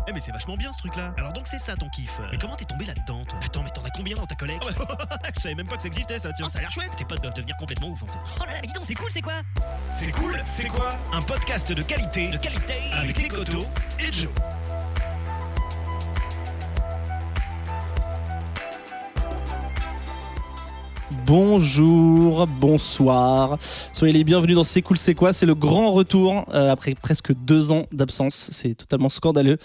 Eh mais c'est vachement bien ce truc-là. Alors donc c'est ça ton kiff. Mais comment t'es tombé là-dedans toi? Attends, mais t'en as combien dans ta collecte? Je savais même pas que ça existait ça, tiens. Ça a l'air chouette. Tes potes doivent devenir complètement ouf en fait. Oh là là, dis donc, c'est cool, c'est quoi? C'est cool, c'est quoi? Un podcast de qualité, avec Nekoto et Joe. Bonjour, bonsoir, soyez les bienvenus dans C'est cool, c'est quoi? C'est le grand retour après presque 2 ans d'absence, c'est totalement scandaleux.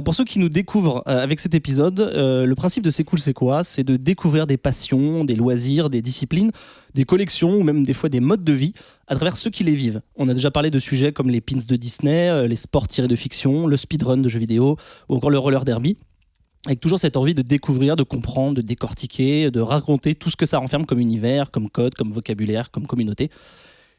Pour ceux qui nous découvrent avec cet épisode, le principe de C'est cool, c'est quoi? C'est de découvrir des passions, des loisirs, des disciplines, des collections ou même des fois des modes de vie à travers ceux qui les vivent. On a déjà parlé de sujets comme les pins de Disney, les sports tirés de fiction, le speedrun de jeux vidéo ou encore le roller derby. Avec toujours cette envie de découvrir, de comprendre, de décortiquer, de raconter tout ce que ça renferme comme univers, comme code, comme vocabulaire, comme communauté.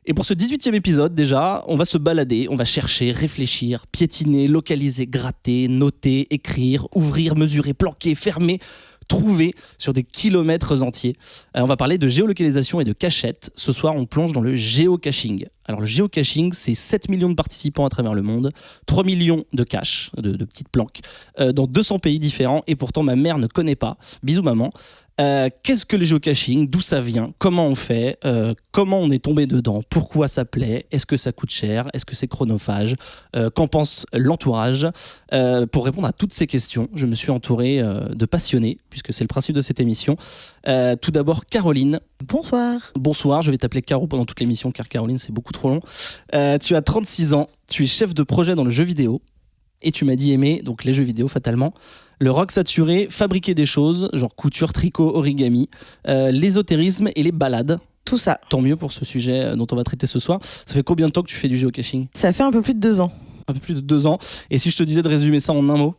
Et pour ce 18e épisode, déjà, on va se balader, on va chercher, réfléchir, piétiner, localiser, gratter, noter, écrire, ouvrir, mesurer, planquer, fermer, trouver sur des kilomètres entiers. On va parler de géolocalisation et de cachette. Ce soir, on plonge dans le géocaching. Alors le géocaching, c'est 7 millions de participants à travers le monde, 3 millions de caches, de petites planques, dans 200 pays différents, et pourtant ma mère ne connaît pas. Bisous maman. Qu'est-ce que le géocaching? D'où ça vient? Comment on fait? Comment on est tombé dedans? Pourquoi ça plaît? Est-ce que ça coûte cher? Est-ce que c'est chronophage? Qu'en pense l'entourage? Pour répondre à toutes ces questions, je me suis entouré de passionnés, puisque c'est le principe de cette émission. Tout d'abord, Caroline. Bonsoir. Bonsoir, je vais t'appeler Caro pendant toute l'émission, car Caroline, c'est beaucoup trop long. Tu as 36 ans, tu es chef de projet dans le jeu vidéo, et tu m'as dit aimer donc les jeux vidéo fatalement. Le rock saturé, fabriquer des choses, genre couture, tricot, origami, l'ésotérisme et les balades. Tout ça. Tant mieux pour ce sujet dont on va traiter ce soir. Ça fait combien de temps que tu fais du géocaching? Ça fait un peu plus de 2 ans. Un peu plus de 2 ans. Et si je te disais de résumer ça en un mot?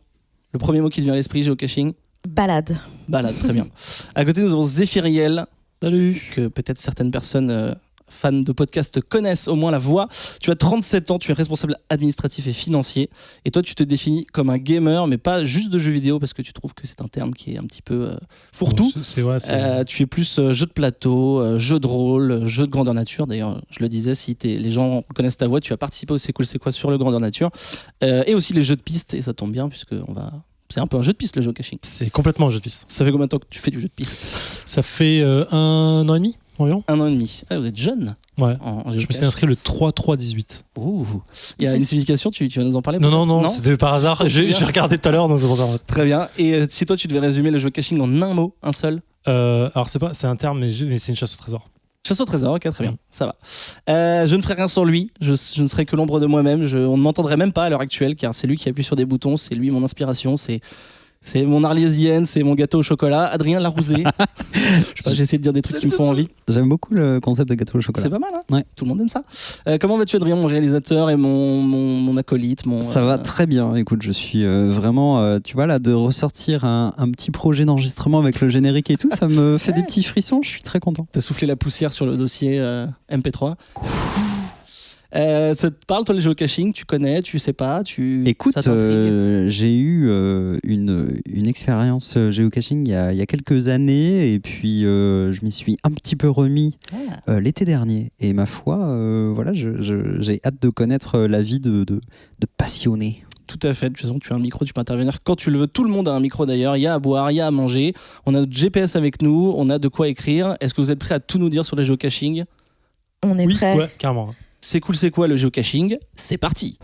Le premier mot qui te vient à l'esprit, géocaching? Balade. Balade, très bien. À côté, nous avons Zéphiriel. Salut. Que peut-être certaines personnes fans de podcast connaissent au moins la voix. Tu as 37 ans, tu es responsable administratif et financier. Et toi, tu te définis comme un gamer, mais pas juste de jeux vidéo, parce que tu trouves que c'est un terme qui est un petit peu fourre-tout. Tu es plus jeu de plateau, jeu de rôle, jeu de grandeur nature. D'ailleurs, je le disais, si les gens connaissent ta voix, tu as participé au C'est cool, c'est quoi sur le grandeur nature. Et aussi les jeux de piste, et ça tombe bien, puisque c'est un peu un jeu de piste, le géocaching. C'est complètement un jeu de piste. Ça fait combien de temps que tu fais du jeu de piste? Ça fait 1 an et demi environ. 1 an et demi. Ah, vous êtes jeune. Ouais. Je me suis inscrit le 3-3-18. Ouh. Il y a une signification, tu vas nous en parler? Non, c'était par hasard. J'ai regardé tout à l'heure, donc c'est pour ça. Très bien. Et si toi, tu devais résumer le géocaching en un mot, un seul? Alors, c'est un terme, mais c'est une chasse au trésor. Chasse au trésor, ok, très bien, ça va. Je ne ferai rien sans lui, je ne serai que l'ombre de moi-même, on ne m'entendrait même pas à l'heure actuelle, car c'est lui qui appuie sur des boutons, c'est lui mon inspiration, c'est mon arlésienne, c'est mon gâteau au chocolat. Adrien Larouzé. Je sais pas, j'ai essayé de dire des trucs qui me font envie. J'aime beaucoup le concept de gâteau au chocolat. C'est pas mal, hein? Ouais. Tout le monde aime ça. Comment vas-tu, Adrien, mon réalisateur et mon acolyte Ça va très bien. Écoute, je suis vraiment, tu vois, là, de ressortir un petit projet d'enregistrement avec le générique et tout, ça me fait des petits frissons. Je suis très content. T'as soufflé la poussière sur le dossier MP3. Ça te parle, toi, le géocaching? Tu connais, tu sais pas, Écoute, j'ai eu une expérience géocaching il y a quelques années, et puis je m'y suis un petit peu remis l'été dernier. Et ma foi, voilà, j'ai hâte de connaître la vie de passionné. Tout à fait, de toute façon tu as un micro, tu peux intervenir quand tu le veux, tout le monde a un micro d'ailleurs, il y a à boire, il y a à manger, on a notre GPS avec nous, on a de quoi écrire. Est-ce que vous êtes prêts à tout nous dire sur le géocaching? On est prêts. Ouais, carrément. C'est cool, c'est quoi le géocaching? C'est parti.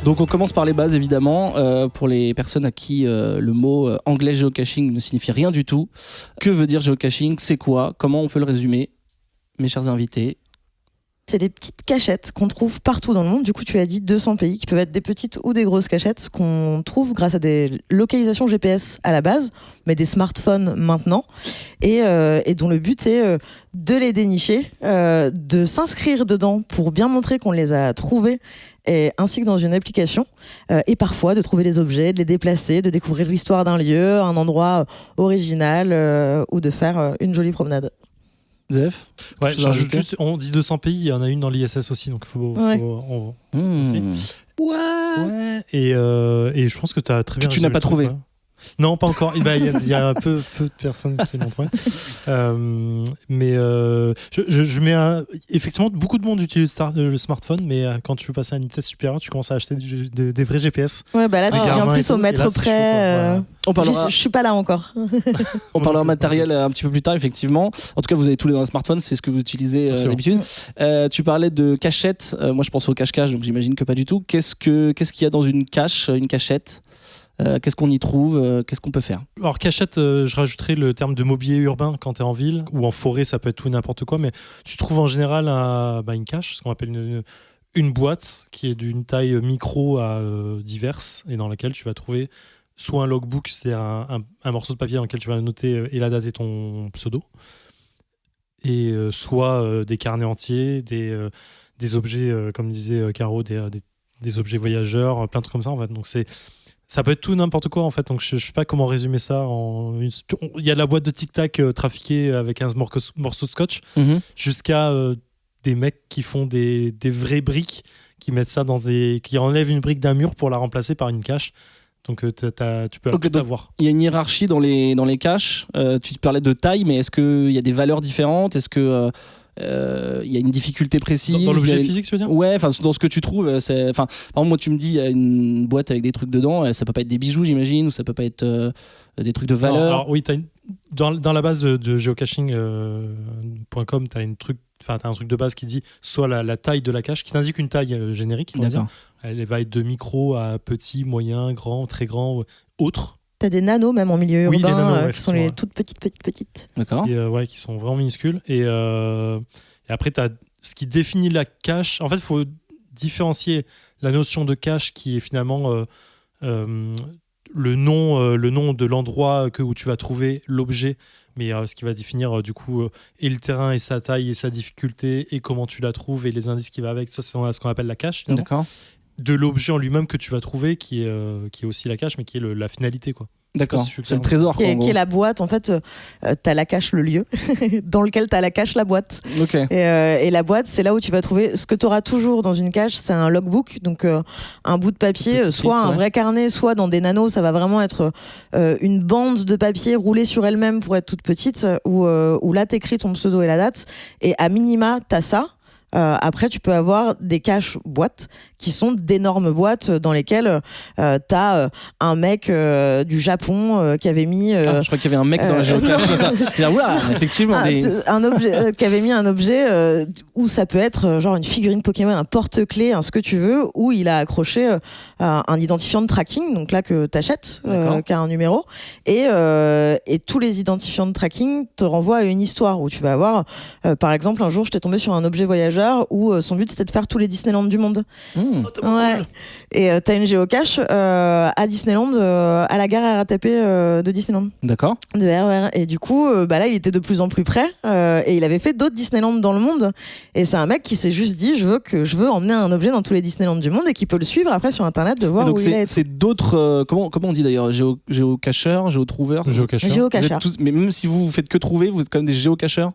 Donc on commence par les bases évidemment, pour les personnes à qui le mot anglais géocaching ne signifie rien du tout. Que veut dire géocaching? C'est quoi? Comment on peut le résumer, mes chers invités? C'est des petites cachettes qu'on trouve partout dans le monde. Du coup, tu l'as dit, 200 pays, qui peuvent être des petites ou des grosses cachettes, qu'on trouve grâce à des localisations GPS à la base, mais des smartphones maintenant, et dont le but est de les dénicher, de s'inscrire dedans pour bien montrer qu'on les a trouvés, ainsi que dans une application, et parfois de trouver des objets, de les déplacer, de découvrir l'histoire d'un lieu, un endroit original, ou de faire une jolie promenade. Zef? Ouais, j'ajoute juste, on dit 200 pays, il y en a une dans l'ISS aussi, donc il faut aussi. Ouais. Et je pense que tu as très bien. Que tu n'as pas trouvé. Non, pas encore. Il y a un peu de personnes qui l'ont trouvé. Mais je mets effectivement, beaucoup de monde utilise le smartphone, mais quand tu veux passer à une vitesse supérieure, tu commences à acheter des vrais GPS. Ouais, bah là, tu viens plus au mètre près. On parlera... Je suis pas là encore. On parlera matériel un petit peu plus tard, effectivement. En tout cas, vous avez tous les dans un smartphone, c'est ce que vous utilisez d'habitude. Tu parlais de cachette. Moi, je pense au cache-cache, donc j'imagine que pas du tout. Qu'est-ce qu'il y a dans une cachette? Qu'est-ce qu'on y trouve? Qu'est-ce qu'on peut faire? Alors cachette, je rajouterais le terme de mobilier urbain quand tu es en ville ou en forêt, ça peut être tout n'importe quoi, mais tu trouves en général une cache, ce qu'on appelle une boîte qui est d'une taille micro à diverses et dans laquelle tu vas trouver soit un logbook, c'est-à-dire un morceau de papier dans lequel tu vas noter et la date et ton pseudo, et soit des carnets entiers, des objets, comme disait Caro, des objets voyageurs, plein de trucs comme ça en fait. Donc ça peut être tout n'importe quoi en fait. Donc je sais pas comment résumer ça. Il y a la boîte de tic-tac trafiquée avec 15 morceaux de scotch, jusqu'à des mecs qui font des vraies briques, qui mettent ça qui enlèvent une brique d'un mur pour la remplacer par une cache. Donc tu peux tout avoir. Il y a une hiérarchie dans les caches. Tu parlais de taille, mais est-ce qu'il y a des valeurs différentes? Est-ce que il y a une difficulté précise dans l'objet physique, tu veux dire? Ouais, enfin dans ce que tu trouves. Par exemple, moi tu me dis il y a une boîte avec des trucs dedans, ça peut pas être des bijoux, j'imagine, ou ça peut pas être des trucs de valeur. Alors oui, dans la base de geocaching.com, t'as un truc de base qui dit soit la taille de la cache, qui t'indique une taille générique. On va dire. Elle va être de micro à petit, moyen, grand, très grand, autre. T'as des nanos même en milieu urbain, nanos, qui sont les toutes petites. D'accord. Et, qui sont vraiment minuscules. Et après, t'as ce qui définit la cache. En fait, il faut différencier la notion de cache qui est finalement le nom de l'endroit où tu vas trouver l'objet, mais ce qui va définir du coup et le terrain et sa taille et sa difficulté et comment tu la trouves et les indices qui va avec. Ça, c'est ce qu'on appelle la cache. D'accord. De l'objet en lui-même que tu vas trouver, qui est aussi la cache, mais qui est la finalité, quoi. D'accord, c'est le trésor. Qui est la boîte, en fait, t'as la cache, le lieu, dans lequel t'as la cache, la boîte. Okay. Et la boîte, c'est là où tu vas trouver ce que t'auras toujours dans une cache, c'est un logbook, donc un bout de papier, soit un vrai carnet, soit dans des nanos, ça va vraiment être une bande de papier roulée sur elle-même pour être toute petite, où là t'écris ton pseudo et la date, et à minima, t'as ça. Après, tu peux avoir des caches boîtes qui sont d'énormes boîtes dans lesquelles t'as un mec du Japon qui avait mis. Je crois qu'il y avait un mec dans la géocache. Effectivement. Un objet qui avait mis un objet où ça peut être genre une figurine Pokémon, un porte-clés, ce que tu veux, où il a accroché un identifiant de tracking, donc là que t'achètes, qui a un numéro, et tous les identifiants de tracking te renvoient à une histoire où tu vas avoir, par exemple, un jour, j'étais tombé sur un objet voyageur où son but c'était de faire tous les Disneyland du monde. Ouais. Et t'as une géocache à Disneyland, à la gare RATP de Disneyland. D'accord. De RER. Et du coup, là, il était de plus en plus près et il avait fait d'autres Disneyland dans le monde. Et c'est un mec qui s'est juste dit je veux emmener un objet dans tous les Disneyland du monde et qui peut le suivre après sur internet de voir où il est. C'est d'autres comment on dit d'ailleurs, géocacheurs, géotrouveurs. Géocacheurs. Mais même si vous faites que trouver, vous êtes quand même des géocacheurs.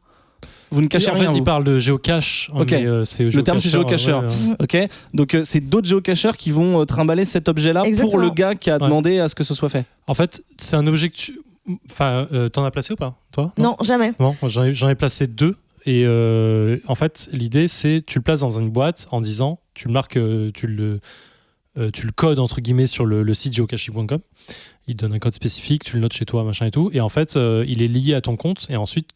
Vous ne cachez rien. En fait, il parle de géocache. Okay. Le terme, c'est géocacheur. Ok. Donc, c'est d'autres géocacheurs qui vont trimballer cet objet-là. Exactement. Pour le gars qui a demandé à ce que ce soit fait. En fait, c'est un objet que tu. Enfin, t'en as placé ou pas, toi? Non, jamais. Bon, j'en ai placé 2. Et en fait, l'idée, c'est tu le places dans une boîte en disant, tu le marques, tu le codes entre guillemets sur le site geocaching.com. Il te donne un code spécifique, tu le notes chez toi, machin et tout. Et en fait, il est lié à ton compte. Et ensuite,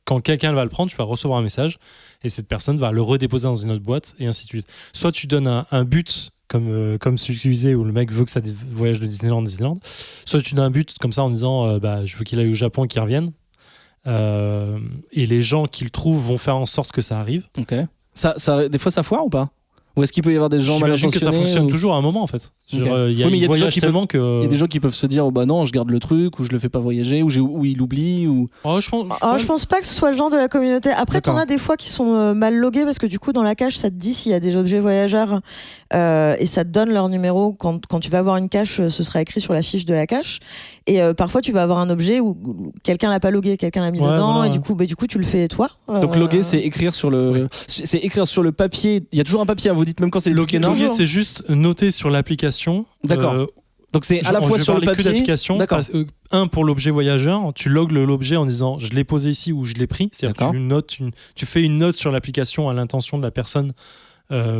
quand quelqu'un va le prendre, tu vas recevoir un message. Et cette personne va le redéposer dans une autre boîte, et ainsi de suite. Soit tu donnes un but, comme celui que tu disais, où le mec veut que ça voyage de Disneyland. Soit tu donnes un but comme ça en disant je veux qu'il aille au Japon et qu'il revienne. Et les gens qui le trouvent vont faire en sorte que ça arrive. Ok. Des fois, ça foire ou pas? Ou est-ce qu'il peut y avoir des gens mal intentionnés? Que ça fonctionne toujours à un moment en fait. Il y a des gens qui peuvent se dire bah non, je garde le truc, ou je le fais pas voyager, ou il oublie, ou. Je pense pas que ce soit le genre de la communauté. Après, t'en as des fois qui sont mal logués parce que du coup dans la cache ça te dit s'il y a des objets voyageurs et ça te donne leur numéro. Quand tu vas avoir une cache, ce sera écrit sur la fiche de la cache. Et parfois tu vas avoir un objet où quelqu'un l'a pas logué, quelqu'un l'a mis dedans, et du coup tu le fais toi. Donc loguer, c'est écrire sur le papier. Il y a toujours un papier. Vous dites même quand c'est loguer, c'est juste noter sur l'application. D'accord. Donc c'est à la fois je sur le parlais que papier. d'application. D'accord. Un pour l'objet voyageur, tu logs l'objet en disant je l'ai posé ici ou je l'ai pris. C'est-à-dire que tu fais une note sur l'application à l'intention de la personne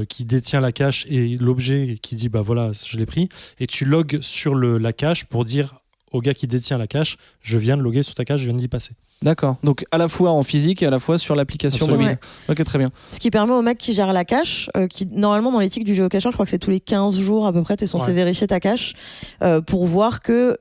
qui détient la cache et l'objet qui dit bah voilà, je l'ai pris. Et tu logs sur la cache pour dire au gars qui détient la cache, je viens de loguer sur ta cache, je viens d'y passer. D'accord. Donc à la fois en physique et à la fois sur l'application Absolument. mobile. Ok, très bien. Ce qui permet au mec qui gère la cache, qui normalement dans l'éthique du géocacheur, je crois que c'est tous les 15 jours à peu près, tu es censé vérifier ta cache pour voir que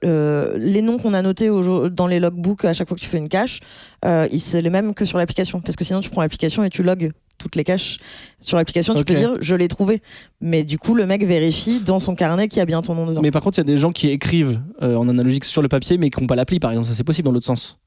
les noms qu'on a notés dans les logbooks à chaque fois que tu fais une cache, c'est les mêmes que sur l'application. Parce que sinon tu prends l'application et tu logs toutes les caches. Sur l'application, tu peux dire je l'ai trouvé. Mais du coup, le mec vérifie dans son carnet qu'il y a bien ton nom dedans. Mais par contre, il y a des gens qui écrivent en analogique sur le papier mais qui n'ont pas l'appli, par exemple. Ça, c'est possible dans l'autre sens.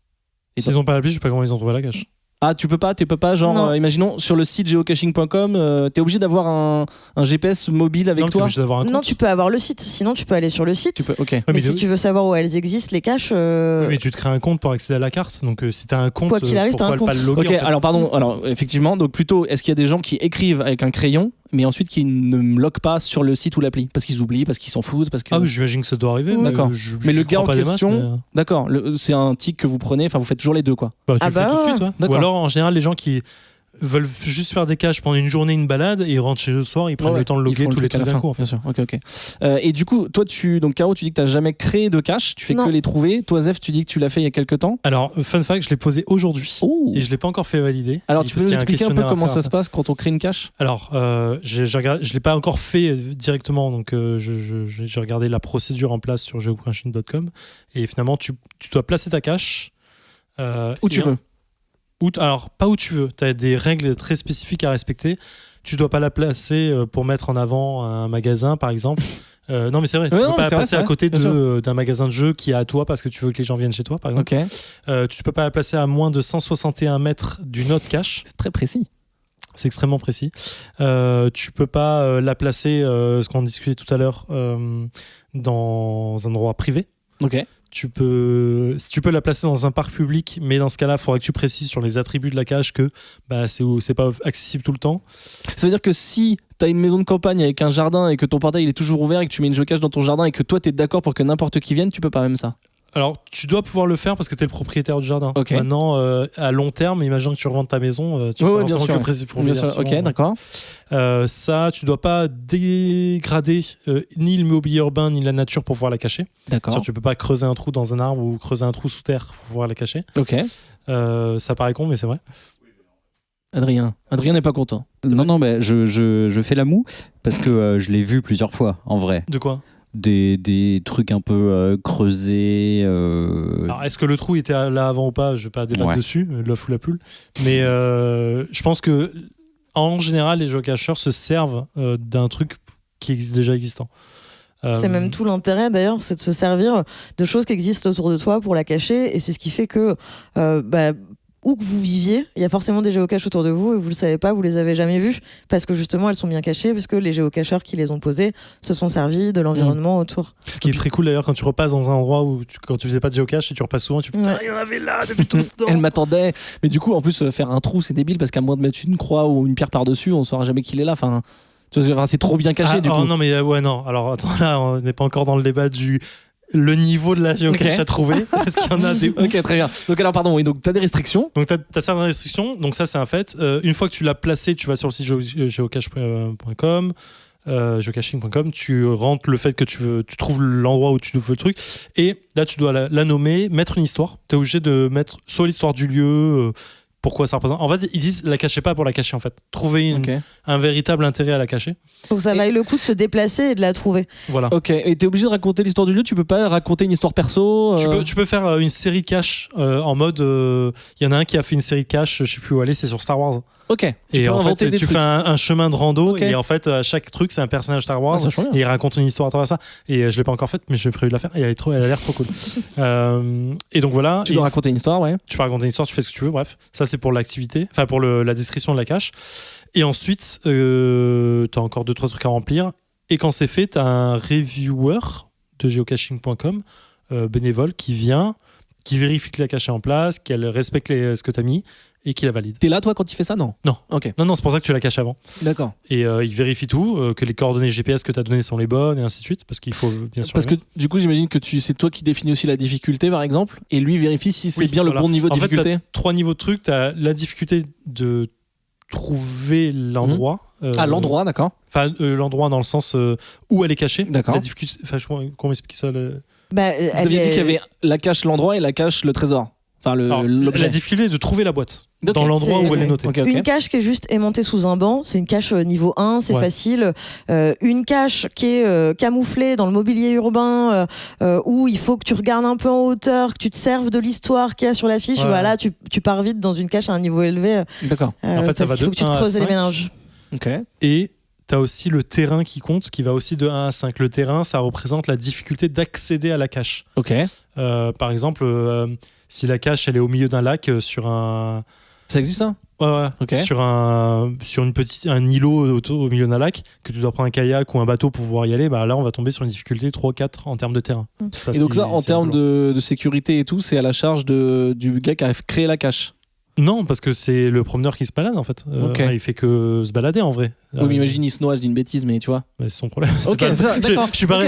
S'ils n'ont pas l'appli, je sais pas comment ils ont trouvé la cache. Ah, tu peux pas, genre, imaginons, sur le site geocaching.com, t'es obligé d'avoir un GPS mobile avec toi. Non, tu peux avoir le site, sinon tu peux aller sur le site. Mais si tu veux savoir où elles existent, les caches. Oui, mais tu te crées un compte pour accéder à la carte. Donc si t'as un compte, quoi qu'il arrive, t'as un compte. Pas le loguer, ok, en fait. Alors pardon, alors effectivement, donc plutôt, est-ce qu'il y a des gens qui écrivent avec un crayon, mais ensuite qui ne me loguent pas sur le site ou l'appli parce qu'ils oublient, parce qu'ils s'en foutent, parce que. Ah oui, j'imagine que ça doit arriver. D'accord. Mais le gars en question, masses, d'accord, c'est un tic que vous prenez, enfin vous faites toujours les deux quoi. Bah, tu le fais tout de suite, ouais. Ou alors en général les gens qui veulent juste faire des caches pendant une journée, une balade, et ils rentrent chez eux le soir, ils prennent le temps de loguer tous les trucs d'un coup. Bien sûr, ok. Et du coup, toi, donc Caro, tu dis que tu n'as jamais créé de cache, tu fais que les trouver. Toi, Zef, tu dis que tu l'as fait il y a quelques temps. Alors, fun fact, je l'ai posé aujourd'hui et je l'ai pas encore fait valider. Alors, tu peux nous expliquer un peu comment ça se passe quand on crée une cache ? Alors, je l'ai pas encore fait directement, donc j'ai regardé la procédure en place sur geocaching.com et finalement, tu dois placer ta cache où tu veux. Alors, pas où tu veux. Tu as des règles très spécifiques à respecter. Tu dois pas la placer pour mettre en avant un magasin, par exemple. Non, mais c'est vrai. Tu peux pas la placer à côté d'un magasin de jeux qui est à toi parce que tu veux que les gens viennent chez toi, par exemple. Tu peux pas la placer à moins de 161 mètres d'une autre cache. C'est très précis. C'est extrêmement précis. Tu peux pas la placer, ce qu'on discutait tout à l'heure, dans un endroit privé. Ok. Tu peux la placer dans un parc public, mais dans ce cas-là, il faudrait que tu précises sur les attributs de la cache que c'est pas accessible tout le temps. Ça veut dire que si tu as une maison de campagne avec un jardin et que ton portail il est toujours ouvert et que tu mets une geocache dans ton jardin et que toi tu es d'accord pour que n'importe qui vienne, tu peux pas même ça. Alors, tu dois pouvoir le faire parce que tu es le propriétaire du jardin. Okay. Maintenant, à long terme, imagine que tu revends ta maison, tu peux bien sûr. Bien sûr. Ok, d'accord. Ça, tu dois pas dégrader ni le mobilier urbain ni la nature pour pouvoir la cacher. D'accord. Tu peux pas creuser un trou dans un arbre ou creuser un trou sous terre pour pouvoir la cacher. Ok. Ça paraît con, mais c'est vrai. Adrien n'est pas content. Non, mais je fais la moue parce que je l'ai vu plusieurs fois en vrai. De quoi ? Des trucs un peu creusés. Alors, est-ce que le trou était là avant ou pas ? Je vais pas débattre dessus, l'œuf ou la poule. Mais je pense que en général, les géocacheurs se servent d'un truc qui existe déjà existant. C'est même tout l'intérêt d'ailleurs, c'est de se servir de choses qui existent autour de toi pour la cacher, et c'est ce qui fait que où que vous viviez, il y a forcément des géocaches autour de vous et vous le savez pas, vous les avez jamais vus parce que justement elles sont bien cachées, parce que les géocacheurs qui les ont posées se sont servis de l'environnement autour. Ce qui est très cool d'ailleurs quand tu repasses dans un endroit où quand tu faisais pas de géocache et tu repasses souvent, tu peux il y en avait là depuis tout ce temps. Elle m'attendait, mais du coup en plus faire un trou c'est débile parce qu'à moins de mettre une croix ou une pierre par-dessus, on saura jamais qu'il est là. Enfin, c'est trop bien caché du coup. Non mais non. Alors attends, là on n'est pas encore dans le débat du le niveau de la géocache à trouver parce qu'il y en a des ouf. Ok, très bien. Donc alors pardon, donc tu as des restrictions. Donc tu as certaines restrictions, donc ça c'est un fait. Une fois que tu l'as placé, tu vas sur le site geocache.com, geocaching.com, tu rentres le fait que tu trouves l'endroit où tu veux le truc, et là tu dois la nommer, mettre une histoire. Tu es obligé de mettre soit l'histoire du lieu, pourquoi ça représente. En fait, ils disent la cachez pas pour la cacher en fait. Trouver un véritable intérêt à la cacher. Faut que ça vaille le coup de se déplacer et de la trouver. Voilà. Ok. Et t'es obligé de raconter l'histoire du lieu. Tu peux pas raconter une histoire perso. Tu peux faire une série de caches en mode. Il y en a un qui a fait une série de caches. Je sais plus où aller. C'est sur Star Wars. Ok. Et en fait, tu fais un chemin de rando et en fait, à chaque truc, c'est un personnage Star Wars et il raconte une histoire à travers ça. Et je l'ai pas encore faite, mais j'ai prévu de la faire. Et elle a l'air trop cool. Et donc voilà. Tu dois raconter une histoire, ouais. Tu peux raconter une histoire, tu fais ce que tu veux. Bref, ça c'est pour l'activité, enfin pour la description de la cache. Et ensuite, t'as encore 2-3 trucs à remplir. Et quand c'est fait, t'as un reviewer de geocaching.com bénévole qui vient, qui vérifie que la cache est en place, qu'elle respecte ce que t'as mis. et qu'il la valide. T'es là, toi, quand il fait ça? Non. Non. Ok. Non, c'est pour ça que tu la caches avant. D'accord. Et il vérifie tout, que les coordonnées GPS que tu as données sont les bonnes et ainsi de suite, parce qu'il faut bien sûr. Parce que du coup, j'imagine que c'est toi qui définis aussi la difficulté, par exemple, et lui vérifie si c'est bien le bon niveau de difficulté. En fait, t'as 3 niveaux de trucs. T'as la difficulté de trouver l'endroit. L'endroit, d'accord. Enfin, l'endroit dans le sens où elle est cachée. D'accord. La difficulté. Enfin, comment expliquer ça Vous aviez dit qu'il y avait la cache l'endroit et la cache le trésor. Enfin, l'objet. La difficulté est de trouver la boîte dans l'endroit où elle est notée. Okay. Une cache qui est juste aimantée sous un banc, c'est une cache niveau 1, c'est facile. Une cache qui est camouflée dans le mobilier urbain, où il faut que tu regardes un peu en hauteur, que tu te serves de l'histoire qu'il y a sur l'affiche. Voilà, tu pars vite dans une cache à un niveau élevé. D'accord. En fait, ça va de 1 à 5. Il faut que tu te creuses les méninges. Ok. Et t'as aussi le terrain qui compte, qui va aussi de 1 à 5. Le terrain, ça représente la difficulté d'accéder à la cache. Ok. Par exemple, si la cache elle est au milieu d'un lac sur un... Ça existe ça? Ouais. Okay. Sur un îlot au milieu d'un lac, que tu dois prendre un kayak ou un bateau pour pouvoir y aller, bah là on va tomber sur une difficulté 3 ou 4 en termes de terrain. Et donc ça, en termes de sécurité et tout, c'est à la charge du gars qui a créé la cache? Non, parce que c'est le promeneur qui se balade en fait. Il fait que se balader en vrai. Oui, mais imagine, il se noie, je dis une bêtise, mais tu vois. C'est son problème. Ok, d'accord. Je suis pas,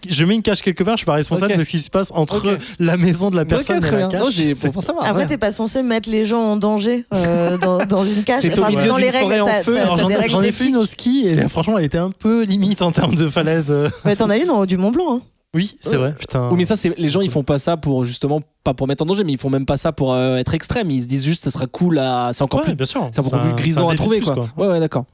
je mets une cache quelque part, je suis pas responsable de ce qui se passe entre la maison de la personne et la cache. Pour savoir. Après, t'es pas censé mettre les gens en danger dans une cache. C'est au milieu dans les d'une forêt règles, en feu. J'en ai fait une au ski et franchement, elle était un peu limite en termes de falaise. Mais t'en as une en haut du Mont Blanc. Hein. Oui, c'est vrai. Putain. Oui, mais ça, les gens, ils font pas ça pour justement, pas pour mettre en danger, mais ils font même pas ça pour être extrême. Ils se disent juste, ça sera cool c'est encore plus, bien sûr. C'est encore plus grisant à trouver, quoi. Ouais, d'accord.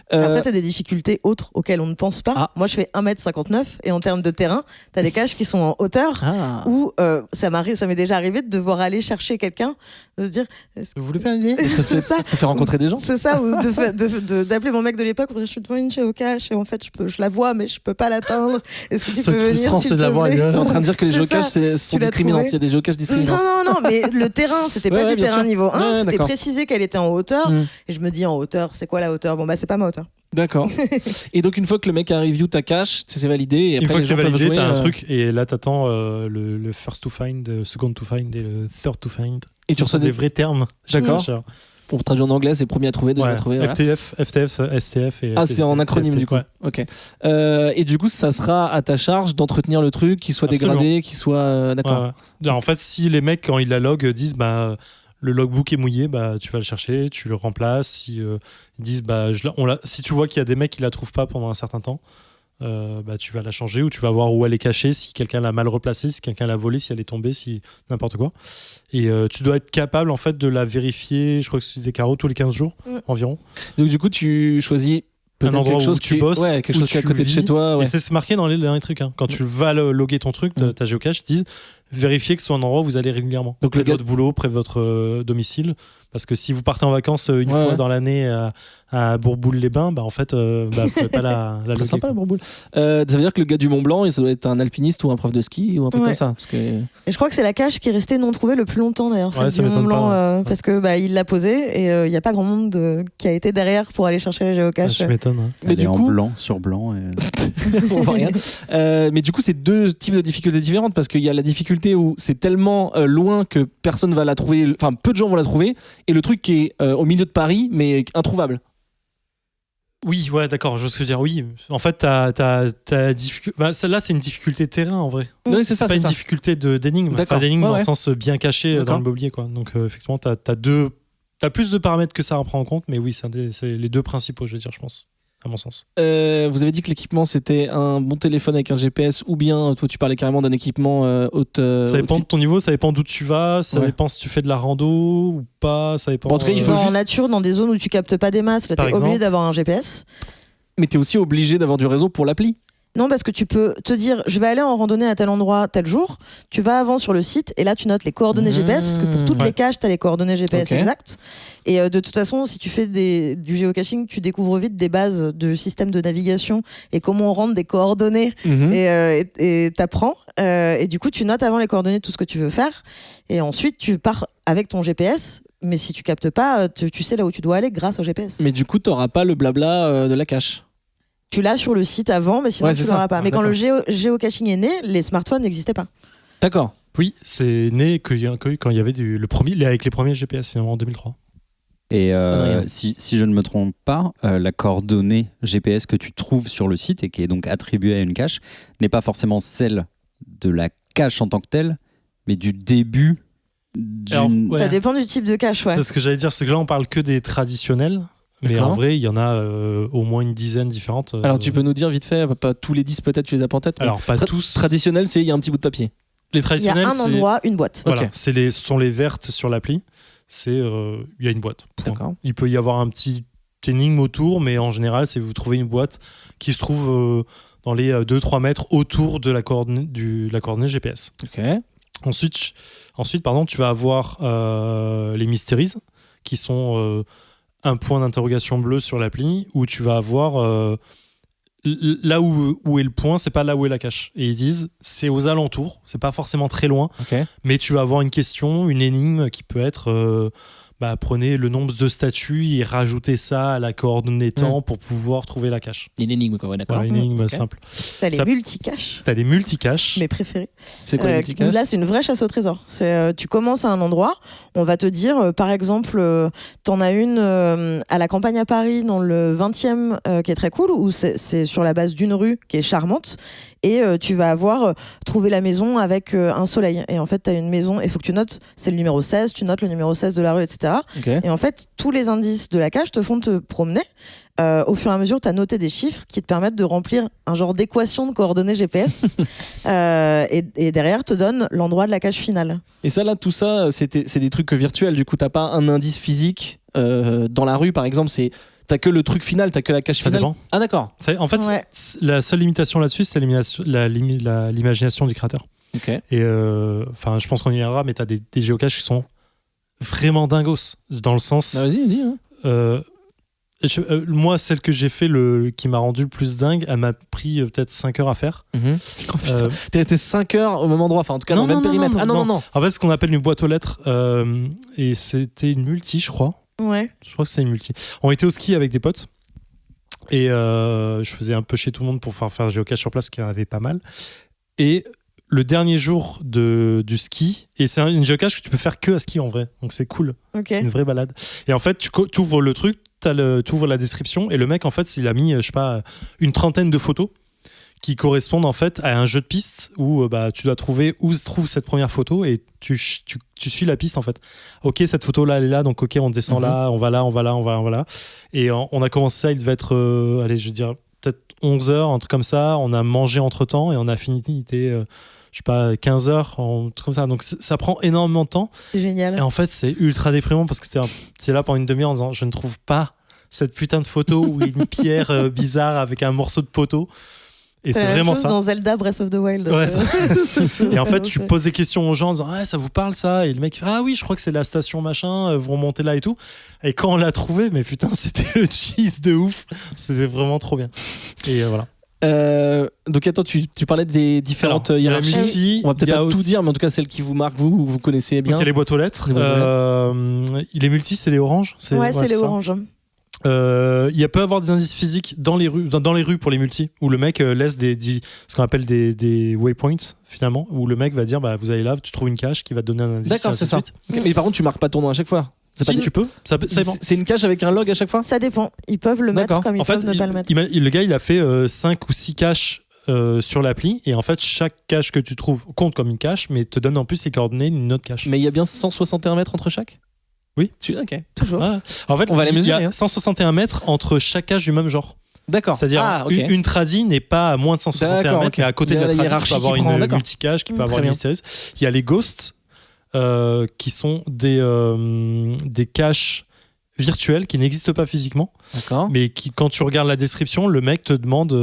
Après, t'as des difficultés autres auxquelles on ne pense pas. Moi, je fais 1m59 et en termes de terrain, t'as des caches qui sont en hauteur où ça m'est déjà arrivé de devoir aller chercher quelqu'un, de se dire, vous voulez pas aller? Ça fait rencontrer des gens. C'est ça, ou d'appeler mon mec de l'époque pour dire, je suis devant une géocache et en fait, je la vois, mais je peux pas l'atteindre. Est-ce que tu peux venir? T'es en train de dire que les géocaches sont discriminantes. Il y a des géocaches discriminantes. Non, mais le terrain, c'était pas du terrain niveau 1, c'était précisé qu'elle était en hauteur. Et je me dis, en hauteur, c'est quoi la hauteur? Bon, bah, c'est pas ma hauteur. D'accord. Et donc, une fois que le mec a review ta cache, c'est validé. Et après, une fois que c'est validé, t'as un truc. Et là, t'attends le first to find, le second to find et le third to find. Et tu reçois des vrais termes. D'accord. Pour traduire en anglais, c'est premier à trouver, deuxième à trouver. FTF, STF et. C'est en acronyme du coup. Ouais. Ok. Et du coup, ça sera à ta charge d'entretenir le truc, qu'il soit dégradé, qu'il soit. D'accord. Ouais. En fait, si les mecs, quand ils la loguent, disent le logbook est mouillé, tu vas le chercher, tu le remplaces. Si ils disent si tu vois qu'il y a des mecs qui la trouvent pas pendant un certain temps, tu vas la changer ou tu vas voir où elle est cachée, si quelqu'un l'a mal replacée, si quelqu'un l'a volée, si elle est tombée, si n'importe quoi. Et tu dois être capable en fait de la vérifier, je crois que c'est des carreaux tous les 15 jours environ. Donc du coup tu choisis un endroit quelque chose où tu bosses, quelque chose qui est à côté de chez toi. Ouais. Et c'est marqué dans les trucs. Hein. Quand tu vas loguer ton truc, ta géocache, ils disent vérifiez que ce soit un endroit où vous allez régulièrement. Donc près de votre boulot, près de votre domicile. Parce que si vous partez en vacances une fois dans l'année à Bourboule-les-Bains, en fait, vous pouvez pas la loguer. C'est sympa la Bourboule. Ça veut dire que le gars du Mont Blanc, ça doit être un alpiniste ou un prof de ski ou un truc comme ça. Parce que... Et je crois que c'est la cache qui est restée non trouvée le plus longtemps d'ailleurs, celle du Mont Blanc, parce que il l'a posée et il n'y a pas grand monde qui a été derrière pour aller chercher les géocaches. Tu m'étonnes. Hein. Mais du coup, blanc sur blanc. On voit rien. Mais du coup, c'est deux types de difficultés différentes parce qu'il y a la difficulté où c'est tellement loin que personne va la trouver, enfin peu de gens vont la trouver, et le truc qui est au milieu de Paris mais introuvable. Oui, ouais, d'accord, je veux dire, oui. En fait, t'as difficulté. Celle-là, c'est une difficulté de terrain en vrai. Oui, c'est ça. Pas une difficulté d'énigme. Enfin, d'énigme dans le sens bien caché dans le mobilier, quoi. Donc, effectivement, t'as plus de paramètres que ça à prendre en compte, mais oui, c'est les deux principaux, je veux dire, je pense. À mon sens. Vous avez dit que l'équipement c'était un bon téléphone avec un GPS ou bien toi tu parlais carrément d'un équipement haute. Ça dépend de ton niveau, ça dépend d'où tu vas, ça dépend si tu fais de la rando ou pas, ça dépend. En tout cas, il faut en nature dans des zones où tu captes pas des masses, là t'es obligé d'avoir un GPS. Mais t'es aussi obligé d'avoir du réseau pour l'appli. Non, parce que tu peux te dire, je vais aller en randonnée à tel endroit, tel jour. Tu vas avant sur le site et là, tu notes les coordonnées GPS, parce que pour toutes les caches, tu as les coordonnées GPS exactes. Et de toute façon, si tu fais du géocaching, tu découvres vite des bases de systèmes de navigation et comment on rentre des coordonnées et t'apprends. Et du coup, tu notes avant les coordonnées de tout ce que tu veux faire. Et ensuite, tu pars avec ton GPS. Mais si tu captes pas, tu sais là où tu dois aller grâce au GPS. Mais du coup, t'auras pas le blabla de la cache. Tu l'as sur le site avant, mais sinon tu l'auras pas. Mais quand le géocaching est né, les smartphones n'existaient pas. D'accord. Oui, c'est né quand il y avait avec les premiers GPS finalement en 2003. Et Adrien. si je ne me trompe pas, la coordonnée GPS que tu trouves sur le site et qui est donc attribuée à une cache n'est pas forcément celle de la cache en tant que telle, mais du début Alors, d'une... ouais. Ça dépend du type de cache, ouais. C'est ce que j'allais dire, c'est que là on parle que des traditionnels, mais D'accord. en vrai il y en a au moins une dizaine différentes. Alors tu peux nous dire vite fait, pas tous les 10 peut-être, tu les as pas en tête. mais Alors pas tous. Traditionnel, c'est il y a un petit bout de papier. Les Il y a traditionnels, un c'est endroit, une boîte. voilà, Ok. ce sont les vertes sur l'appli. C'est il y a une boîte. Point. D'accord. Il peut y avoir un petit énigme autour, mais en général c'est vous trouvez une boîte qui se trouve dans les 2-3 mètres autour de la coordonnée GPS. Ok. Ensuite, tu vas avoir les mysteries, qui sont un point d'interrogation bleu sur l'appli, où tu vas avoir là où est le point, c'est pas là où est la cache. Et ils disent, c'est aux alentours, c'est pas forcément très loin, Ok. mais tu vas avoir une question, une énigme qui peut être... prenez le nombre de statues et rajoutez ça à la coordonnée temps pour pouvoir trouver la cache. Une énigme quoi, ouais, d'accord. Voilà, une énigme Ok. simple. T'as les Ça- multicaches, T'as les multicaches. mes préférés. C'est quoi les multicaches? Là, c'est une vraie chasse au trésor. Tu commences à un endroit, on va te dire, par exemple, t'en as une à la campagne à Paris, dans le 20e, qui est très cool, où c'est sur la base d'une rue qui est charmante, et tu vas avoir trouvé la maison avec un soleil. Et en fait, t'as une maison, et il faut que tu notes, c'est le numéro 16, tu notes le numéro 16 de la rue, etc. Ok. Et en fait, tous les indices de la cage te font te promener. Au fur et à mesure, tu as noté des chiffres qui te permettent de remplir un genre d'équation de coordonnées GPS. Et derrière, te donne l'endroit de la cage finale. Et ça là, tout ça, c'est des trucs virtuels. Du coup, t'as pas un indice physique dans la rue, par exemple. T'as que le truc final, t'as que la cache Ça finale. dépend. Ah d'accord. En fait, Ouais. la seule limitation là-dessus, c'est l'imagination du créateur. Ok. Et je pense qu'on y viendra, mais tu as des géocaches qui sont vraiment dingos. Dans le sens. Bah, vas-y. Hein. Moi, celle que j'ai fait, qui m'a rendu le plus dingue, elle m'a pris peut-être 5 heures à faire. Oh, putain. Euh, T'es resté 5 heures au même endroit, enfin en tout cas dans le même périmètre. Ah non. En fait, ce qu'on appelle une boîte aux lettres, et c'était une multi, je crois. Ouais. Je crois que c'était une multi. On était au ski avec des potes. Et je faisais un peu chez tout le monde pour faire un géocache sur place, qui en avait pas mal. Et le dernier jour du ski, et c'est une géocache que tu peux faire que à ski en vrai, donc c'est cool, Ok. c'est une vraie balade. Et en fait, tu ouvres le truc, tu ouvres la description, et le mec, en fait, il a mis, je sais pas, une trentaine de photos qui correspondent en fait à un jeu de piste où tu dois trouver où se trouve cette première photo, et tu suis la piste en fait. Ok, cette photo là elle est là, donc ok, on descend là, on va là. Et on a commencé ça, il devait être allez, je veux dire peut-être 11 heures, un truc comme ça. On a mangé entre temps et on a fini, il était je sais pas 15 heures, un truc comme ça. Donc ça prend énormément de temps. C'est génial. Et en fait, c'est ultra déprimant parce que t'es là pendant une demi-heure en disant je ne trouve pas cette putain de photo où il y a une pierre bizarre avec un morceau de poteau. Et c'est la même vraiment chose ça. dans Zelda Breath of the Wild. Ouais, ça. Et en fait, tu poses des questions aux gens en disant ah, ça vous parle ça? Et le mec ah oui, je crois que c'est la station machin, vous remontez là et tout. Et quand on l'a trouvé, mais putain, c'était le cheese de ouf. C'était vraiment trop bien. Et voilà. Donc attends, tu parlais des différentes Alors, il y a la hiérarchies. multi, On va il peut-être y a pas tout aussi- dire, mais en tout cas celle qui vous marque, vous connaissez bien. Donc il y a les boîtes aux lettres. Les boîtes aux Les multis, c'est les oranges. Ouais, c'est les ça. oranges. Il peut y avoir des indices physiques dans les rues pour les multis, où le mec laisse ce qu'on appelle des waypoints finalement, où le mec va dire vous allez là, tu trouves une cache qui va te donner un indice. D'accord, et ainsi c'est de ça. suite. Ok, mais par contre, tu marques pas ton nom à chaque fois. C'est Si, pas tu peux. Ça dépend. C'est une cache avec un log à chaque fois. Ça dépend. Ils peuvent le mettre D'accord. comme ils En fait, peuvent ne pas le mettre. le gars, il a fait 5 ou 6 caches sur l'appli, et en fait, chaque cache que tu trouves compte comme une cache, mais te donne en plus les coordonnées d'une autre cache. Mais il y a bien 161 mètres entre chaque. Oui. Ok. Toujours. Ouais. En fait, On va les il y mesurer, a hein. 161 mètres entre chaque cache du même genre. D'accord. C'est-à-dire, ah, ok. une tradi n'est pas à moins de 161 D'accord, mètres, ok. mais à côté Il y de a la la tradi, tu hiérarchie peux avoir qui prend, une d'accord. multicache, qui peut Très avoir une bien. mystérieuse. Il y a les ghosts, qui sont des caches virtuelles qui n'existent pas physiquement, D'accord. mais qui, quand tu regardes la description, le mec te demande,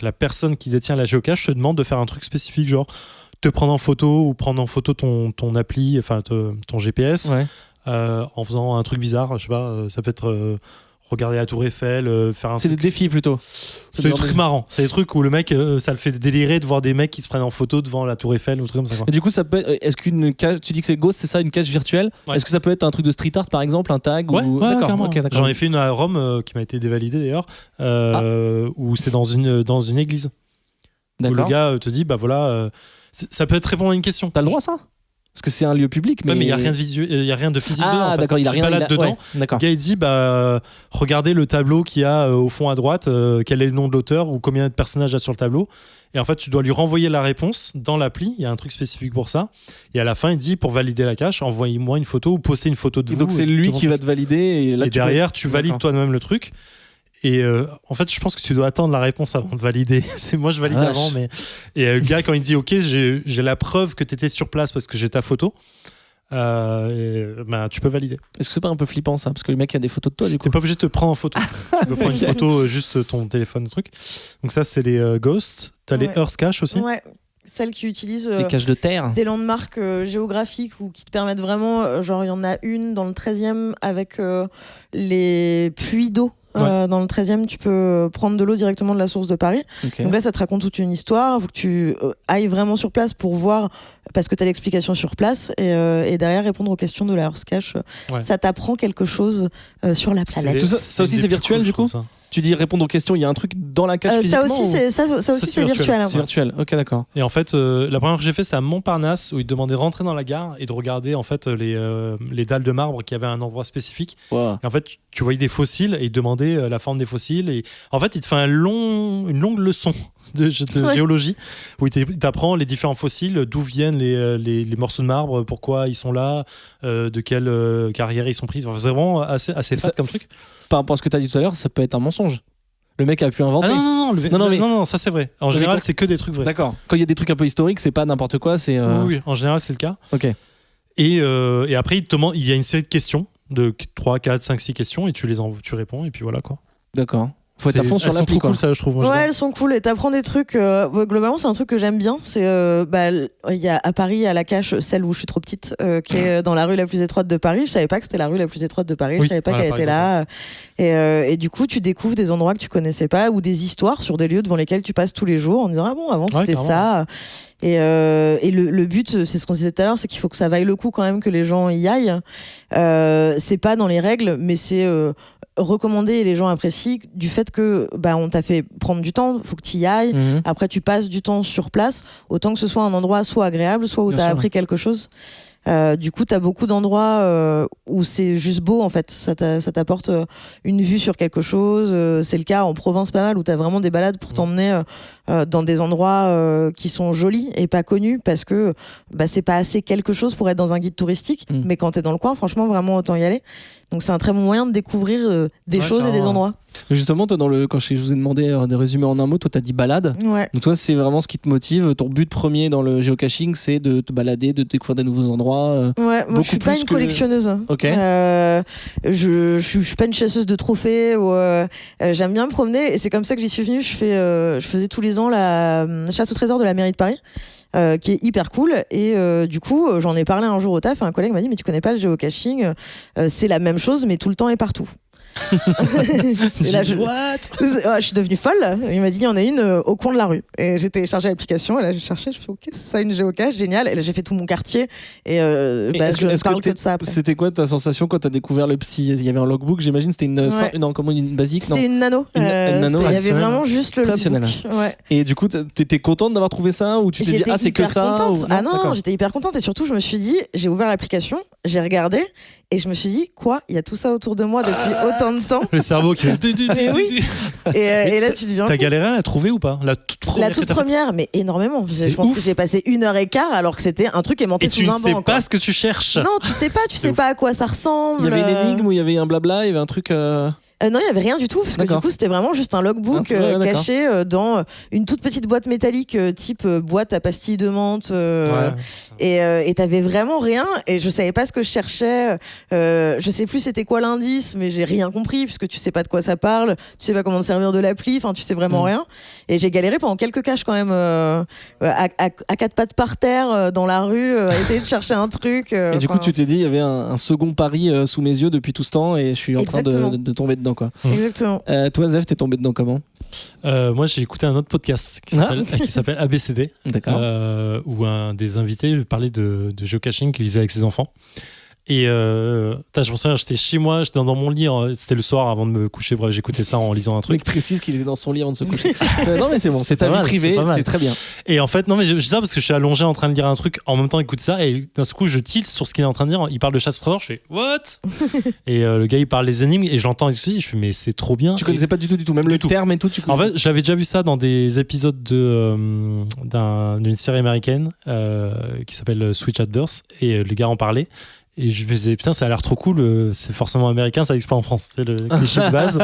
la personne qui détient la géocache te demande de faire un truc spécifique, genre te prendre en photo ou prendre en photo ton appli, ton GPS, Ouais. en faisant un truc bizarre, je sais pas, ça peut être regarder la tour Eiffel, faire un C'est des truc. défis plutôt. C'est des trucs marrants. C'est des trucs où le mec, ça le fait délirer de voir des mecs qui se prennent en photo devant la tour Eiffel ou des trucs comme ça. Quoi. Et du coup, ça peut être, est-ce qu'une cache, tu dis que c'est Ghost, c'est ça, une cache virtuelle. Ouais. Est-ce que ça peut être un truc de street art par exemple, un tag Ouais, ou... ouais, D'accord. carrément. Ok, d'accord. J'en ai fait une à Rome qui m'a été dévalidée d'ailleurs, où c'est dans une église. Où le D'accord. gars te dit, Ça peut être répondre à une question. T'as le droit, ça? Parce que c'est un lieu public, mais. Ouais, mais il n'y a rien de visuel, il y a rien de physique dedans. Ah, en fait. d'accord, il a Tu rien. balades dedans. Ouais, d'accord. Le gars, il dit regardez le tableau qu'il y a au fond à droite, quel est le nom de l'auteur ou combien de personnages il y a sur le tableau. Et en fait, tu dois lui renvoyer la réponse dans l'appli. Il y a un truc spécifique pour ça. Et à la fin, il dit pour valider la cache, envoyez-moi une photo ou postez une photo de Et vous. donc, c'est lui qui va te valider. Et, là, derrière, tu valides D'accord. toi-même le truc. Et en fait, je pense que tu dois attendre la réponse avant de valider. Moi, je valide avant. Mais... Et le gars, quand il dit OK, j'ai la preuve que tu étais sur place parce que j'ai ta photo. Tu peux valider. Est-ce que c'est pas un peu flippant ça? Parce que le mec a des photos de toi du coup. T'es pas obligé de te prendre en photo. Tu peux prendre une photo, juste ton téléphone, le truc. Donc ça, c'est les Ghosts. T'as les Earth Cache aussi. Ouais, celles qui utilisent Les caches de terre. des landmarks géographiques ou qui te permettent vraiment, genre il y en a une dans le 13e avec les puits d'eau. Dans le 13e, tu peux prendre de l'eau directement de la source de Paris. Okay. Donc là, ça te raconte toute une histoire. Il faut que tu ailles vraiment sur place pour voir, parce que tu as l'explication sur place, et derrière répondre aux questions de la Earth Cache. Ouais. Ça t'apprend quelque chose sur la planète. Tout ça aussi, c'est virtuel, du coup? Tu dis répondre aux questions, il y a un truc dans la cache ça physiquement, aussi, c'est virtuel. C'est virtuel, ok, d'accord. Et en fait, la première que j'ai fait, c'est à Montparnasse, où ils demandaient de rentrer dans la gare et de regarder en fait les dalles de marbre qui avaient un endroit spécifique. Wow. Et en fait, tu voyais des fossiles et ils demandaient la forme des fossiles. Et en fait, il te fait une longue leçon de géologie où il t'apprend les différents fossiles, d'où viennent les morceaux de marbre, pourquoi ils sont là, de quelle carrière ils sont pris. Enfin, c'est vraiment assez fat comme truc. Par rapport à ce que tu as dit tout à l'heure, ça peut être un mensonge. Le mec a pu inventer. Ah non, ça c'est vrai. En général, c'est que des trucs vrais. D'accord. Quand il y a des trucs un peu historiques, c'est pas n'importe quoi, c'est. Oui, en général, c'est le cas. Ok. Et après, il y a une série de questions, de 3, 4, 5, 6 questions, et tu réponds, et puis voilà quoi. D'accord. Faut être à fond sur l'appli. Elles sont trop cool, ça, je trouve. Ouais, elles sont cool et t'apprends des trucs. Globalement, c'est un truc que j'aime bien. C'est il y a à Paris, à la cache, celle où je suis trop petite, qui est dans la rue la plus étroite de Paris. Je savais pas que c'était la rue la plus étroite de Paris. Je savais pas qu'elle était là. Et du coup, tu découvres des endroits que tu connaissais pas ou des histoires sur des lieux devant lesquels tu passes tous les jours en disant ah bon, avant c'était ça. Et le but, c'est ce qu'on disait tout à l'heure, c'est qu'il faut que ça vaille le coup quand même que les gens y aillent. C'est pas dans les règles, mais c'est recommander et les gens apprécient du fait que on t'a fait prendre du temps, faut que tu y ailles. Après tu passes du temps sur place, autant que ce soit un endroit soit agréable, soit où tu as appris quelque chose. Du coup, tu as beaucoup d'endroits où c'est juste beau en fait. Ça t'apporte une vue sur quelque chose. C'est le cas en province pas mal où tu as vraiment des balades pour t'emmener dans des endroits qui sont jolis et pas connus parce que c'est pas assez quelque chose pour être dans un guide touristique. Mais quand tu es dans le coin, franchement, vraiment autant y aller. Donc c'est un très bon moyen de découvrir des choses et des endroits. Justement, toi, quand je vous ai demandé de résumer en un mot, toi, t'as dit balade. Ouais. Donc toi, c'est vraiment ce qui te motive. Ton but premier dans le géocaching, c'est de te balader, de découvrir des nouveaux endroits. Ouais, moi je suis pas une collectionneuse. Ok. Je suis pas une chasseuse de trophées. J'aime bien me promener et c'est comme ça que j'y suis venue. Je faisais tous les ans la chasse au trésor de la mairie de Paris. Qui est hyper cool et du coup j'en ai parlé un jour au taf et un collègue m'a dit mais tu connais pas le géocaching, c'est la même chose mais tout le temps et partout. Et là, je suis devenue folle. Il m'a dit il y en a une au coin de la rue et j'ai téléchargé l'application et là j'ai cherché, je fais ok c'est ça une géocache, génial, et là j'ai fait tout mon quartier et je ne parle que de ça après. C'était quoi ta sensation quand t'as découvert le petit, il y avait un logbook, j'imagine, c'était une basique? C'était une nano. Une nano, il y avait vraiment juste le logbook. Ouais. Et du coup t'étais contente d'avoir trouvé ça ou tu t'es dit ah c'est que ça ou... Non, j'étais hyper contente et surtout je me suis dit, j'ai ouvert l'application, j'ai regardé et je me suis dit quoi, il y a tout ça autour de moi depuis autant de temps. Le cerveau qui fait oui. Et là tu deviens t'as galéré à la trouver ou pas? La toute première, mais énormément. Je pense que j'ai passé 1h15 alors que c'était un truc aimanté sous un banc. Et tu sais pas ce que tu cherches. Non, tu sais pas à quoi ça ressemble. Il y avait une énigme ou il y avait un blabla, il y avait un truc non, il n'y avait rien du tout, parce que du coup, c'était vraiment juste un logbook caché dans une toute petite boîte métallique, type boîte à pastilles de menthe. Et t'avais vraiment rien, et je savais pas ce que je cherchais. Je sais plus c'était quoi l'indice, mais j'ai rien compris, puisque tu sais pas de quoi ça parle, tu sais pas comment te servir de l'appli, enfin, tu sais vraiment rien. Et j'ai galéré pendant quelques caches quand même, à quatre pattes par terre, dans la rue, à essayer de chercher un truc. Et du coup, tu t'es dit, il y avait un second Paris sous mes yeux depuis tout ce temps, et je suis en train de tomber dedans. Quoi. Exactement. Toi, Zef, t'es tombé dedans comment? Moi, j'ai écouté un autre podcast qui s'appelle ABCD, où un des invités parlait de géocaching qu'il faisait avec ses enfants. Et je me souviens, j'étais chez moi, j'étais dans mon lit, c'était le soir avant de me coucher, bref, j'écoutais ça en lisant un Le truc. mec précise qu'il était dans son lit avant de se coucher. Non mais c'est bon, c'est ta pas vie mal, privée, c'est pas mal. c'est très bien. Et en fait, non, mais je dis ça parce que je suis allongé en train de lire un truc, en même temps, écoute ça, et d'un coup, je tilte sur ce qu'il est en train de dire. Il parle de chasse au trésor, je fais what? Et le gars, il parle des énigmes, et j'entends et tout, je fais mais c'est trop bien. Tu connaissais pas du tout, même Du le tout. terme et tout. Tu En fait, j'avais déjà vu ça dans des épisodes d'une série américaine qui s'appelle Switch at Birth, et les gars en parlaient. Et je me disais, putain, ça a l'air trop cool, c'est forcément américain, ça n'existe pas en France. C'est le cliché de base.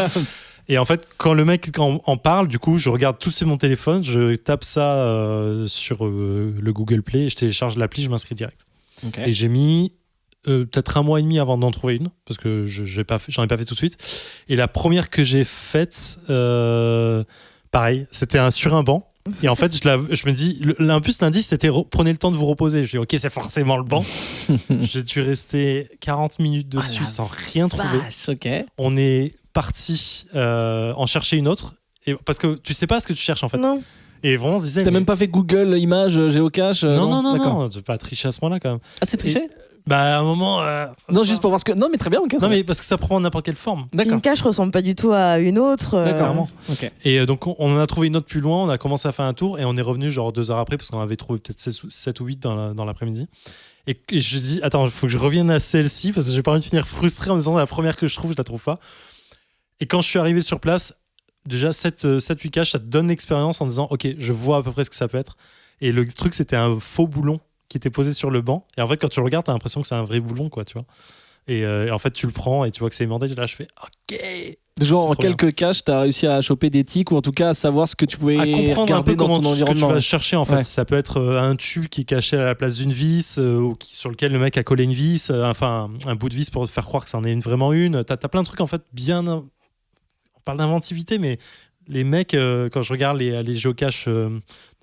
Et en fait, quand le mec en parle, du coup, je regarde tout sur mon téléphone, je tape ça sur le Google Play, et je télécharge l'appli, je m'inscris direct. Okay. Et j'ai mis peut-être 1 mois et demi avant d'en trouver une, parce que j'en ai pas fait tout de suite. Et la première que j'ai faite, pareil, c'était sur un banc. Et en fait, je me dis, en plus l'indice c'était prenez le temps de vous reposer. Je dis ok, c'est forcément le banc. J'ai dû rester 40 minutes dessus sans rien trouver. Vache, ok. On est parti en chercher une autre, parce que tu sais pas ce que tu cherches en fait. Non. Et vraiment on se disait T'as même pas fait Google Images, géocache non, tu peux pas tricher à ce moment-là quand même. Ah, c'est triché? Bah à un moment Non, juste pour voir ce que. Non, mais très bien, ok. non mais parce que ça prend n'importe quelle forme. D'accord. Une cache ressemble pas du tout à une autre. D'accord. Ok. Et donc on en a trouvé une autre plus loin, on a commencé à faire un tour et on est revenu genre 2 heures après parce qu'on avait trouvé peut-être 7 ou 8 dans l'après-midi. Et je dis attends, il faut que je revienne à celle-ci parce que j'ai pas envie de finir frustré en me disant la première que je la trouve pas. Et quand je suis arrivé sur place, déjà 7-8 caches, ça te donne l'expérience en disant ok, je vois à peu près ce que ça peut être. Et le truc c'était un faux boulon qui était posé sur le banc. Et en fait quand tu le regardes, t'as l'impression que c'est un vrai boulon quoi, tu vois. Et en fait tu le prends et tu vois que c'est aimandé. Et là je fais ok. Genre en C'est trop quelques caches, t'as réussi à choper des tics ou en tout cas à savoir ce que tu pouvais À comprendre un peu regarder dans comment ton ce que tu environnement. vas chercher en fait. Ouais. Ça peut être un tube qui est caché à la place d'une vis ou sur lequel le mec a collé une vis, enfin un bout de vis pour te faire croire que c'en est vraiment une. T'as plein de trucs en fait bien. On parle d'inventivité, mais les mecs, quand je regarde les géocaches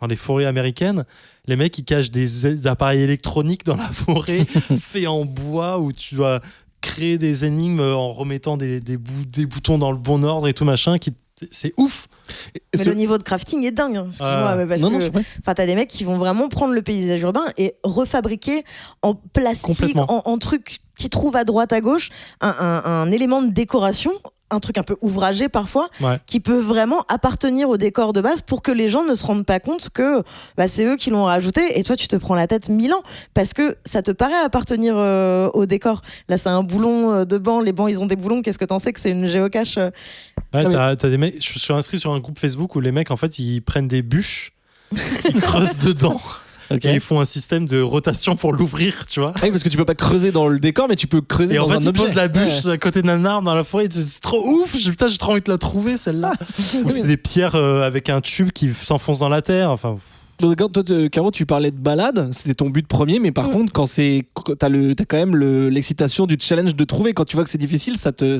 dans les forêts américaines, les mecs ils cachent des appareils électroniques dans la forêt faits en bois où tu dois créer des énigmes en remettant des boutons dans le bon ordre et tout machin. C'est ouf. Mais le niveau de crafting est dingue. Excuse-moi, mais parce non, que c'est vrai. t'as des mecs qui vont vraiment prendre le paysage urbain et refabriquer en plastique, Complètement. en trucs qu'ils trouvent à droite, à gauche, un élément de décoration, un truc un peu ouvragé parfois, Ouais. qui peut vraiment appartenir au décor de base pour que les gens ne se rendent pas compte que c'est eux qui l'ont rajouté et toi tu te prends la tête 1000 ans parce que ça te paraît appartenir au décor. Là c'est un boulon de banc, les bancs ils ont des boulons, qu'est-ce que t'en sais que c'est une géocache Ouais, Ah, t'as des mecs. Je suis inscrit sur un groupe Facebook où les mecs en fait ils prennent des bûches, ils creusent dedans Ok. et ils font un système de rotation pour l'ouvrir, tu vois. Ah oui, parce que tu peux pas creuser dans le décor, mais tu peux creuser Et dans en fait, un ils objet. posent la bûche Ouais. à côté d'un arbre dans la forêt. C'est trop ouf. Putain, j'ai trop envie de la trouver celle-là. Ou c'est des pierres avec un tube qui s'enfonce dans la terre. Enfin, Donc, quand toi, Caro, tu parlais de balade, c'était ton but premier, mais par contre, quand t'as quand même l'excitation du challenge de trouver. Quand tu vois que c'est difficile, ça te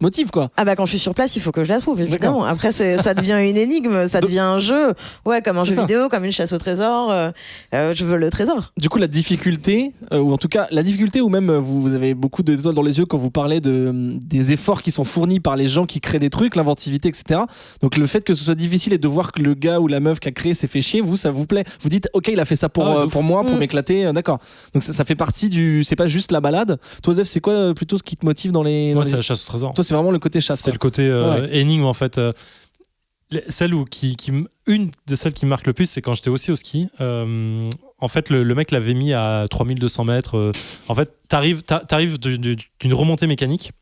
motive, quoi. Ah bah quand je suis sur place, il faut que je la trouve, évidemment. Après, ça devient une énigme, ça devient un jeu. Ouais, comme un C'est jeu ça. vidéo, comme une chasse au trésor. Je veux le trésor. Du coup, la difficulté, ou en tout cas, la difficulté, ou même vous avez beaucoup d'étoiles dans les yeux quand vous parlez des efforts qui sont fournis par les gens qui créent des trucs, l'inventivité, etc. Donc, le fait que ce soit difficile et de voir que le gars ou la meuf qui a créé s'est fait chier, ça vous plaît. Vous dites, ok, il a fait ça pour moi, pour m'éclater, d'accord. Donc, ça fait partie c'est pas juste la balade. Toi, Zef, c'est quoi plutôt ce qui te motive dans les. moi, c'est la chasse au trésor. Toi, c'est vraiment le côté chasse. C'est quoi. le côté Ouais. énigme en fait. Une de celles qui me marque le plus, c'est quand j'étais aussi au ski. En fait, le mec l'avait mis à 3200 mètres. En fait, t'arrives d'une remontée mécanique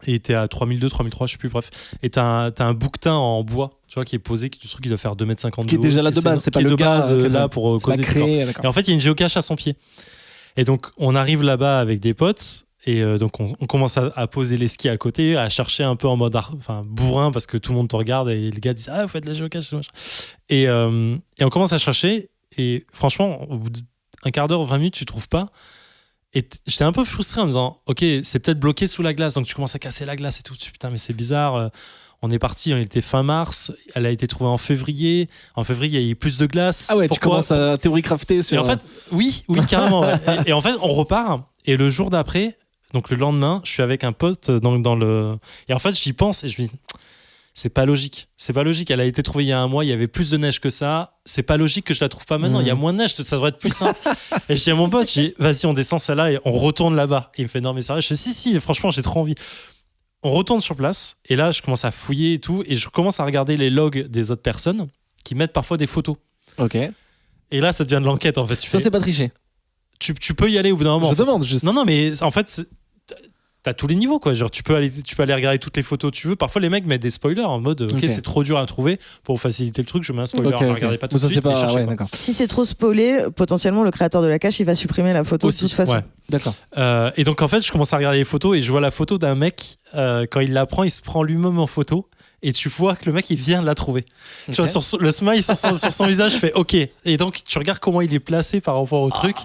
et t'es à 3002, 3003, je sais plus, bref. Et t'as un bouquetin en bois, tu vois, qui est posé, le truc qui doit faire 2,50 m. Qui est déjà là de base, c'est pas le gars là pour c'est pas causer. créé, d'accord. Et en fait, il y a une géocache à son pied. Et donc, on arrive là-bas avec des potes. Et donc, on commence à poser les skis à côté, à chercher un peu en mode bourrin, parce que tout le monde te regarde et les gars disent ah, vous faites de la géocache. Et on commence à chercher. Et franchement, au bout d'un quart d'heure, 20 minutes, tu trouves pas. Et j'étais un peu frustré en me disant ok, c'est peut-être bloqué sous la glace. Donc, tu commences à casser la glace et tout. Putain, mais c'est bizarre. On est parti, il était fin mars. Elle a été trouvée en février. En février, il y a eu plus de glace. Ah ouais, Pourquoi tu commences à théorie crafter sur. Et en fait, oui, carrément. Ouais. Et en fait, on repart. Et le jour d'après, donc le lendemain, je suis avec un pote dans le. Et en fait, j'y pense et je me dis, c'est pas logique. C'est pas logique. Elle a été trouvée il y a un mois, il y avait plus de neige que ça. C'est pas logique que je la trouve pas maintenant. Il y a moins de neige, ça devrait être plus simple. Et je dis à mon pote, vas-y, on descend celle-là et on retourne là-bas. Et il me fait, non, mais sérieux. Je fais, si, franchement, j'ai trop envie. On retourne sur place et là, je commence à fouiller et tout. Et je commence à regarder les logs des autres personnes qui mettent parfois des photos. Ok. Et là, ça devient de l'enquête en fait. C'est pas tricher. Tu peux y aller au bout d'un moment. Je demande juste. Non, mais en fait, t'as tous les niveaux quoi. Genre, tu peux aller regarder toutes les photos que tu veux. Parfois, les mecs mettent des spoilers en mode, ok, c'est trop dur à trouver. Pour faciliter le truc, je mets un spoiler. Regardez pas tout de suite. Pas... cherchez ouais, pas. d'accord. Si c'est trop spoilé, potentiellement le créateur de la cache il va supprimer la photo Aussi, de toute façon. Ouais. D'accord. Et donc en fait, je commence à regarder les photos et je vois la photo d'un mec quand il la prend, il se prend lui-même en photo. Et tu vois que le mec il vient de la trouver. Okay. Tu vois, sur le smile sur son visage, je fais ok. Et donc tu regardes comment il est placé par rapport au truc.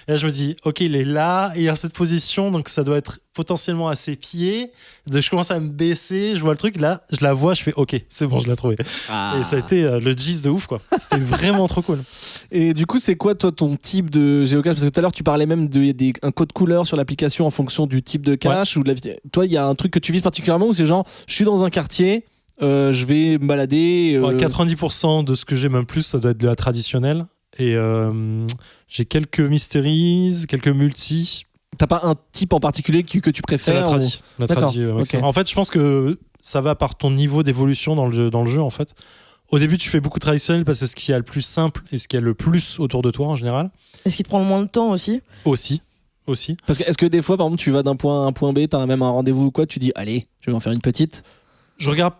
Et là je me dis ok, il est là, il est dans cette position, donc ça doit être potentiellement à ses pieds. Donc, je commence à me baisser, je vois le truc, là je la vois, je fais ok, c'est bon, je l'ai trouvé. Et ça a été le gist de ouf quoi. C'était vraiment trop cool. Et du coup, c'est quoi toi ton type de géocache? Parce que tout à l'heure tu parlais même d'un code couleur sur l'application en fonction du type de cache. Ou toi, il y a un truc que tu vises particulièrement ou c'est genre je suis dans un quartier. Je vais me balader. 90% de ce que j'ai, même plus, ça doit être de la traditionnelle. Et j'ai quelques mysteries, quelques multis. T'as pas un type en particulier que tu préfères? C'est la tradi. La tradi okay. En fait, je pense que ça va par ton niveau d'évolution dans le jeu, en fait. Au début, tu fais beaucoup de traditionnel parce que c'est ce qu'il y a le plus simple et ce qu'il y a le plus autour de toi en général. Est-ce qu'il te prend le moins de temps aussi? Aussi. Parce que est-ce que des fois, par exemple, tu vas d'un point A à un point B, t'as même un rendez-vous ou quoi, tu dis allez, je vais en faire une petite? Je regarde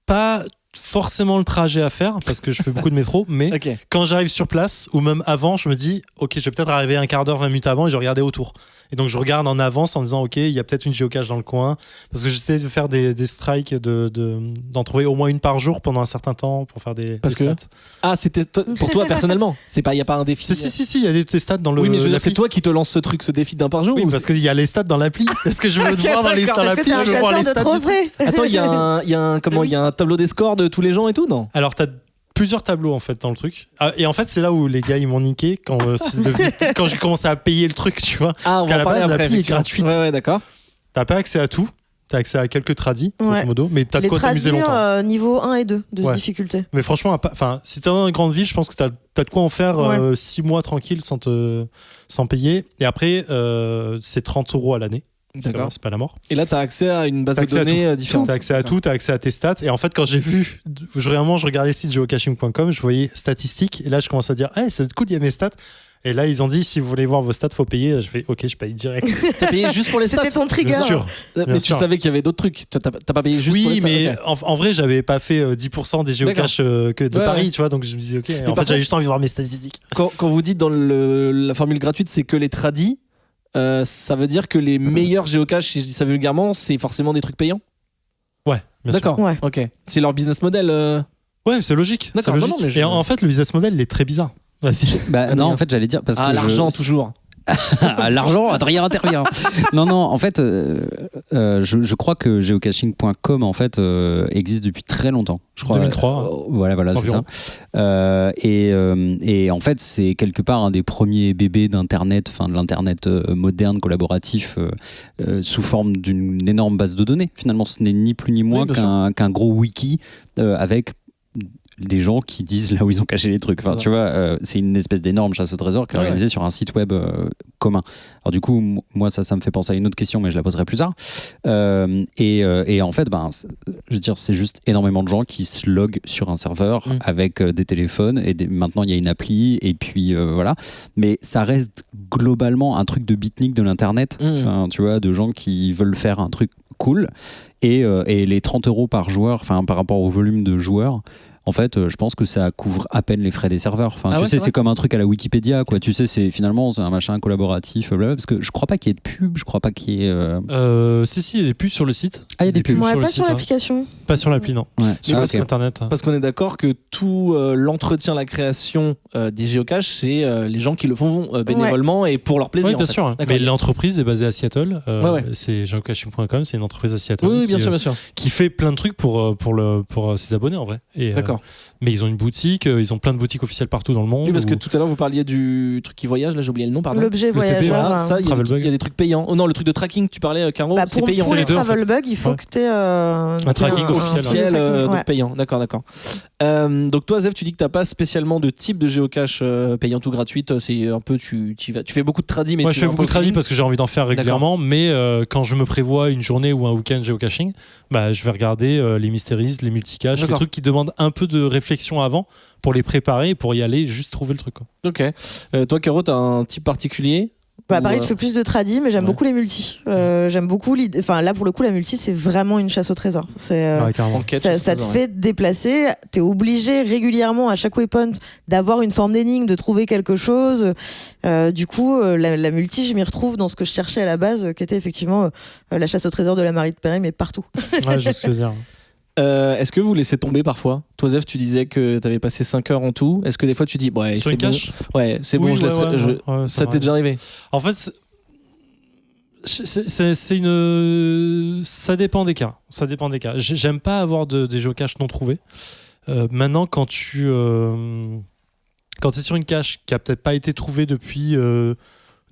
pas forcément le trajet à faire parce que je fais beaucoup de métro, mais quand j'arrive sur place ou même avant, je me dis ok, je vais peut-être arriver un quart d'heure, 20 minutes avant et je vais regarder autour. Et donc je regarde en avance en disant ok, il y a peut-être une géocache dans le coin, parce que j'essaie de faire des strikes, d'en trouver au moins une par jour pendant un certain temps pour faire des stats. Ah, c'était pour toi personnellement, il n'y a pas un défi? Si, il y a des stats dans le. Oui, mais je veux dire, c'est toi qui te lance ce défi d'un par jour? Oui, parce qu'il y a les stats dans l'appli. Est-ce que je veux te voir dans l'appli? Je veux voir les stats. Attends, il y a un tableau des scores de tous les gens et tout, non? Alors t'as plusieurs tableaux en fait dans le truc, et en fait c'est là où les gars ils m'ont niqué quand j'ai commencé à payer le truc, tu vois. Parce qu'à la base l'appli est gratuite. Ouais, d'accord. T'as pas accès à tout, t'as accès à quelques tradis grosso modo, mais t'as de quoi t'amuser longtemps. Niveau 1 et 2 de difficulté. Mais franchement, si t'es dans une grande ville, je pense que t'as de quoi en faire 6 mois tranquille sans payer, et après c'est 30 € à l'année. D'accord. C'est pas la mort. Et là, tu as accès à une base de données différente. Tu as accès à tout, tu as accès à tes stats. Et en fait, quand j'ai vu, je regardais le site geocaching.com, je voyais statistiques. Et là, je commence à dire, hey, c'est cool, il y a mes stats. Et là, ils ont dit, si vous voulez voir vos stats, faut payer. Je fais, ok, je paye direct. T'as payé juste pour les stats? C'était ton trigger. Bien sûr. Mais tu savais qu'il y avait d'autres trucs. T'as pas payé juste pour les stats? Oui, mais en vrai, j'avais pas fait 10% des géocaches que de Paris, tu vois. Donc je me dis, ok. En fait, j'avais juste envie de voir mes statistiques. Quand vous dites dans la formule gratuite, c'est que les tradis, ça veut dire que les meilleurs géocaches, si je dis ça vulgairement, c'est forcément des trucs payants? Ouais, bien sûr. D'accord, ouais. Ok. C'est leur business model. Ouais, c'est logique. D'accord, logique. Non, mais Et en fait, le business model, il est très bizarre. Non, en fait, j'allais dire parce que l'argent toujours. L'argent, Adrien intervient. Non, en fait, je crois que geocaching.com en fait existe depuis très longtemps. Je crois 2003. Voilà, c'est ça. Et en fait, c'est quelque part un des premiers bébés d'internet, enfin de l'internet moderne, collaboratif, sous forme d'une énorme base de données. Finalement, ce n'est ni plus ni moins qu'un gros wiki avec des gens qui disent là où ils ont caché les trucs. Enfin, tu vois, c'est une espèce d'énorme chasse au trésor qui est organisée sur un site web commun. Alors du coup, moi, ça me fait penser à une autre question, mais je la poserai plus tard. Et en fait, je veux dire, c'est juste énormément de gens qui se loguent sur un serveur avec des téléphones, et maintenant il y a une appli, et puis voilà. Mais ça reste globalement un truc de beatnik de l'internet. Enfin, tu vois, de gens qui veulent faire un truc cool, et les 30 € par joueur, enfin par rapport au volume de joueurs, en fait, je pense que ça couvre à peine les frais des serveurs. Enfin, tu sais, c'est comme un truc à la Wikipédia, quoi. Tu sais, c'est un machin collaboratif, blablabla, parce que je crois pas qu'il y ait de pub, je crois pas qu'il y ait. Si, il y a des pubs sur le site. Ah, il y a des pubs. Ouais, pas sur l'application. Pas sur l'appli, non. Ouais. Sur le site internet. Parce qu'on est d'accord que tout l'entretien, la création des géocaches, c'est les gens qui le font bénévolement et pour leur plaisir. Oui, bien sûr. Mais l'entreprise est basée à Seattle. C'est geocaching.com, c'est une entreprise à Seattle. Oui, bien sûr. Qui fait plein de trucs pour ses abonnés, en vrai. Et D'accord. Mais ils ont une boutique, ils ont plein de boutiques officielles partout dans le monde. Oui, parce que tout à l'heure vous parliez du truc qui voyage, là j'ai oublié le nom, pardon. L'objet Le TB, voyageur. Voilà, ça, il y a Travelbug. des trucs payants. Oh non, le truc de tracking, tu parlais, Caro, Bah, c'est pour payant. pour c'est les les deux, en fait. Travelbug, il faut Ouais. que tu aies un tracking officiel, donc ouais. payant. D'accord. Donc toi, Zef, tu dis que t'as pas spécialement de type de géocache payante ou gratuite. C'est un peu, tu fais beaucoup de tradis, mais Moi, tu je fais vas un beaucoup peu de tradis feeling. parce que j'ai envie d'en faire régulièrement, mais quand je me prévois une journée ou un week-end géocaching, bah, je vais regarder les mysteries, les multicaches, les D'accord. trucs qui demandent un peu de réflexion avant pour les préparer et pour y aller, juste trouver le truc. Quoi. Ok. Toi, Caro, t'as un type particulier? Bah, Ou, pareil, je fais plus de tradis, mais j'aime ouais. beaucoup les multis. J'aime beaucoup l'idée. Enfin, là, pour le coup, la multi, c'est vraiment une chasse au trésor. C'est. Ouais, carrément. enquête, Ça, c'est ça te ouais. fait te déplacer, t'es obligé régulièrement à chaque waypoint d'avoir une forme d'énigme, de trouver quelque chose. Du coup, la multi, je m'y retrouve dans ce que je cherchais à la base, qui était effectivement la chasse au trésor de la Marie de Perret, mais partout. Ouais, je sais ce que je veux dire. Est-ce que vous laissez tomber parfois? Toi, Zef, tu disais que t'avais passé 5 heures en tout. Est-ce que des fois tu dis, ouais, Sur c'est une bon, cache ouais, c'est Oui, bon, je ouais, laisserai. ouais, Ça t'est déjà arrivé? En fait, c'est une. Ça dépend des cas. Ça dépend des cas. J'aime pas avoir des géocaches non trouvés. Maintenant, quand tu es sur une cache qui a peut-être pas été trouvée depuis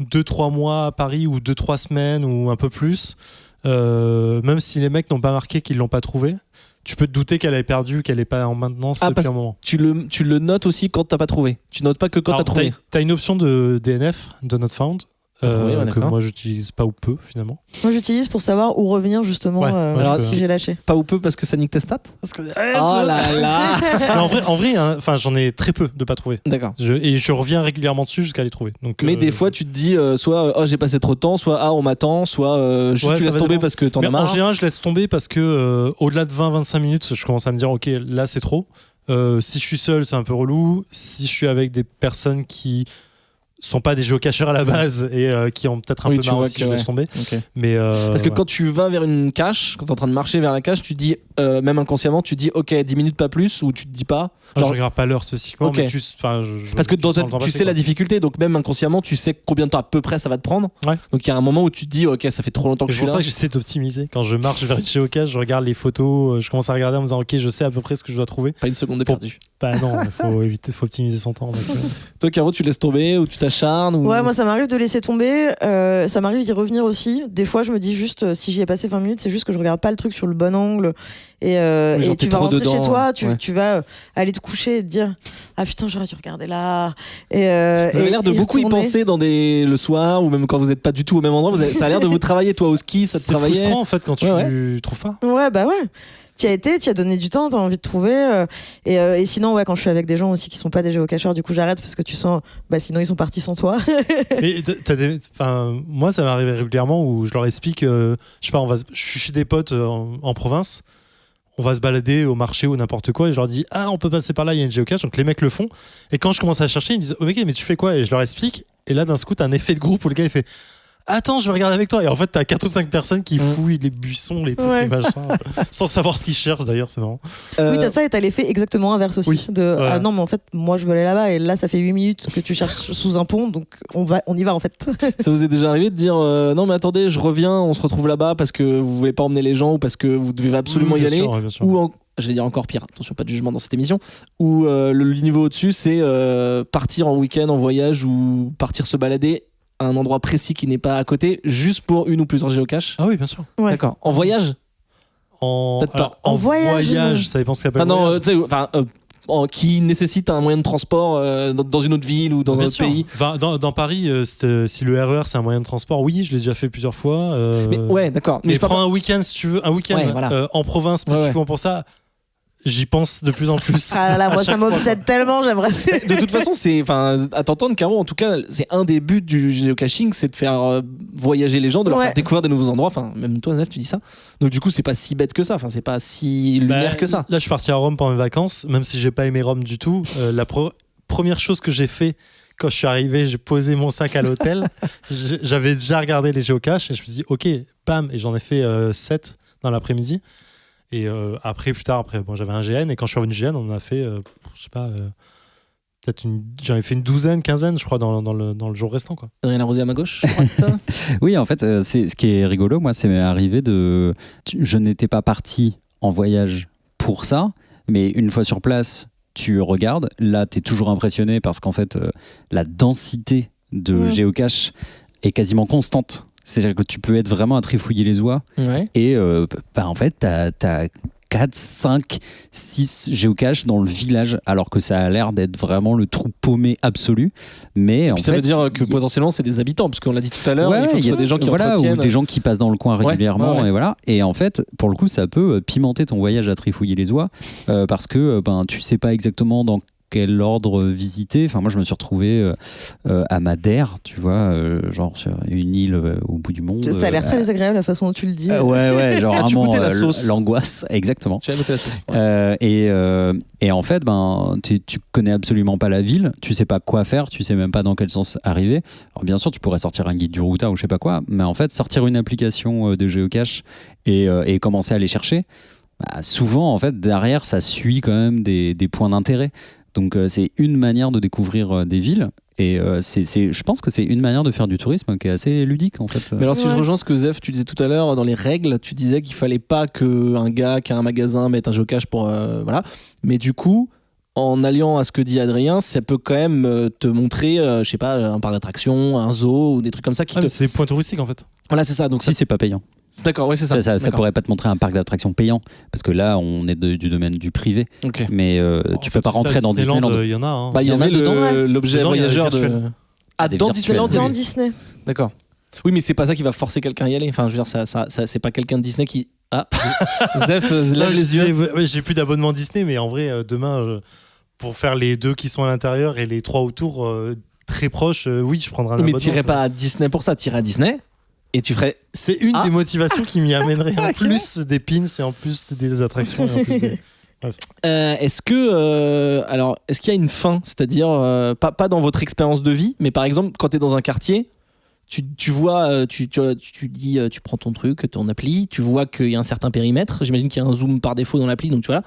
2-3 mois à Paris ou 2-3 semaines ou un peu plus, même si les mecs n'ont pas marqué qu'ils l'ont pas trouvée, tu peux te douter qu'elle est perdue, qu'elle est pas en maintenance depuis un moment. Tu le notes aussi quand t'as pas trouvé. Tu notes pas que quand Alors, t'as trouvé. t'as une option de DNF, de Not Found, trouvé, ouais, que d'accord. moi j'utilise pas ou peu finalement. Moi, j'utilise pour savoir où revenir justement Ouais, alors, si j'ai lâché. Pas ou peu parce que ça nique tes stats? Oh là là. Mais en vrai, hein, j'en ai très peu de pas trouver. D'accord. Et je reviens régulièrement dessus jusqu'à les trouver. Donc, Mais des fois, tu te dis soit oh, j'ai passé trop de temps, soit ah, on m'attend, soit juste Ouais, tu ça laisses va tomber dépendre. parce que t'en mais as en marre. général, je laisse tomber parce que au-delà de 20-25 minutes, je commence à me dire ok, là c'est trop. Si je suis seul, c'est un peu relou. Si je suis avec des personnes qui sont pas des géocacheurs à la base et qui ont peut-être un Oui, peu tu marre vois aussi, que, je laisse ouais. tomber. Ok. Mais Parce que ouais. quand tu vas vers une cache, quand t'es en train de marcher vers la cache, tu dis, même inconsciemment, tu dis ok, 10 minutes pas plus, ou tu te dis pas. Je Genre, regarde pas l'heure spécifiquement, Ok. mais je parce que tu dans sens le temps tu passer, sais la quoi. difficulté, donc même inconsciemment, tu sais combien de temps à peu près ça va te prendre. Ouais. Donc il y a un moment où tu te dis ok, ça fait trop longtemps que Et je c'est suis pour ça là. que j'essaie d'optimiser. Quand je marche vers une géocache, je regarde les photos, je commence à regarder en me disant ok, je sais à peu près ce que je dois trouver. Pas une seconde de perdu. Bah non, il faut optimiser son temps au maximum. Toi, Caro, tu laisses tomber ou tu t'acharnes ou... Ouais, moi ça m'arrive de laisser tomber, ça m'arrive d'y revenir aussi. Des fois je me dis juste si j'y ai passé 20 minutes, c'est juste que je regarde pas le truc sur le bon angle et genre, tu t'es vas trop rentrer dedans, chez toi, ouais. tu vas aller te coucher et te dire ah putain j'aurais dû regarder là. Et, Vous avez l'air de et beaucoup y retourner. penser le soir ou même quand vous n'êtes pas du tout au même endroit. Ça a l'air de vous travailler, toi au ski, ça te C'est travaillait. frustrant en fait quand tu Ouais, trouves pas. Ouais bah ouais. T'y as été, t'y as donné du temps, t'as envie de trouver. Et sinon, ouais, quand je suis avec des gens aussi qui sont pas des géocacheurs, du coup, j'arrête parce que tu sens, bah sinon ils sont partis sans toi. Mais moi, ça m'est arrivé régulièrement où je leur explique, je sais pas, je suis chez des potes en province, on va se balader au marché ou n'importe quoi, et je leur dis ah on peut passer par là, il y a une géocache, donc les mecs le font. Et quand je commence à chercher, ils me disent oh, ok mais tu fais quoi? Et je leur explique, et là d'un coup t'as un effet de groupe où le gars il fait attends, je vais regarder avec toi. Et en fait, t'as 4 ou 5 personnes qui fouillent les buissons, les trucs, Ouais. les machins, sans savoir ce qu'ils cherchent d'ailleurs, c'est marrant. Oui, t'as ça et t'as l'effet exactement inverse aussi. Oui. Ah non, mais en fait, moi je veux aller là-bas et là ça fait 8 minutes que tu cherches sous un pont, donc on y va en fait. Ça vous est déjà arrivé de dire non mais attendez, je reviens, on se retrouve là-bas parce que vous voulez pas emmener les gens ou parce que vous devez absolument Oui, y bien aller sûr, ouais, bien sûr. ou je vais dire encore pire, attention pas de jugement dans cette émission, où le niveau au-dessus c'est partir en week-end, en voyage ou partir se balader à un endroit précis qui n'est pas à côté juste pour une ou plusieurs géocaches. Ah oui, bien sûr. Ouais. D'accord. En voyage? Peut-être pas. Alors, en En voyage, ça dépend ce qu'on appelle. Enfin, non, voyage. tu sais, qui nécessite un moyen de transport dans une autre ville ou dans Bien un autre sûr. pays. Enfin, dans Paris, si le RER c'est un moyen de transport, oui, je l'ai déjà fait plusieurs fois. Mais ouais, d'accord. Mais je parle prends un week-end si tu veux, un week-end Ouais, voilà. en province spécifiquement pour ça. J'y pense de plus en plus. Ah là, À moi ça chaque fois. m'obsède tellement, j'aimerais. De toute façon, à t'entendre, Caro, en tout cas, c'est un des buts du géocaching, c'est de faire voyager les gens, de leur Ouais. faire découvrir des nouveaux endroits. Enfin, même toi, Zef, tu dis ça. Donc, du coup, c'est pas si bête que ça. Enfin, c'est pas si lunaire Bah, que ça. Là, je suis parti à Rome pendant mes vacances, même si j'ai pas aimé Rome du tout. La première chose que j'ai fait quand je suis arrivé, j'ai posé mon sac à l'hôtel. J'avais déjà regardé les géocaches et je me suis dit, ok, bam, et j'en ai fait 7 dans l'après-midi. Et plus tard, bon, j'avais un GN et quand je suis revenu GN, on en a fait, je sais pas, j'en ai fait une douzaine, quinzaine, je crois, dans le jour restant, quoi. Rien arrosé à ma gauche. je crois, c'est ça Oui, en fait, c'est ce qui est rigolo. Moi, c'est arrivé je n'étais pas parti en voyage pour ça, Mais une fois sur place, tu regardes. Là, tu es toujours impressionné parce qu'en fait, la densité de géocache est quasiment constante. C'est-à-dire que tu peux être vraiment à trifouiller les oies. Ouais. Et en fait, tu as 4, 5, 6 géocaches dans le village, alors que ça a l'air d'être vraiment le trou paumé absolu. Mais en ça fait, veut dire que potentiellement c'est des habitants, parce qu'on l'a dit tout à l'heure, ouais, il faut que ce soit des gens qui ou entretiennent. des gens qui passent dans le coin régulièrement. ouais. Et voilà. Et en fait, pour le coup, ça peut pimenter ton voyage à trifouiller les oies, parce que tu sais pas exactement dans quel ordre visiter. Enfin, moi, je me suis retrouvé à Madère, tu vois, genre sur une île au bout du monde. Ça a l'air très désagréable la façon dont tu le dis. Ouais, genre tu vraiment goûtais la sauce. l'angoisse, exactement. Tu as noté la sauce. Et en fait, tu connais absolument pas la ville, tu sais pas quoi faire, tu sais même pas dans quel sens arriver. Alors bien sûr, tu pourrais sortir un guide du routard ou je sais pas quoi, mais en fait, sortir une application de géocache et commencer à les chercher, souvent, en fait, derrière, ça suit quand même des points d'intérêt. Donc c'est une manière de découvrir des villes et je pense que c'est une manière de faire du tourisme qui est assez ludique en fait. Mais alors si je rejoins ce que Zef tu disais tout à l'heure, dans les règles tu disais qu'il fallait pas qu'un gars qui a un magasin mette un géocache pour voilà, mais du coup en alliant à ce que dit Adrien, ça peut quand même te montrer je sais pas, un parc d'attractions, un zoo ou des trucs comme ça qui te... C'est des points touristiques en fait. Voilà, c'est ça. Donc si c'est pas payant. C'est d'accord, oui, c'est ça. Ça pourrait pas te montrer un parc d'attractions payant parce que là on est du domaine du privé. Okay. Mais tu peux pas rentrer dans Disneyland. Il y en a. Hein. Bah il y en a l'objet voyageur de. Ah, dans Disneyland. Dans Disney. D'accord. Oui, mais c'est pas ça qui va forcer quelqu'un à y aller. Enfin, je veux dire, ça c'est pas quelqu'un de Disney qui. Ah, Zef, lève les yeux. J'ai plus d'abonnement Disney, mais en vrai, demain, pour faire les 2 qui sont à l'intérieur et les 3 autour très proches, oui, je prendrai un abonnement. Mais t'irais pas à Disney pour ça, t'irais à Disney et tu ferais. C'est une des motivations qui m'y amènerait en plus des pins et en plus des attractions. Et en plus des... Est-ce qu'il y a une fin, c'est-à-dire pas dans votre expérience de vie, mais par exemple quand t'es dans un quartier, tu vois, tu dis, tu prends ton truc, ton appli, tu vois qu'il y a un certain périmètre. J'imagine qu'il y a un zoom par défaut dans l'appli, donc tu vois.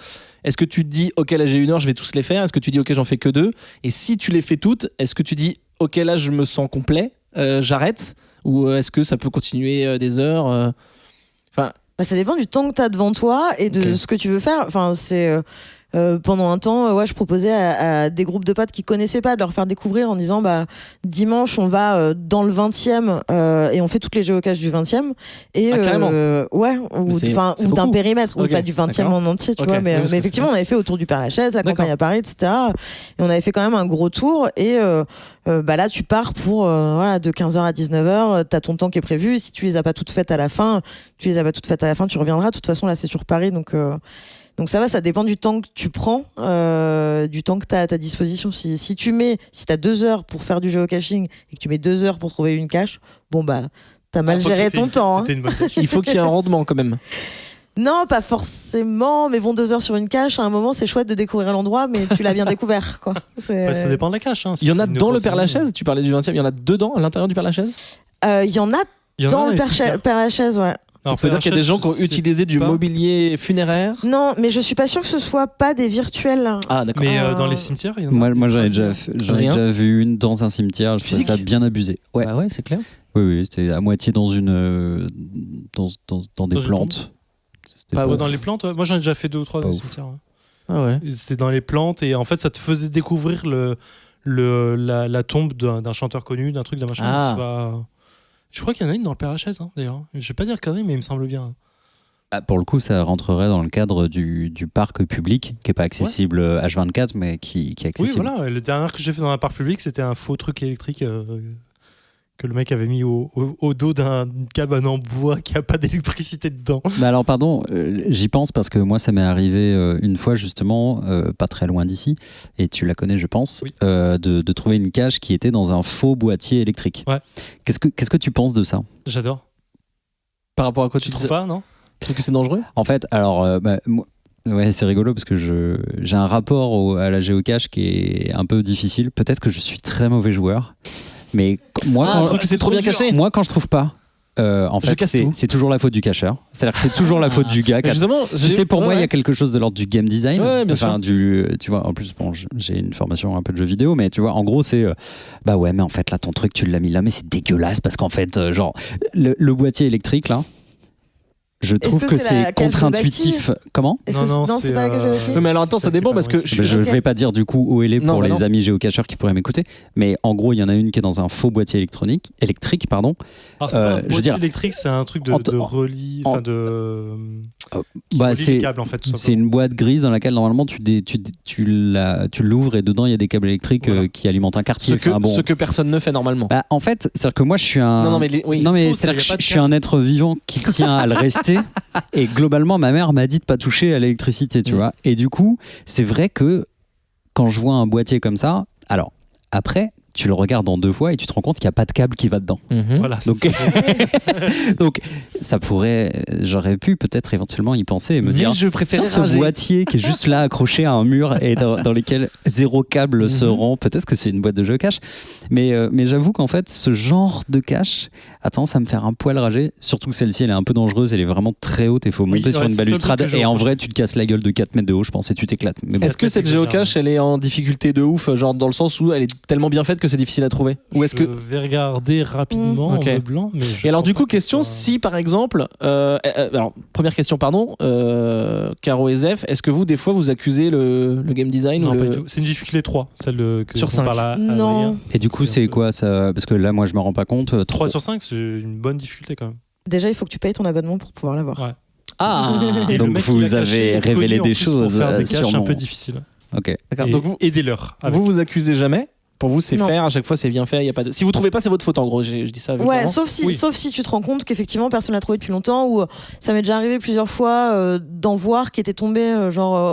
Est-ce que tu te dis, ok, là j'ai 1 heure, je vais tous les faire. Est-ce que tu dis, ok, j'en fais que 2? Et si tu les fais toutes, est-ce que tu dis, ok, là je me sens complet, j'arrête? Ou est-ce que ça peut continuer des heures? Enfin. Ça dépend du temps que tu as devant toi et de ce que tu veux faire. Enfin, c'est pendant un temps, je proposais à des groupes de potes qui connaissaient pas de leur faire découvrir en disant dimanche on va dans le 20e et on fait toutes les géocaches du 20e et ou d'un périmètre ou pas du 20e en entier, tu vois, mais effectivement on avait fait autour du Père-Lachaise, la campagne à Paris, etc. Et on avait fait quand même un gros tour et là tu pars pour de 15h à 19h, t'as ton temps qui est prévu. Si tu les as pas toutes faites à la fin, tu reviendras. De toute façon là c'est sur Paris, donc ça va, ça dépend du temps que tu prends, du temps que tu as à ta disposition. Si t'as 2 heures pour faire du géocaching et que tu mets 2 heures pour trouver une cache, t'as mal géré ton temps. Hein. Une bonne cache. Il faut qu'il y ait un rendement quand même. Non, pas forcément, mais 2 heures sur une cache, à un moment c'est chouette de découvrir l'endroit, mais tu l'as bien découvert, quoi. Ça dépend de la cache. Hein, il y en a dans le Père-Lachaise, tu parlais du 20e, il y en a dedans à l'intérieur du Père-Lachaise? Il y en a dans le Père-Lachaise, ouais. Alors, ça veut dire qu'il y a des gens qui ont utilisé du mobilier funéraire? Non, mais je suis pas sûre que ce soit pas des virtuels. Ah, d'accord. Mais dans les cimetières, il y en a. Moi j'en ai déjà vu une dans un cimetière. Je trouvais ça bien abusé. Ouais, ouais, c'est clair. Oui, c'était à moitié dans des plantes. Dans les plantes, moi j'en ai déjà fait 2 ou 3 dans les cimetières. Ouais. Ah ouais. C'était dans les plantes et en fait ça te faisait découvrir la tombe d'un chanteur connu, d'un truc, d'un machin. Ah. C'est pas... Je crois qu'il y en a une dans le Père-Lachaise, d'ailleurs. Je vais pas dire connerie, mais il me semble bien. Pour le coup, ça rentrerait dans le cadre du parc public, qui n'est pas accessible H24, mais qui est accessible. Oui, voilà. Le dernier que j'ai fait dans un parc public, c'était un faux truc électrique que le mec avait mis au dos d'une cabane en bois qui n'a pas d'électricité dedans. Bah alors, pardon, j'y pense parce que moi, ça m'est arrivé une fois, justement, pas très loin d'ici, et tu la connais, je pense, de trouver une cache qui était dans un faux boîtier électrique. Ouais. Qu'est-ce que tu penses de ça? J'adore. Par rapport à quoi tu trouves pas, non? Tu trouves que c'est dangereux? En fait, alors, ouais, c'est rigolo parce que j'ai un rapport à la géocache qui est un peu difficile. Peut-être que je suis très mauvais joueur. Mais moi, que c'est trop bien caché. Moi, quand je trouve pas, en fait, c'est toujours la faute du cacheur. C'est-à-dire que c'est toujours la faute du gars. Justement, je sais, pour moi, il y a quelque chose de l'ordre du game design. Ouais, bien sûr. Tu vois, en plus, j'ai une formation un peu de jeux vidéo, mais tu vois, en gros, c'est ouais, mais en fait, là, ton truc, tu l'as mis là, mais c'est dégueulasse parce qu'en fait, genre, le boîtier électrique, là, Je trouve que que c'est c'est la cage de contre-intuitif. Comment Est-ce que Non, c'est pas la cage de Bastille Oui, mais alors attends, ça dépend parce que Je ne vais pas dire du coup où elle est Non, pour bah les non. amis géocacheurs qui pourraient m'écouter, mais en gros, il y en a une qui est dans un faux boîtier électrique, pardon. Alors, c'est pas un je veux boîtier dire, électrique, c'est un truc de relie, en- enfin de. Qui Bah, relie c'est les câbles en fait. Tout c'est simplement. une boîte grise dans laquelle normalement tu l'ouvres et dedans il y a des câbles électriques Voilà. qui alimentent un quartier. ce Enfin, que personne ne fait normalement. Bah, en fait, c'est-à-dire que moi je suis un. Non, mais oui. Non, mais faux, c'est-à-dire y a que pas de je suis un être vivant qui tient à le rester. Et globalement, ma mère m'a dit de pas toucher à l'électricité, tu vois. Et du coup, c'est vrai que quand je vois un boîtier comme ça, alors après, tu le regardes en 2 fois et tu te rends compte qu'il n'y a pas de câble qui va dedans. Voilà, c'est Donc, ça. donc ça pourrait, j'aurais pu peut-être éventuellement y penser et me Mais dire. je préfère Tiens, ce boîtier qui est juste là accroché à un mur et dans lequel 0 câble se rend, peut-être que c'est une boîte de géocache. Mais j'avoue qu'en fait, ce genre de cache a tendance à me faire un poil rager. Surtout que celle-ci, elle est un peu dangereuse, elle est vraiment très haute et il faut monter sur ouais, une c'est le seul balustrade. truc que je Et en reproche. vrai, tu te casses la gueule de 4 mètres de haut, je pense, et tu t'éclates. Mais bon. Est-ce que cette géocache, elle est en difficulté de ouf, genre dans le sens où elle est tellement bien faite que c'est difficile à trouver? Ou est-ce que Je vais regarder rapidement Ok. en mode blanc. Mais Et alors du coup, crois pas que question, ce soit- si par exemple, alors première question, pardon, Caro et Zef, est-ce que vous des fois vous accusez le game design Non, ou pas le... du tout. C'est une difficulté 3, celle que Sur dont 5. parle à Non. Adrien. Et du coup, C'est un c'est peu- quoi ça? Parce que là, moi, je me rends pas compte. 3 sur 5, c'est une bonne difficulté quand même. Déjà, il faut que tu payes ton abonnement pour pouvoir l'avoir. Ouais. Ah Et Donc le mec, vous il a caché, avez révélé connu en des plus pour choses, faire des caches sur un mon- peu difficiles. Ok. D'accord. Et Donc vous, aidez-leur. avec. vous accusez jamais. Pour vous, c'est Non. faire, à chaque fois c'est bien fait, il y a pas de... Si vous trouvez pas, c'est votre faute en gros, je dis ça. Ouais, vulgairement. sauf si, Oui. sauf si tu te rends compte qu'effectivement personne l'a trouvé depuis longtemps, ou ça m'est déjà arrivé plusieurs fois d'en voir qui était tombé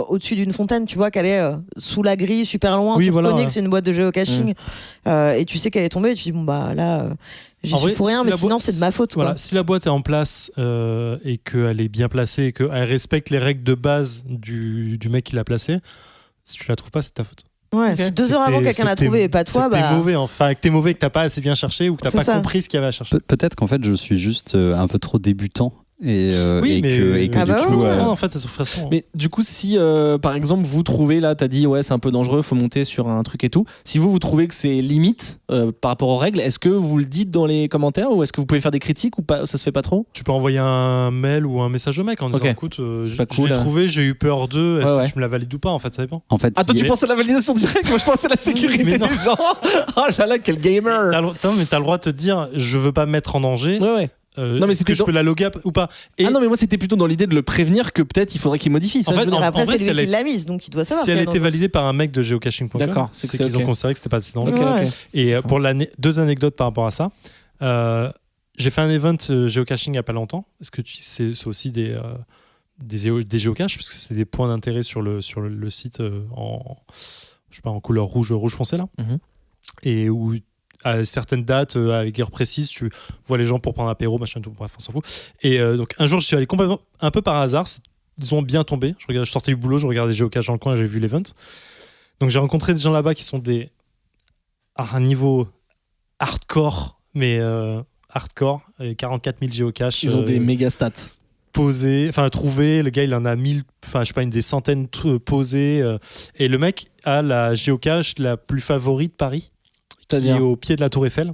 au-dessus d'une fontaine, tu vois, qu'elle est sous la grille super loin, Oui, tu voilà, reconnais ouais. que c'est une boîte de géocaching et tu sais qu'elle est tombée et tu dis bon bah là j'y En suis vrai, pour rien, si mais la sinon boîte- c'est de ma faute. Voilà, Quoi. si la boîte est en place et qu'elle est bien placée et qu'elle respecte les règles de base du mec qui l'a placée, si tu la trouves pas, c'est de ta faute. Ouais, Ok. si 2 heures avant quelqu'un l'a trouvé et pas toi, c'est que t'es bah mauvais, enfin, que t'es mauvais, que t'as pas assez bien cherché ou que t'as C'est pas ça. compris ce qu'il y avait à chercher. Peut-être qu'en fait, je suis juste un peu trop débutant. Et Oui, mais que Ah du bah coup, ouais, ouais. en fait, à souffrance. Mais du coup, si par exemple vous trouvez, là, t'as dit ouais, c'est un peu dangereux, faut monter sur un truc et tout. Si vous trouvez que c'est limite par rapport aux règles, est-ce que vous le dites dans les commentaires ou est-ce que vous pouvez faire des critiques ou pas? Ça se fait pas trop? Tu peux envoyer un mail ou un message au mec en disant Ok. écoute, C'est pas je cool, l'ai hein. trouvé, j'ai eu peur d'eux, est-ce Ouais, que tu me la valides ou pas? En fait, ça dépend. en fait, Ah, toi, il y tu a- penses à la validation directe? Moi, je pense à la sécurité Mais des non. gens. Oh là là, quel gamer! Mais t'as le droit de te dire je veux pas me mettre en danger. Ouais, ouais. Non, mais est-ce que c'était je peux la loguer ou pas? Et Ah non, mais moi, c'était plutôt dans l'idée de le prévenir que peut-être il faudrait qu'il modifie. Ça, En fait, je veux dire. Mais après vrai, c'est si lui elle qui est- l'a mise, donc il doit savoir. si elle qu'il y a était dangereux. validée par un mec de geocaching.com, D'accord, c'est c'est qu'ils ont ok. considéré que c'était pas assez dangereux. Ok, Ouais. ok. Et pour 2 anecdotes par rapport à ça, j'ai fait un event géocaching il y a pas longtemps. Est-ce que c'est aussi des géocaches parce que c'est des points d'intérêt sur le site je sais pas, en couleur rouge foncé là. Mhm. Et où à certaines dates avec heures précises tu vois les gens pour prendre un apéro machin tout, bref on s'en fout. Et donc un jour je suis allé complètement un peu par hasard, ils ont bien tombé, je sortais du boulot, je regardais géocache dans le coin, j'ai vu l'event, donc j'ai rencontré des gens là-bas qui sont à un niveau hardcore, mais hardcore, et 44 000 géocaches Ils ont des méga stats. posés, enfin trouvés, le gars il en a 1000, enfin je sais pas, des centaines posés, et le mec a la géocache la plus favorite de Paris, qui est C'est-à-dire au pied de la Tour Eiffel.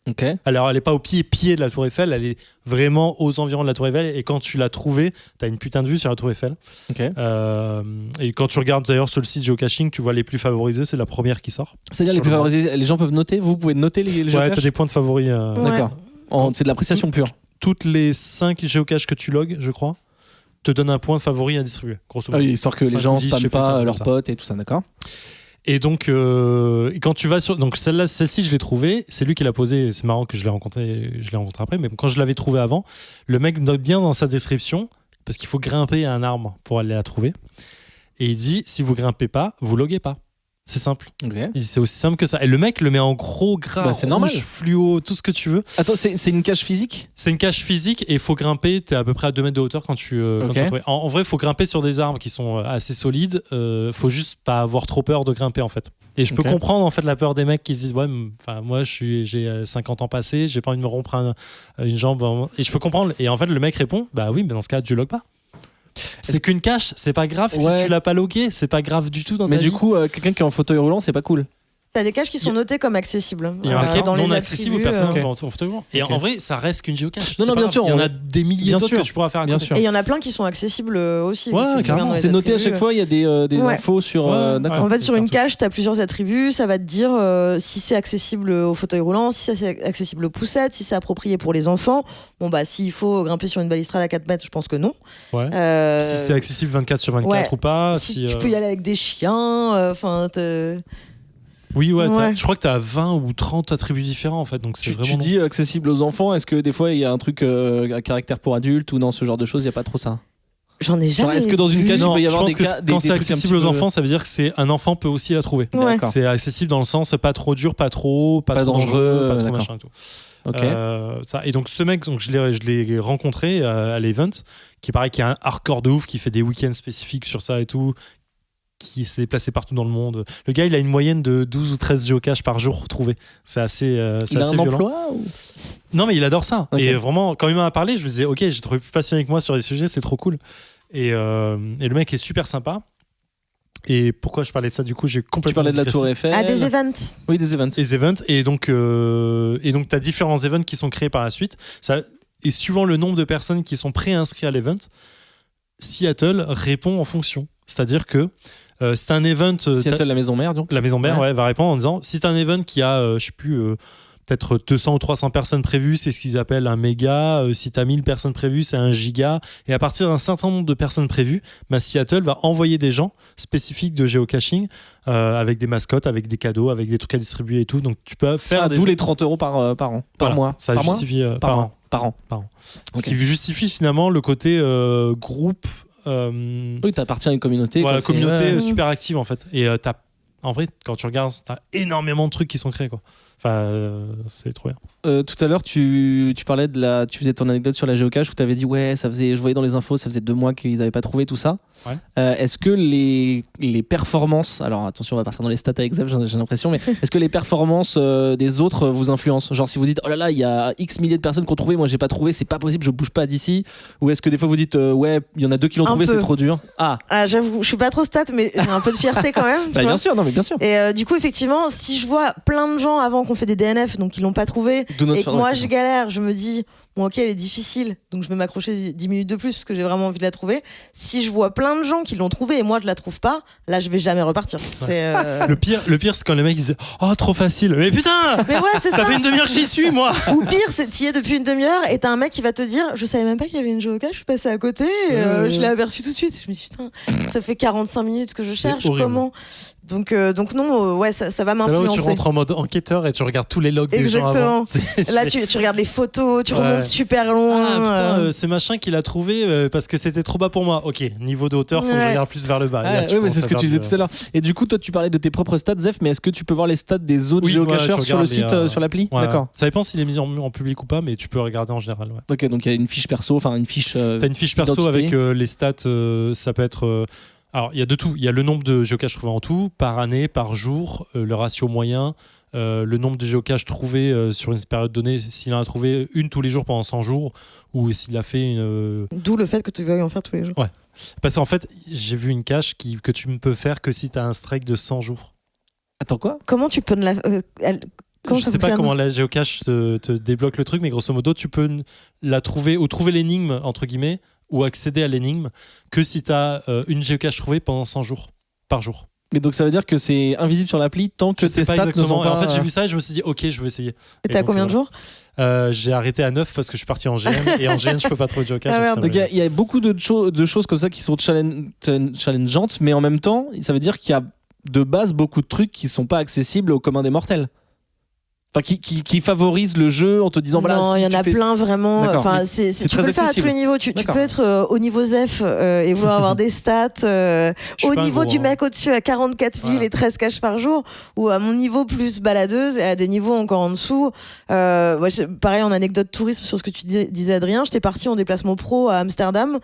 Ok. Alors elle est pas au pied de la Tour Eiffel, elle est vraiment aux environs de la Tour Eiffel, et quand tu l'as trouvée, t'as une putain de vue sur la Tour Eiffel. Ok. Et quand tu regardes d'ailleurs sur le site geocaching, tu vois les plus favorisés, c'est la première qui sort. C'est-à-dire les Sur plus le favorisés, les gens peuvent noter, vous pouvez noter les Ouais, géocaches? t'as des points de favoris. Ouais. D'accord. C'est de l'appréciation pure. Toutes les 5 géocaches que tu logs, je crois, te donnent un point de favori à distribuer, grosso Ah modo. oui, histoire que les 5 gens ou 10, je sais spamment plus, un pas truc leurs comme ça. potes et tout ça, d'accord? Et donc, quand tu vas sur. Donc, celle-ci, je l'ai trouvée. C'est lui qui l'a posée. C'est marrant que je l'ai rencontré après. Mais quand je l'avais trouvée avant, le mec note bien dans sa description, parce qu'il faut grimper à un arbre pour aller la trouver. Et il dit si vous grimpez pas, vous loguez pas. C'est simple. Ok. Il dit, c'est aussi simple que ça. Et le mec le met en gros gras, Bah, c'est rouge, normal. fluo, tout ce que tu veux. Attends, c'est une cache physique? C'est une cache physique et il faut grimper. T'es à peu près à 2 mètres de hauteur quand tu. Ok. En vrai, il faut grimper sur des arbres qui sont assez solides. Faut juste pas avoir trop peur de grimper en fait. Et je peux Ok. comprendre en fait la peur des mecs qui se disent ouais, moi j'ai 50 ans passés, j'ai pas envie de me rompre une jambe. Et je peux comprendre. Et en fait, le mec répond bah oui, mais dans ce cas, tu logues pas. C'est qu'une cache, c'est pas grave Ouais. si tu l'as pas logué, c'est pas grave du tout dans Mais ta du vie. coup, quelqu'un qui est en fauteuil roulant, c'est pas cool. T'as des caches qui sont notées comme accessibles. Il y a marqué dans non les accessible aux attributs, personnes en fauteuil roulant. Et en vrai, ça reste qu'une géocache. Non, C'est pas bien grave. sûr, Il y en a des milliers d'autres que tu pourras faire à bien côté. sûr. Et il y en a plein qui sont accessibles aussi. Ouais, si tu carrément. regardes dans les C'est noté à attributs. chaque fois, il y a des Ouais. infos sur. Ouais, D'accord. En fait, sur une partout. cache, tu as plusieurs attributs. Ça va te dire si c'est accessible au fauteuil roulant, si c'est accessible aux poussettes, si c'est approprié pour les enfants. Bon, bah, s'il faut grimper sur une balustrade à 4 mètres, je pense que non. Ouais. Euh, Si c'est accessible 24/24 ouais. ou pas. si tu peux y aller avec des chiens. Enfin, Oui, ouais. Ouais. Je crois que tu as 20 ou 30 attributs différents en fait. Donc c'est Tu vraiment. dis accessible aux enfants, est-ce que des fois il y a un truc à caractère pour adultes ou non, ce genre de choses, il n'y a pas trop ça? j'en ai Genre, jamais. est-ce que dans une vu. cage, il Non, peut y je avoir pense des que cas- des quand c'est trucs un accessible petit aux peu- enfants, ça veut dire que c'est un enfant peut aussi la trouver. Ouais. D'accord. C'est accessible dans le sens pas trop dur, pas trop haut, pas trop dangereux, pas trop d'accord. machin et tout. Ok. Ça. Et donc ce mec, donc je l'ai rencontré à l'event, qui paraît qu'il y a un hardcore de ouf, qui fait des week-ends spécifiques sur ça et tout, qui s'est déplacé partout dans le monde. Le gars, il a une moyenne de 12 ou 13 géocaches par jour trouvés. C'est assez, c'est Il a assez un violent. emploi ou... Non, mais il adore ça. Ok. Et vraiment, quand il m'a parlé, je me disais, ok, j'ai trouvé plus passionné que moi sur les sujets, c'est trop cool. Et le mec est super sympa. Et pourquoi je parlais de ça, du coup, j'ai complètement. Tu parlais de la digressé. Tour Eiffel. À des events. Oui, des events. Les events. Et donc, tu as différents events qui sont créés par la suite. Et suivant le nombre de personnes qui sont préinscrites à l'event, Seattle répond en fonction. C'est-à-dire que c'est un event. Seattle, la maison mère, donc. La maison mère Ouais. va répondre en disant si tu as un event qui a, je sais plus, peut-être 200 ou 300 personnes prévues, c'est ce qu'ils appellent un méga. Si tu as 1000 personnes prévues, c'est un giga. Et à partir d'un certain nombre de personnes prévues, Seattle va envoyer des gens spécifiques de géocaching avec des mascottes, avec des cadeaux, avec des trucs à distribuer et tout. Donc tu peux faire D'où les 30 € par an, par Voilà, mois. Ça par mois justifie par an. an. Par an. Ce Ok. qui justifie finalement le côté groupe. Oui, t'appartiens à une communauté. Voilà, quoi, c'est- communauté ouais. super active en fait. Et en vrai, quand tu regardes, t'as énormément de trucs qui sont créés quoi. Enfin, c'est trop bien. Tout à l'heure, tu parlais tu faisais ton anecdote sur la géocache où tu avais dit ouais, je voyais dans les infos, ça faisait 2 mois qu'ils n'avaient pas trouvé tout ça. Ouais. Est-ce que les performances, alors attention, on va partir dans les stats avec Zeb, j'ai l'impression, mais est-ce que les performances des autres vous influencent? Genre si vous dites oh là là, il y a X milliers de personnes qui ont trouvé, moi j'ai pas trouvé, c'est pas possible, je bouge pas d'ici. Ou est-ce que des fois vous dites ouais, il y en a 2 qui l'ont Un trouvé, peu. c'est trop dur? Ah, J'avoue, je suis pas trop stat, mais j'ai un peu de fierté quand même. tu vois. bien sûr, non mais bien sûr. Et du coup, effectivement, si je vois plein de gens avant qu'on fait des DNF, donc qui l'ont pas trouvé, Do not et que faire moi that. je galère, je me dis, bon ok, elle est difficile, donc je vais m'accrocher 10 minutes de plus parce que j'ai vraiment envie de la trouver. Si je vois plein de gens qui l'ont trouvée et moi je la trouve pas, là je vais jamais repartir. C'est, Le pire, c'est quand les mecs ils disent oh trop facile. Mais putain, Mais ouais, c'est ça ça. fait une demi-heure que j'y suis moi. Ou pire, c'est t'y es depuis une demi-heure et t'as un mec qui va te dire, je savais même pas qu'il y avait une géocache, je suis passé à côté, et, je l'ai aperçu tout de suite. Je me suis dit, putain, ça fait 45 minutes que je C'est cherche, horrible. comment? Donc non, ouais, ça va C'est là où tu m'influencer. rentres en mode enquêteur et tu regardes tous les logs des gens Exactement. avant. Là, tu regardes les photos, tu Ouais. remontes super loin. Ah putain, c'est machin qui l'a trouvé parce que c'était trop bas pour moi. Ok, niveau de hauteur, faut que je Ouais. regarde plus vers le bas. Et Ah, là, tu ouais, mais commences c'est ce à que tu faire disais du- tout à l'heure. Et du coup, toi, tu parlais de tes propres stats, Zef, mais est-ce que tu peux voir les stats des autres Oui, géocacheurs ouais, je sur le regarde site, les, sur l'appli? Ouais. D'accord. Ça dépend s'il est mis en public ou pas, mais tu peux regarder en général. Ouais. Ok, donc il y a une fiche perso, enfin une fiche. T'as une fiche perso Identité. avec les stats, ça peut être. Alors, il y a de tout. Il y a le nombre de géocaches trouvés en tout, par année, par jour, le ratio moyen, le nombre de géocaches trouvés sur une période donnée, s'il en a trouvé une tous les jours pendant 100 jours, ou s'il a fait une. D'où le fait que tu veuilles en faire tous les jours. Parce qu'en fait, j'ai vu une cache que tu ne peux faire que si tu as un strike de 100 jours. Attends, quoi? Comment tu peux la. Comment Je ça sais pas fonctionne comment la géocache te débloque le truc, mais grosso modo, tu peux la trouver ou trouver l'énigme, entre guillemets, ou accéder à l'énigme que si tu as une géocache trouvée pendant 100 jours par jour. Mais donc ça veut dire que c'est invisible sur l'appli tant que Je sais tes pas stats ne exactement. sont pas. En fait, j'ai vu ça et je me suis dit, ok, je vais essayer. Et t'as donc, combien de jours? J'ai arrêté à 9 parce que je suis parti en GN et en GN, je peux pas trouver de géocache. Ah, merde. Donc il y a beaucoup de choses comme ça qui sont challengeantes, mais en même temps, ça veut dire qu'il y a de base beaucoup de trucs qui sont pas accessibles au commun des mortels. Enfin, qui favorisent le jeu en te disant voilà. Non, si il y en tu a fais- plein vraiment. D'accord. Enfin, C'est tu très peux le faire à tous accessible. les niveaux. Tu D'accord. peux être au niveau ZEF et vouloir avoir des stats, Je suis au pas un niveau gros, du hein. mec au-dessus à 44 000 Voilà. et 13 caches par jour, ou à mon niveau plus baladeuse et à des niveaux encore en dessous. Pareil, en anecdote tourisme sur ce que tu disais, Adrien, j'étais parti en déplacement pro à Amsterdam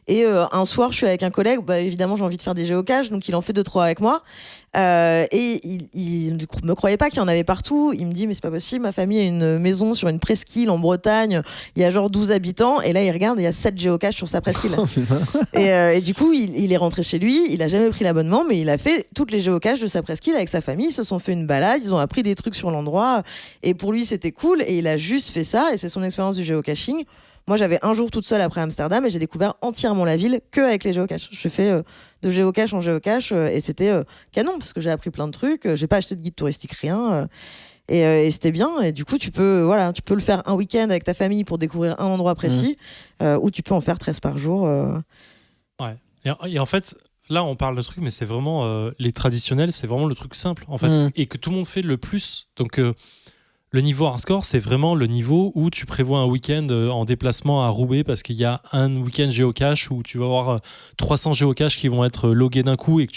et un soir, je suis avec un collègue. Évidemment, j'ai envie de faire des géocaches, donc il en fait 2-3 avec moi. Et il ne me croyait pas qu'il y en avait partout. Il me dit, mais c'est pas possible, ma famille a une maison sur une presqu'île en Bretagne, il y a genre 12 habitants, et là il regarde, il y a 7 géocaches sur sa presqu'île. Et du coup, il est rentré chez lui, il a jamais pris l'abonnement, mais il a fait toutes les géocaches de sa presqu'île avec sa famille, ils se sont fait une balade, ils ont appris des trucs sur l'endroit, et pour lui c'était cool, et il a juste fait ça, et c'est son expérience du géocaching. Moi, j'avais un jour toute seule après Amsterdam et j'ai découvert entièrement la ville que avec les géocaches. Je fais de géocache en géocache et c'était canon parce que j'ai appris plein de trucs. J'ai pas acheté de guide touristique, rien. Et c'était bien. Et du coup, tu peux le faire un week-end avec ta famille pour découvrir un endroit précis ou tu peux en faire 13 par jour. Ouais. Et en fait, là, on parle de trucs, mais c'est vraiment les traditionnels, c'est vraiment le truc simple en fait. Et que tout le monde fait le plus. Donc, le niveau hardcore, c'est vraiment le niveau où tu prévois un week-end en déplacement à Roubaix parce qu'il y a un week-end géocache où tu vas avoir 300 géocaches qui vont être logués d'un coup et que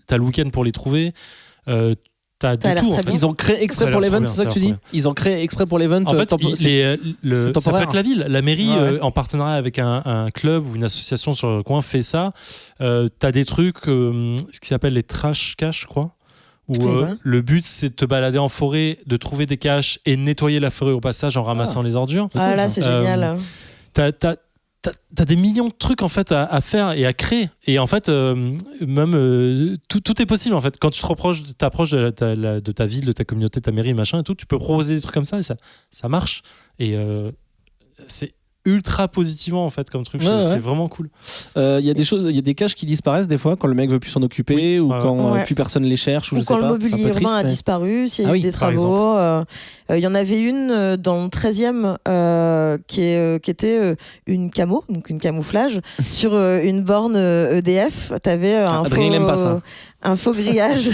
t'as le week-end pour les trouver. T'as de tout. En fait. Ils ont créé exprès pour l'event, c'est ça que tu dis ? Ils ont créé exprès pour l'event. En fait, ça peut être la ville. La mairie, en partenariat avec un club ou une association sur le coin, fait ça. T'as des trucs, ce qui s'appelle les trash caches, je crois. Où le but c'est de te balader en forêt, de trouver des caches et nettoyer la forêt au passage en ramassant les ordures. Ah là c'est génial. T'as des millions de trucs en fait à faire et à créer et en fait même tout est possible en fait quand tu t'approches de ta ville, de ta communauté, de ta mairie machin et tout, tu peux proposer des trucs comme ça et ça marche et c'est ultra positivement en fait comme truc, c'est vraiment cool. Il y a des choses, il y a des caches qui disparaissent des fois quand le mec veut plus s'en occuper ou quand plus personne les cherche ou je sais pas. Quand le mobilier urbain a disparu, s'il y a eu des travaux. Il y en avait une dans le 13e qui était une camo, donc une camouflage sur une borne EDF. T'avais un faux grillage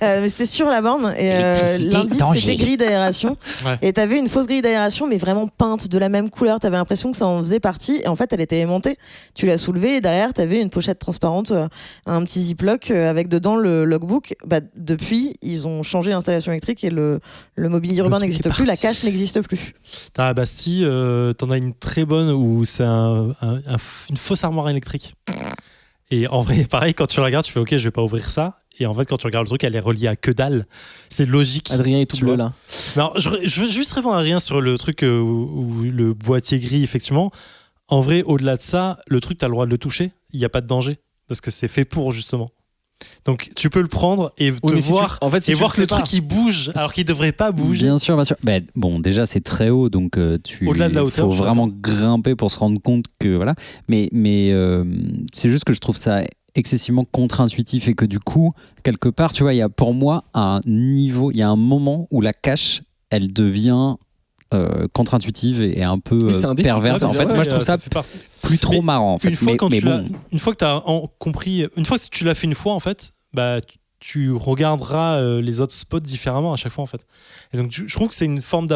mais c'était sur la borne et l'indice c'était grille d'aération et t'avais une fausse grille d'aération mais vraiment peinte de la même couleur, t'avais l'impression que ça en faisait partie et en fait elle était aimantée, tu l'as soulevée et derrière t'avais une pochette transparente, un petit ziploc avec dedans le logbook. Depuis ils ont changé l'installation électrique et le mobilier urbain n'existe plus, la cache n'existe plus. À la Bastille t'en as une très bonne où c'est une fausse armoire électrique. Et en vrai, pareil, quand tu la regardes, tu fais OK, je vais pas ouvrir ça. Et en fait, quand tu regardes le truc, elle est reliée à que dalle. C'est logique. Adrien est tout bleu là. Alors, je veux juste répondre à rien sur le truc où le boîtier gris, effectivement. En vrai, au-delà de ça, le truc, tu as le droit de le toucher. Il n'y a pas de danger. Parce que c'est fait pour, justement. Donc, tu peux le prendre et voir que le truc, il bouge alors qu'il ne devrait pas bouger. Bien sûr, bien sûr. Bon, déjà, c'est très haut, donc au-delà de la hauteur, faut vraiment grimper pour se rendre compte que voilà. Mais c'est juste que je trouve ça excessivement contre-intuitif et que du coup, quelque part, tu vois, il y a pour moi un niveau, il y a un moment où la cache, elle devient contre-intuitive et un peu perverse. En fait, moi, je trouve ça plus trop marrant. En fait. Une fois que tu as compris, une fois que tu l'as fait une fois, en fait, tu regarderas les autres spots différemment à chaque fois, en fait. Et donc, je trouve que c'est une forme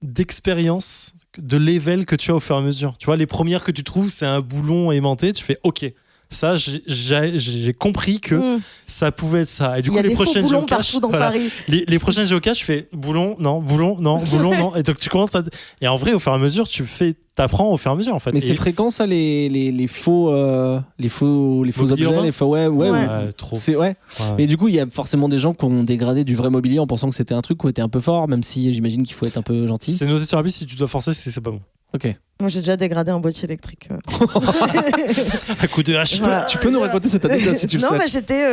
d'expérience, de level que tu as au fur et à mesure. Tu vois, les premières que tu trouves, c'est un boulon aimanté. Tu fais OK. Ça, j'ai compris que ça pouvait être ça. Et du coup, les prochaines géocaches, les prochaines géocaches, je fais boulon, non, boulon, non, boulon, non. Et donc tu commences à... Et en vrai, au fur et à mesure, t'apprends au fur et à mesure, en fait. Mais c'est fréquent, ça, les faux objets, urbains. les faux, trop. Ouais. Mais du coup, il y a forcément des gens qui ont dégradé du vrai mobilier en pensant que c'était un truc qui était un peu fort, même si j'imagine qu'il faut être un peu gentil. C'est noté sur la piste, si tu dois forcer, c'est pas bon. Ok. Moi, j'ai déjà dégradé un boîtier électrique. À coup de hache. Voilà. Tu peux nous raconter cette anecdote si tu le souhaites. Non, j'étais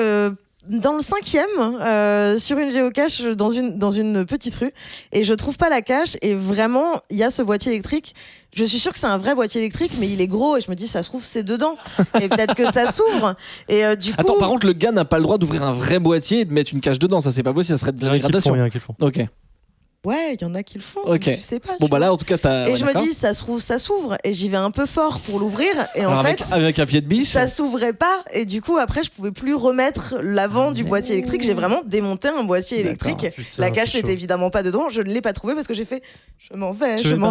dans le 5e, sur une géocache dans une petite rue, et je trouve pas la cache. Et vraiment, il y a ce boîtier électrique. Je suis sûre que c'est un vrai boîtier électrique, mais il est gros et je me dis, ça se trouve, c'est dedans. Et peut-être que ça s'ouvre. Et du coup... Attends, par contre, le gars n'a pas le droit d'ouvrir un vrai boîtier et de mettre une cache dedans. Ça, c'est pas possible, ça serait de la dégradation. Il y en a qui le font. Ok. Ouais, il y en a qui le font. Okay. Tu sais pas. Bon, là, en tout cas, t'as. Et je me dis, ça se trouve, ça s'ouvre. Et j'y vais un peu fort pour l'ouvrir. Et alors en fait. Avec un pied de biche. Ça s'ouvrait pas. Et du coup, après, je pouvais plus remettre l'avant du boîtier électrique. J'ai vraiment démonté un boîtier électrique. Putain, la cache n'était évidemment pas dedans. Je ne l'ai pas trouvé parce que j'ai fait, je m'en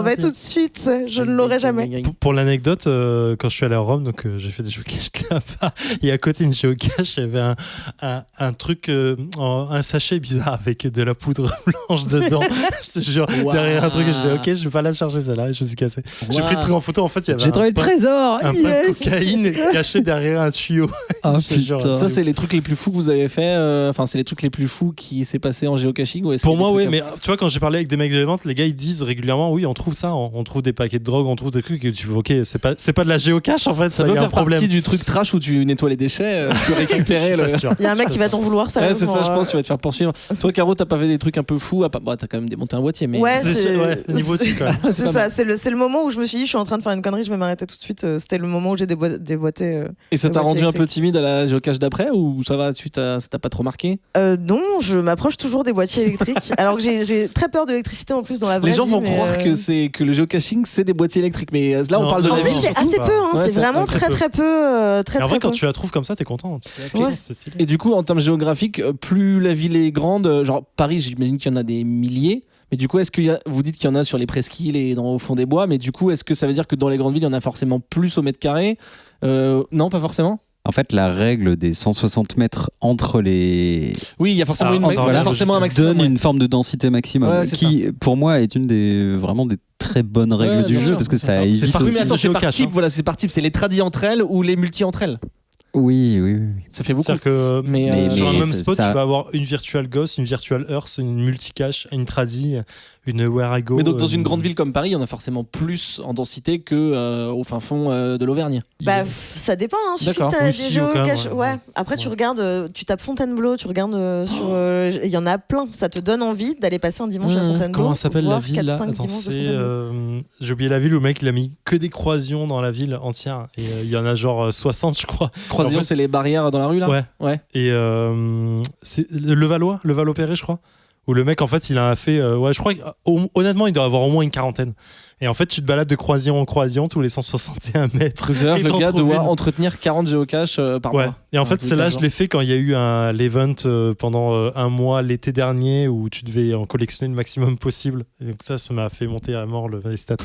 vais tout de suite. Je ne l'aurai jamais. Pour l'anecdote, quand je suis allé à Rome, donc j'ai fait des géocaches là-bas. Et à côté d'une géocache, il y avait un truc, un sachet bizarre avec de la poudre blanche dedans. Je te jure. Derrière un truc, je dis OK, je vais pas la charger celle-là, et je me suis cassé. J'ai pris le truc en photo, en fait, il y avait j'ai trouvé le trésor. un pain de cocaïne caché derrière un tuyau. Ah, Je te jure, putain. Ça, c'est c'est les trucs les plus fous que vous avez fait. Enfin, c'est les trucs les plus fous qui s'est passé en géocaching. Ou est-ce Pour qu'il y a moi, des oui, trucs mais tu vois, quand j'ai parlé avec des mecs de la vente, les gars ils disent régulièrement, oui, on trouve ça, on trouve des paquets de drogue, on trouve des trucs, et tu vois, ok, c'est pas de la géocache en fait, Ça ça peut y a un faire problème. partie du truc trash où tu nettoies les déchets, tu peux récupérer le. Pas sûr. Il y a un mec qui va t'en vouloir, ça. Ouais, c'est ça, je pense, tu vas te faire poursuivre. Toi, Caro, t'as pas fait des trucs un peu fous? Bah, t'as quand même démonté un boîtier, mais. Ouais, Ouais, niveau dessus quand même. c'est ça. C'est le moment où je me suis dit, je suis en train de faire une connerie, je vais m'arrêter tout de suite. C'était le moment où j'ai déboîté. Et ça t'a boîtier rendu un peu électrique. timide à la géocache d'après ou ça va, ça t'a pas trop marqué? Non, je m'approche toujours des boîtiers électriques. Alors que j'ai très peur de l'électricité en plus dans la vraie Les gens vie, vont mais, croire que le géocaching c'est des boîtiers électriques, mais là on Non. parle de En la plus, vie. c'est surtout, assez bah. peu, hein, Ouais, c'est c'est vraiment très très peu. très peu. Très Et en très vrai, quand peu. tu la trouves comme ça, t'es content. Tu dis, Ouais. putain, c'est stylé. Et du coup, en termes géographiques, plus la ville est grande, genre Paris, j'imagine qu'il y en a des milliers. Mais du coup, est-ce que vous dites qu'il y en a sur les presqu'îles et au fond des bois, mais du coup, est-ce que ça veut dire que dans les grandes villes, il y en a forcément plus au mètre carré? Non, pas forcément. En fait, la règle des 160 mètres entre les Oui, il y a forcément, Ah, il y a voilà, forcément un maximum. donne Ouais. une forme de densité maximum, Ouais, c'est qui, pour moi, est une des vraiment des très bonnes règles Ouais, du bien jeu sûr. parce que ça C'est évite par- Oui, aussi. mais attends, de c'est par géocache, type, hein. voilà, c'est par type, c'est les tradis entre elles ou les multi entre elles. Oui, oui, oui. Ça fait beaucoup. C'est-à-dire que Mais, sur un mais même c'est spot, ça. tu vas avoir une Virtual Ghost, une Virtual Earth, une Multicache, une Tradi, une Where I Go. Mais donc dans une grande ville comme Paris, il y en a forcément plus en densité que au fin fond de l'Auvergne. Bah, ça dépend, hein. Suffit D'accord. que t'as Oui, des si, jeux quand même, cache. ouais. Ouais. Après, tu Ouais. regardes, tu tapes Fontainebleau, tu regardes sur. Il y en a plein. Ça te donne envie d'aller passer un dimanche à Fontainebleau. Comment s'appelle la voir ville 4, là 5 Attends, dimanches de c'est Fontainebleau. j'ai oublié la ville où le mec il a mis que des croisions dans la ville entière et il y en a genre 60 je crois. Croisillon, En fait- c'est les barrières dans la rue là. Ouais. Et c'est le Valois-Perret je crois. Où le mec en fait il a fait ouais je crois honnêtement il doit avoir au moins une quarantaine. Et en fait tu te balades de croisillon en croisillon tous les 161 mètres. Donc, c'est-à-dire Et que le t'en gars trouves doit une. entretenir 40 géocaches par Ouais. mois. Et en Un fait, truc celle-là, comme je ça. l'ai fait quand il y a eu l'event pendant un mois l'été dernier où tu devais en collectionner le maximum possible. Et donc ça m'a fait monter à mort les stats.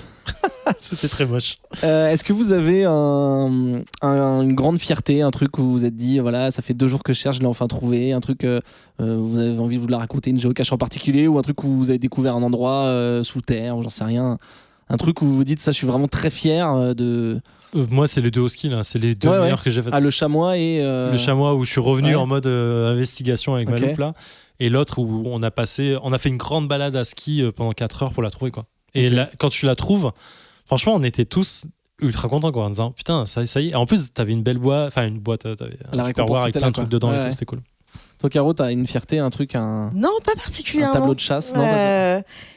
C'était très moche. Est-ce que vous avez une grande fierté, un truc où vous vous êtes dit, voilà, ça fait 2 jours que je cherche, je l'ai enfin trouvé, un truc, vous avez envie de vous la raconter, une géocache en particulier, ou un truc où vous avez découvert un endroit sous terre, ou j'en sais rien, un truc où vous vous dites, ça, je suis vraiment très fier de. Moi, c'est les deux au ski, là. C'est les deux Ouais, ouais. meilleurs que j'ai fait. Ah, le chamois et. Le chamois où je suis revenu ouais. en mode investigation avec Ok. ma loupe là. Et l'autre où on a fait une grande balade à ski pendant 4 heures pour la trouver quoi. Et Ok. là, quand tu la trouves, franchement, on était tous ultra contents quoi, en disant putain, ça y est. Et en plus, t'avais une belle boîte, enfin une boîte, t'avais La un récompense Tupperware avec était plein là, de trucs quoi. dedans Ouais, et ouais. tout, c'était cool. Toi, Caro, t'as une fierté, un truc, un Non, pas particulièrement. tableau de chasse, non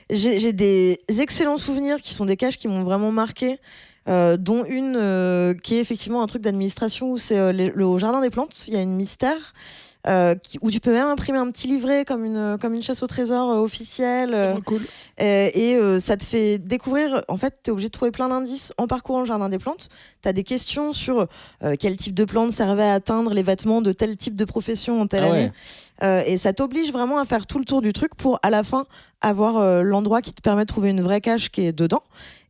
J'ai des excellents souvenirs qui sont des caches qui m'ont vraiment marqué. Dont une qui est effectivement un truc d'administration où c'est au Jardin des Plantes, il y a une mystère où tu peux même imprimer un petit livret comme une chasse au trésor officielle. Cool. Et ça te fait découvrir, en fait, tu es obligé de trouver plein d'indices en parcourant le Jardin des Plantes. Tu as des questions sur quel type de plante servait à atteindre les vêtements de tel type de profession en telle Ah année. Et ça t'oblige vraiment à faire tout le tour du truc pour, à la fin, avoir l'endroit qui te permet de trouver une vraie cache qui est dedans.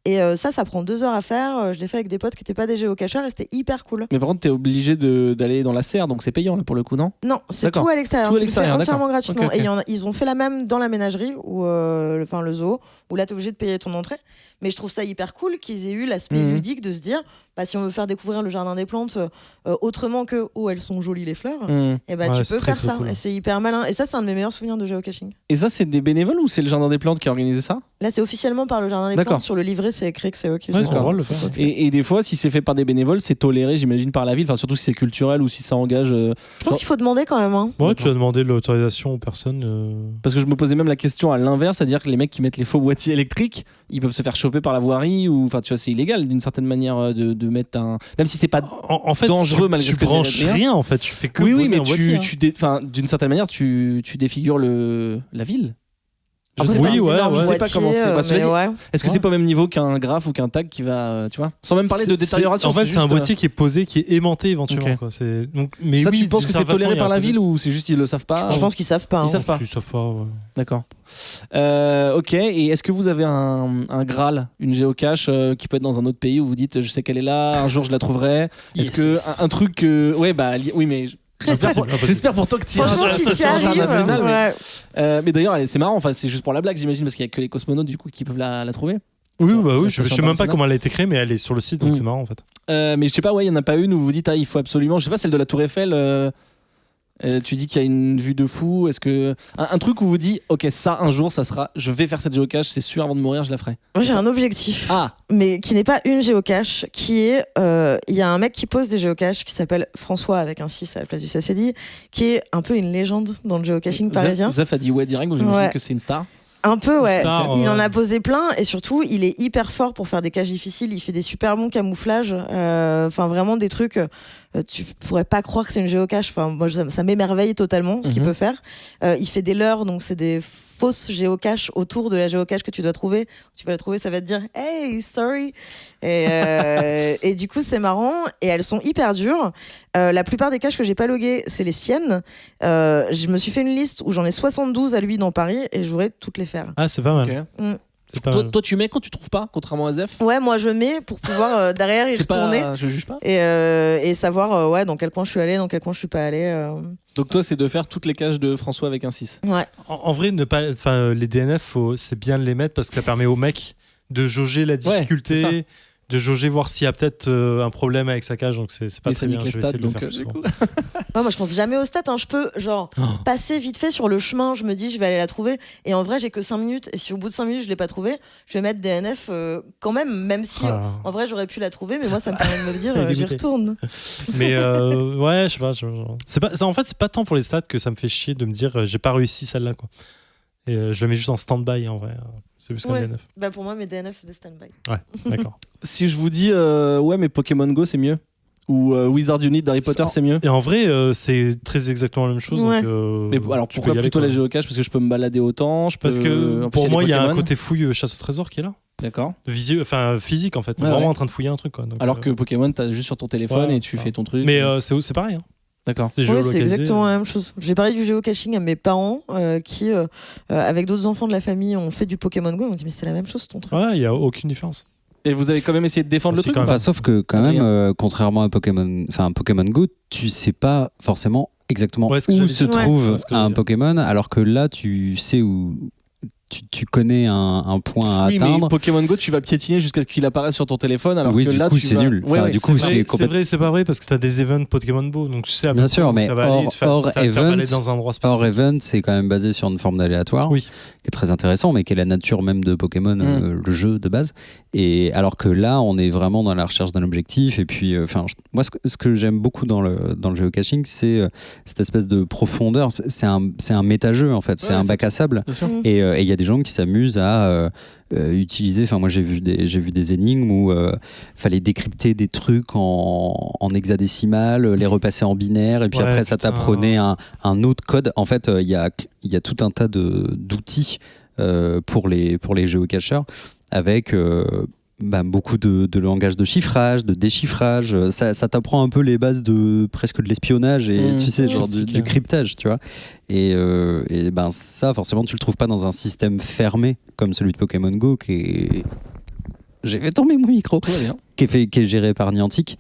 Et ça prend 2 heures à faire. Je l'ai fait avec des potes qui n'étaient pas des géocacheurs et c'était hyper cool. Mais par contre, t'es obligé d'aller dans la serre, donc c'est payant là pour le coup, non? Non, c'est D'accord. tout à l'extérieur. Tout à Tu le fais l'extérieur, entièrement d'accord. gratuitement. Ok, ok. Et ils ont fait la même dans la ménagerie, le zoo, où là, tu es obligé de payer ton entrée. Mais je trouve ça hyper cool qu'ils aient eu l'aspect Mhm. ludique de se dire, bah, si on veut faire découvrir le Jardin des Plantes autrement que « Oh, elles sont jolies les fleurs Hmm. et bah, Ouais, tu c'est peux très, faire très ça. cool. Et c'est hyper malin. Et ça, c'est un de mes meilleurs souvenirs de géocaching. Et ça, c'est des bénévoles ou c'est le Jardin des Plantes qui a organisé ça? Là, c'est officiellement par le Jardin des D'accord. Plantes. Sur le livret, c'est écrit que c'est eux qui Ouais, sont- ils ont le droit de le faire. Et des fois, si c'est fait par des bénévoles, c'est toléré, j'imagine, par la ville. Enfin, surtout si c'est culturel ou si ça engage. Je pense qu'il faut demander quand même. Hein. Ouais, tu as demandé l'autorisation aux personnes. Parce que je me posais même la question à l'inverse, c'est-à-dire que les mecs qui mettent les faux boîtiers électriques, ils peuvent se faire choper par la voirie ou, enfin, tu vois, c'est illégal d'une certaine manière de mettre un. Même si c'est pas. En fait, dangereux malgré tu ce que branches j'ai à dire. rien en fait. Tu fais que Oui, poser mais un boîtier, hein. enfin, d'une certaine manière, tu défigures la ville. Je Après, sais c'est pas. pas des ouais, énormes ouais. Je sais pas comment c'est. boîtiers, Bah, cela mais dit, ouais. Est-ce que c'est pas au même niveau qu'un graphe ou qu'un tag qui va, tu vois, sans même parler de détérioration. En fait, c'est un juste, boîtier qui est posé, qui est aimanté éventuellement. Ok. Quoi. Mais Ça, oui, tu penses d'une que c'est certaine toléré façon, par il y a la un peu ville ou c'est juste ils le savent pas? Je pense qu'ils savent pas. Ils hein. savent pas. Tu sais pas. Ouais. D'accord. Ok. Et est-ce que vous avez un Graal, une géocache qui peut être dans un autre pays où vous dites, je sais qu'elle est là, un jour je la trouverai. Est-ce que un truc, ouais, bah, oui, mais. J'espère pour toi que tu iras Franchement, sur la si tu station arrives, internationale. ouais. Mais d'ailleurs, c'est marrant. Enfin, c'est juste pour la blague, j'imagine, parce qu'il y a que les cosmonautes du coup qui peuvent la trouver. Oui, Sur bah la oui, je station sais même pas internationale. comment elle a été créée, mais elle est sur le site, donc c'est marrant en fait. Mais je sais pas, ouais, il y en a pas une où vous dites il faut absolument, je sais pas, celle de la Tour Eiffel. Tu dis qu'il y a une vue de fou. Est-ce que un truc où vous dites ok, ça un jour ça sera, je vais faire cette géocache, c'est sûr, avant de mourir je la ferai. Moi j'ai un objectif, Ah, mais qui n'est pas une géocache, qui est il y a un mec qui pose des géocaches qui s'appelle François avec un 6 à la place du Sacedi, qui est un peu une légende dans le géocaching parisien. Zaf a dit ouais direct, donc j'imagine Ouais. que c'est une star. Un peu, ouais. Star, Il en a posé plein et surtout, il est hyper fort pour faire des caches difficiles. Il fait des super bons camouflages. Enfin, vraiment des trucs. Tu pourrais pas croire que c'est une géocache. Enfin, moi, ça m'émerveille totalement ce qu'il peut faire. Il fait des leurres, donc c'est des fausses géocaches autour de la géocache que tu dois trouver. Tu vas la trouver, ça va te dire hey, sorry. Et du coup, c'est marrant. Et elles sont hyper dures. La plupart des caches que j'ai pas loguées, c'est les siennes. Je me suis fait une liste où j'en ai 72 à lui dans Paris et je voudrais toutes les faire. Ah, c'est pas mal. Ok. C'est pas Toi, mal. toi, tu mets quand tu trouves pas, contrairement à Zef. Ouais, moi je mets pour pouvoir derrière y C'est retourner. pas, je juge pas. Et savoir ouais, dans quel coin je suis allée, dans quel coin je suis pas allée. Donc toi, c'est de faire toutes les caches de François avec un 6. Ouais. En vrai, les DNF, c'est bien de les mettre parce que ça permet aux mecs de jauger la c'est ça. difficulté, de jauger, voir s'il y a peut-être un problème avec sa cage. Donc c'est pas Et très ça bien. nique les Je vais stats, essayer de le donc faire plus du souvent. coup. Ouais, moi je pense jamais aux stats, hein. Je peux genre passer vite fait sur le chemin, je me dis je vais aller la trouver et en vrai j'ai que 5 minutes et si au bout de 5 minutes je l'ai pas trouvée, je vais mettre DNF quand même si Ah. en vrai j'aurais pu la trouver, mais moi ça me permet de me dire Elle est j'y dégoûtée. retourne. Mais ouais, je sais pas. C'est pas en fait, c'est pas tant pour les stats que ça me fait chier de me dire j'ai pas réussi celle-là, quoi. Et je la mets juste en stand-by en vrai. C'est plus qu'un Ouais. DNF. Bah pour moi mes DNF c'est des stand-by. Ouais, d'accord. Si je vous dis ouais, mais Pokémon Go c'est mieux, ou Wizard Unit d'Harry Potter c'est mieux. Et en vrai, c'est très exactement la même chose. Ouais. Donc, Mais alors tu peux pourquoi y aller, plutôt quoi. la géocache? Parce que je peux me balader autant, je peux. Parce que en plus, pour des moi, il y a un Pokémon. côté fouille chasse au trésor qui est là. D'accord. Physique en fait. Ouais, Vraiment ouais. en train de fouiller un truc, quoi. Donc, Alors que Pokémon, t'as juste sur ton téléphone ouais, et tu ouais. fais ton truc. Mais c'est pareil. Hein. D'accord. C'est Oui, géolocalisé. c'est exactement la même chose. J'ai parlé du géocaching à mes parents qui, avec d'autres enfants de la famille, ont fait du Pokémon Go. Ils m'ont dit mais c'est la même chose ton truc. Ouais, il y a aucune différence. Et vous avez quand même essayé de défendre le Aussi, truc quand ou même. pas? Enfin, sauf que quand Rien. même, contrairement à Pokémon Go, tu sais pas forcément exactement Ouais, ce que où j'allais se dire. trouve Ouais, ce que j'allais un dire. Pokémon, alors que là, tu sais où. Tu connais un point à Oui, mais atteindre. Pokémon Go, tu vas piétiner jusqu'à ce qu'il apparaisse sur ton téléphone. Alors Oui, que du là, coup, tu c'est vas- nul. Ouais, Enfin, ouais, du coup, c'est C'est complètement. vrai, c'est pas vrai parce que t'as des events Pokémon Go, donc tu sais à peu Bien près sûr, où mais ça va aller. hors Ça va te faire event, aller dans un endroit spécifique. Or Event, c'est quand même basé sur une forme d'aléatoire, Oui. qui est très intéressant, mais qui est la nature même de Pokémon, le jeu de base. Et alors que là, on est vraiment dans la recherche d'un objectif. Et puis, moi, ce que j'aime beaucoup dans le géocaching, c'est cette espèce de profondeur. C'est un méta-jeu, en fait. C'est Ouais, un c'est- bac à sable. Bien sûr. Et il y a des gens qui s'amusent à utiliser. Enfin, moi, j'ai vu des énigmes où fallait décrypter des trucs en hexadécimal, les repasser en binaire, et puis Ouais, après, ça putain. t'apprenait un autre code. En fait, il y a tout un tas d'outils pour les géocacheurs avec beaucoup de langage de chiffrage, de déchiffrage. Ça t'apprend un peu les bases presque de l'espionnage et tu sais, genre du cryptage, tu vois. Et ça, forcément, tu le trouves pas dans un système fermé comme celui de Pokémon Go qui est... J'ai fait tomber mon micro. Tout va bien. Qui est géré par Niantic.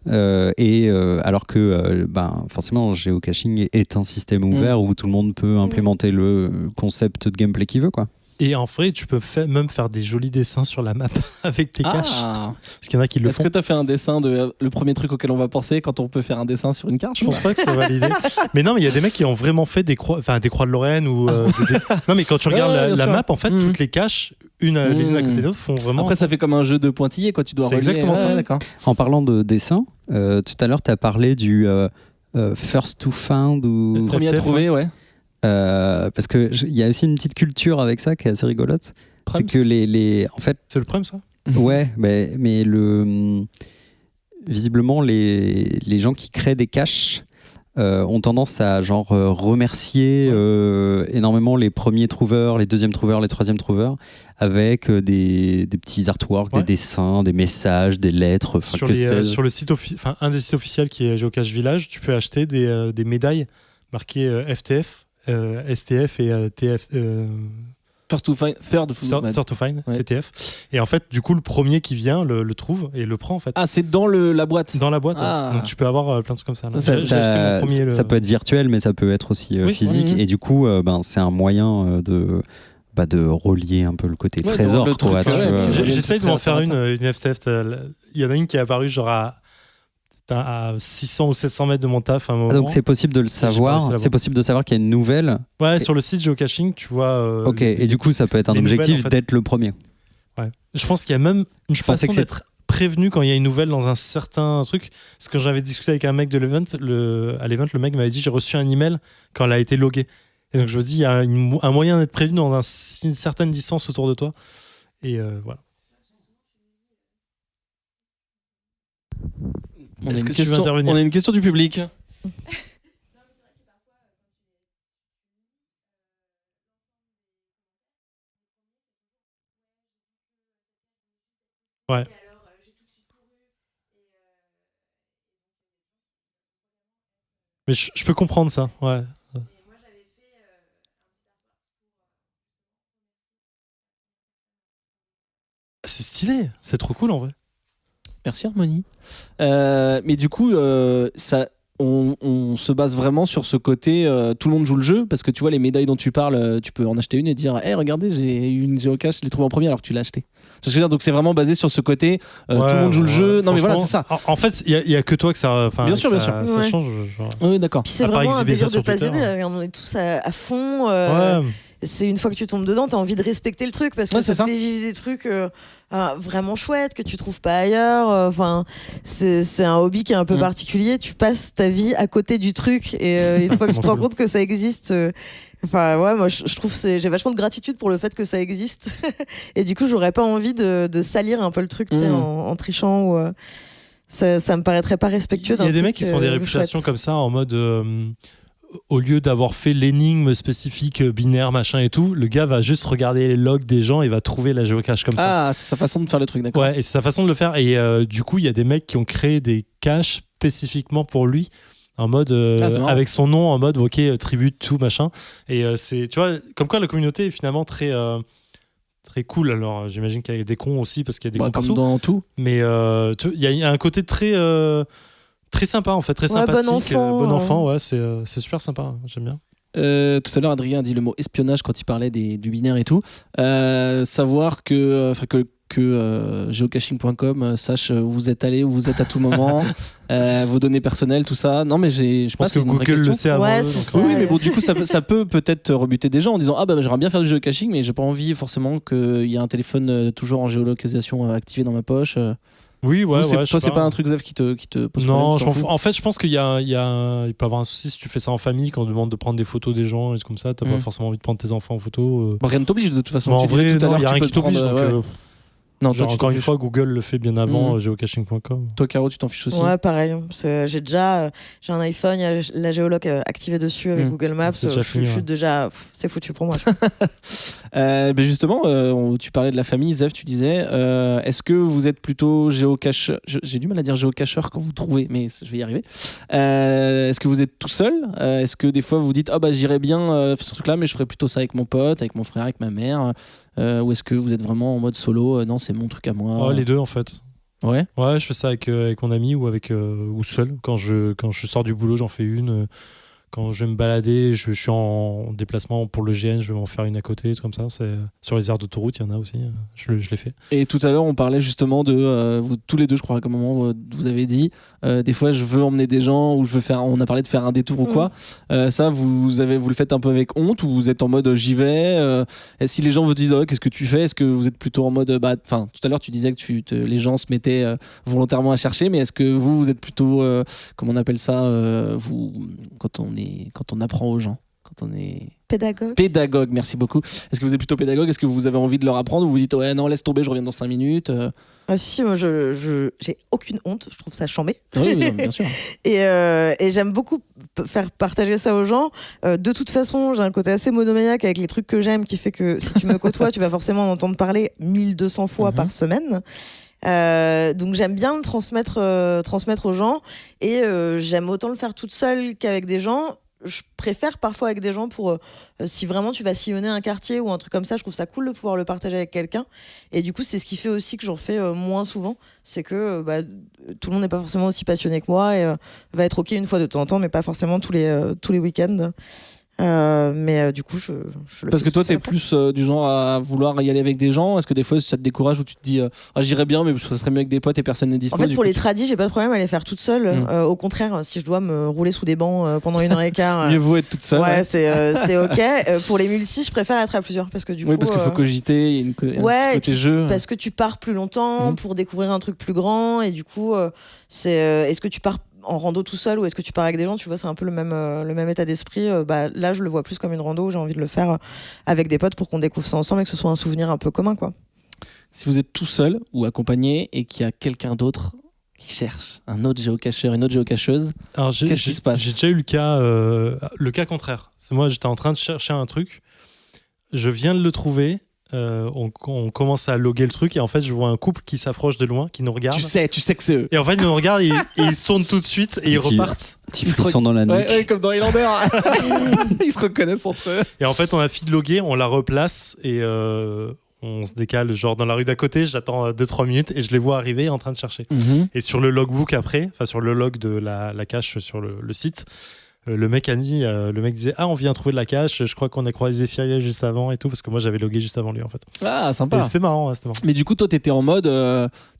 Alors que forcément, géocaching est un système ouvert où tout le monde peut implémenter le concept de gameplay qu'il veut, quoi. Et en vrai, tu peux même faire des jolis dessins sur la map avec tes caches. Ah. Parce qu'il y en a qui le Est-ce font. que tu as fait un dessin de le premier truc auquel on va penser quand on peut faire un dessin sur une carte? Je pense pas que ce soit validé. Mais non, mais il y a des mecs qui ont vraiment fait des croix de Lorraine ou non, mais quand tu regardes Ouais, bien la sûr. map, en fait, toutes les caches, les unes à côté d'autres, font vraiment. Après, ça fait comme un jeu de pointillés, quoi. Tu dois C'est relier. exactement ça. Ouais, d'accord. En parlant de dessin, tout à l'heure, tu as parlé du first to find ou... Premier à FTF, trouver, ouais. parce que il y a aussi une petite culture avec ça qui est assez rigolote. C'est que en fait, C'est le problème, ça. ouais, mais visiblement les gens qui créent des caches ont tendance à remercier énormément les premiers trouveurs, les deuxièmes trouveurs, les troisièmes trouveurs avec des petits artworks, des dessins, des messages, des lettres, Sur que sais-je. le site un des sites officiels qui est Geocache Village, tu peux acheter des médailles marquées FTF, STF et TF. First to find, third to find, Ouais. TTF. Et en fait, du coup, le premier qui vient le trouve et le prend en fait. Ah, c'est dans la boîte. Dans la boîte. Ouais. Ah. Donc tu peux avoir plein de trucs comme ça. là. Ça, J'ai acheté mon premier. Ça peut être virtuel, mais ça peut être aussi Oui. physique. Mhm. Et du coup, c'est un moyen de relier un peu le côté Ouais, trésor. le truc, quoi, tu ouais, vois. puis J'essaye de m'en faire une Internet. FTF. Il y en a une qui est apparue genre à 600 ou 700 mètres de mon taf à un moment. Ah, donc c'est possible de le pas réussi à savoir. l'avoir. C'est possible de savoir qu'il y a une nouvelle. Ouais, sur le site Geocaching, tu vois. Ok. Et du coup, ça peut être un les nouvelles, objectif en fait. d'être le premier. Ouais. Je pense qu'il y a même une Je pensais façon que d'être prévenu quand il y a une nouvelle dans un certain truc. Parce que quand j'avais discuté avec un mec de l'event, à l'event, le mec m'avait dit j'ai reçu un email quand elle a été loguée. Et donc je me dis il y a un moyen d'être prévenu dans une certaine distance autour de toi. Et voilà. Est-ce que tu veux intervenir ? On a une question du public. Ouais. Mais je peux comprendre ça, ouais. C'est stylé, c'est trop cool en vrai. Merci Harmonie. Mais du coup, on se base vraiment sur ce côté tout le monde joue le jeu, parce que tu vois les médailles dont tu parles, tu peux en acheter une et dire hey, regardez, j'ai eu une géocache, je l'ai trouvée en premier alors que tu l'as acheté. Tu vois ce que je veux dire, donc c'est vraiment basé sur ce côté tout le monde joue le jeu. Non mais voilà, c'est ça. En fait, il y a que toi que ça, Bien sûr, ça Ouais. change. Genre. Oui, d'accord. Puis c'est À part vraiment un exhiber ça délire de sur Twitter. passionné. On est tous à fond. Ouais. C'est une fois que tu tombes dedans, t'as envie de respecter le truc parce que Ouais, c'est ça ça. te fait vivre des trucs vraiment chouettes que tu trouves pas ailleurs. Enfin, c'est un hobby qui est un peu particulier. Tu passes ta vie à côté du truc et une fois que tu te rends compte que ça existe. Enfin ouais, moi je trouve j'ai vachement de gratitude pour le fait que ça existe et du coup j'aurais pas envie de salir un peu le truc, tu sais, en trichant ou ça me paraîtrait pas respectueux. Il y a des mecs qui se font des réputations comme ça en mode au lieu d'avoir fait l'énigme spécifique binaire machin et tout, le gars va juste regarder les logs des gens et va trouver la géocache comme ça. Ah, c'est sa façon de faire le truc, d'accord. Ouais, et c'est sa façon de le faire. Et du coup, il y a des mecs qui ont créé des caches spécifiquement pour lui, en mode c'est marrant. avec son nom, en mode ok, tribute, tout machin. Et c'est, tu vois, comme quoi la communauté est finalement très très cool. Alors j'imagine qu'il y a des cons aussi parce qu'il y a des cons Comme partout. dans tout. Mais il y a un côté très très sympa en fait, très sympathique, bon enfant, ouais, c'est super sympa, j'aime bien. Tout à l'heure, Adrien a dit le mot espionnage quand il parlait du binaire et tout. Savoir que geocaching.com sache où vous êtes allé, où vous êtes à tout moment, vos données personnelles, tout ça. Non, mais je pense que Google le sait avant. Ouais, eux, c'est donc, ça. Oui, mais bon, du coup, ça peut peut-être rebuter des gens en disant ah bah j'aimerais bien faire du geocaching, mais j'ai pas envie forcément qu'il y ait un téléphone toujours en géolocalisation activé dans ma poche. Oui, ouais, Toi, ouais. c'est pas un truc Zev qui te pose Non, problème, tu t'en fous en fait, je pense qu'il il peut y avoir un souci si tu fais ça en famille, quand on demande de prendre des photos des gens et tout comme ça, t'as pas forcément envie de prendre tes enfants en photo. Bon, rien ne t'oblige de toute façon. Mais en Tu disais vrai, tout à non, l'heure il y a que tu rien peux qui te prendre, t'oblige. Donc, Non, genre, toi, tu encore t'en une fiches. fois, Google le fait bien avant geocaching.com. Toi, Caro, tu t'en fiches aussi. Ouais, pareil. J'ai déjà j'ai un iPhone, il y a la géoloc activée dessus avec Google Maps. C'est déjà fini, je suis ouais. déjà, c'est foutu pour moi. Ben justement, tu parlais de la famille, Zev, tu disais, est-ce que vous êtes plutôt géocacheur? J'ai du mal à dire géocacheur quand vous trouvez, mais je vais y arriver. Est-ce que vous êtes tout seul? Est-ce que des fois vous dites, ah bah j'irais bien faire ce truc-là, mais je ferais plutôt ça avec mon pote, avec mon frère, avec ma mère? Ou est-ce que vous êtes vraiment en mode solo? Non, c'est mon truc à moi. Oh, les deux en fait. Ouais. Ouais, je fais ça avec mon ami ou ou seul. Quand je sors du boulot, j'en fais une. Quand je vais me balader, je suis en déplacement pour le GN, je vais m'en faire une à côté, tout comme ça. Sur les aires d'autoroute, il y en a aussi. Je l'ai fait. Et tout à l'heure, on parlait justement de vous tous les deux, je crois, à un moment, vous avez dit des fois, je veux emmener des gens ou je veux faire. On a parlé de faire un détour ou quoi. Ça, vous le faites un peu avec honte ou vous êtes en mode j'y vais. Et si les gens vous disent qu'est-ce que tu fais, est-ce que vous êtes plutôt en mode enfin, tout à l'heure, tu disais que les gens se mettaient volontairement à chercher, mais est-ce que vous êtes plutôt comment on appelle ça, vous quand on apprend aux gens, quand on est pédagogue, merci beaucoup. Est-ce que vous êtes plutôt pédagogue? Est-ce que vous avez envie de leur apprendre ou vous dites ouais non laisse tomber, je reviens dans 5 minutes? Ah si, moi j'ai aucune honte, je trouve ça chambé. Oui, bien sûr. Et j'aime beaucoup faire partager ça aux gens. De toute façon, j'ai un côté assez monomaniaque avec les trucs que j'aime qui fait que si tu me côtoies, tu vas forcément en entendre parler 1200 fois par semaine. Donc j'aime bien le transmettre aux gens et j'aime autant le faire toute seule qu'avec des gens. Je préfère parfois avec des gens pour si vraiment tu vas sillonner un quartier ou un truc comme ça, je trouve ça cool de pouvoir le partager avec quelqu'un. Et du coup c'est ce qui fait aussi que j'en fais moins souvent, c'est que tout le monde n'est pas forcément aussi passionné que moi et va être ok une fois de temps en temps, mais pas forcément tous les week-ends. Mais du coup, je le Parce fais que toi, toute seule t'es plus du genre à vouloir y aller avec des gens. Est-ce que des fois, ça te décourage ou tu te dis j'irais bien, mais ça serait mieux avec des potes et personne n'est En dispo? fait, du pour coup, les tradis, j'ai pas de problème à les faire toute seule. Au contraire, si je dois me rouler sous des bancs pendant 1h15, mieux vaut être toute seule. ouais, c'est ok. Pour les multis, je préfère être à plusieurs parce que du Oui, coup, parce qu'il faut cogiter, il y a un ouais, et côté puis jeu. parce que tu pars plus longtemps pour découvrir un truc plus grand, et du coup, est-ce que tu pars en rando tout seul ou est-ce que tu pars avec des gens? Tu vois, c'est un peu le même état d'esprit. Là, je le vois plus comme une rando où j'ai envie de le faire avec des potes pour qu'on découvre ça ensemble et que ce soit un souvenir un peu commun, quoi. Si vous êtes tout seul ou accompagné et qu'il y a quelqu'un d'autre qui cherche un autre géocacheur, une autre géocacheuse, Alors, qu'est-ce qui se passe? J'ai déjà eu le cas contraire. C'est moi, j'étais en train de chercher un truc, je viens de le trouver, on commence à loguer le truc et en fait, je vois un couple qui s'approche de loin, qui nous regarde. Tu sais que c'est eux. Et en fait, ils nous regardent et ils se tournent tout de suite et ils repartent. Petit frisson dans la nuque. Ouais, comme dans Highlander. Ils se reconnaissent entre eux. Et en fait, on a fini de loguer, on la replace et on se décale genre dans la rue d'à côté. J'attends 2-3 minutes et je les vois arriver en train de chercher. Et sur le logbook après, enfin sur le log de la cache sur le site, le mec disait on vient trouver de la cache, je crois qu'on a croisé Zephyria juste avant et tout, parce que moi j'avais logué juste avant lui en fait. Ah, sympa. Et c'était marrant. Mais du coup, toi, t'étais en mode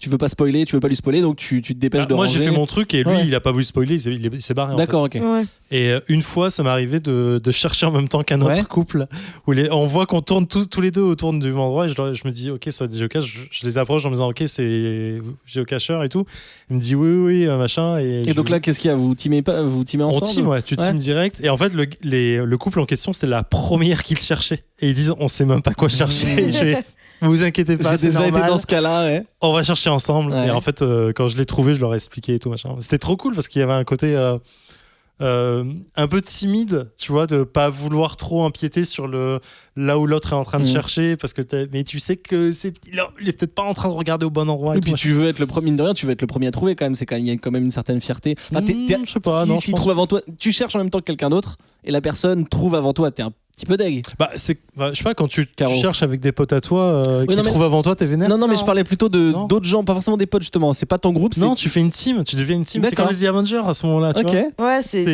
tu veux pas spoiler, tu veux pas lui spoiler, donc tu te dépêches de moi ranger. j'ai fait mon truc et lui Ouais. il a pas voulu spoiler, il s'est barré. D'accord, en ok. Ouais. Et une fois ça m'est arrivé de chercher en même temps qu'un autre Ouais. couple où on voit qu'on tourne tous les deux autour du même endroit et je me dis ok ça des géocaches, je les approche en me disant ok c'est géocacheur et tout. Il me dit oui machin Et donc là, qu'est-ce qu'il y a? Vous teamez on ensemble? team, ouais, tu team direct. Et en fait, le couple en question, c'était la première qu'ils cherchaient. Et ils disent, on sait même pas quoi chercher. Et je fais, vous inquiétez pas, J'ai c'est déjà été normal. dans ce cas-là, ouais. On va chercher ensemble. Ouais. Et en fait, quand je l'ai trouvé, je leur ai expliqué et tout machin. C'était trop cool parce qu'il y avait un côté un peu timide, tu vois, de pas vouloir trop empiéter sur là où l'autre est en train de chercher, parce que mais tu sais que il est peut-être pas en train de regarder au bon endroit. Et puis tu veux être le premier, mine de rien, tu veux être le premier à trouver quand même. Il y a quand même une certaine fierté. Enfin, je sais pas. Non, je s'il pense- trouve avant toi, tu cherches en même temps que quelqu'un d'autre et la personne trouve avant toi, t'es un petit peu deg. je sais pas, quand tu Caro. cherches avec des potes à toi qui non, mais- trouvent avant toi, t'es vénère. Non, mais je parlais plutôt Non. d'autres gens, pas forcément des potes justement. C'est pas ton groupe. Non, tu fais une team, tu deviens une team. T'es D'accord. comme les The Avengers à ce moment-là, tu Ok. vois. Ouais, C'est,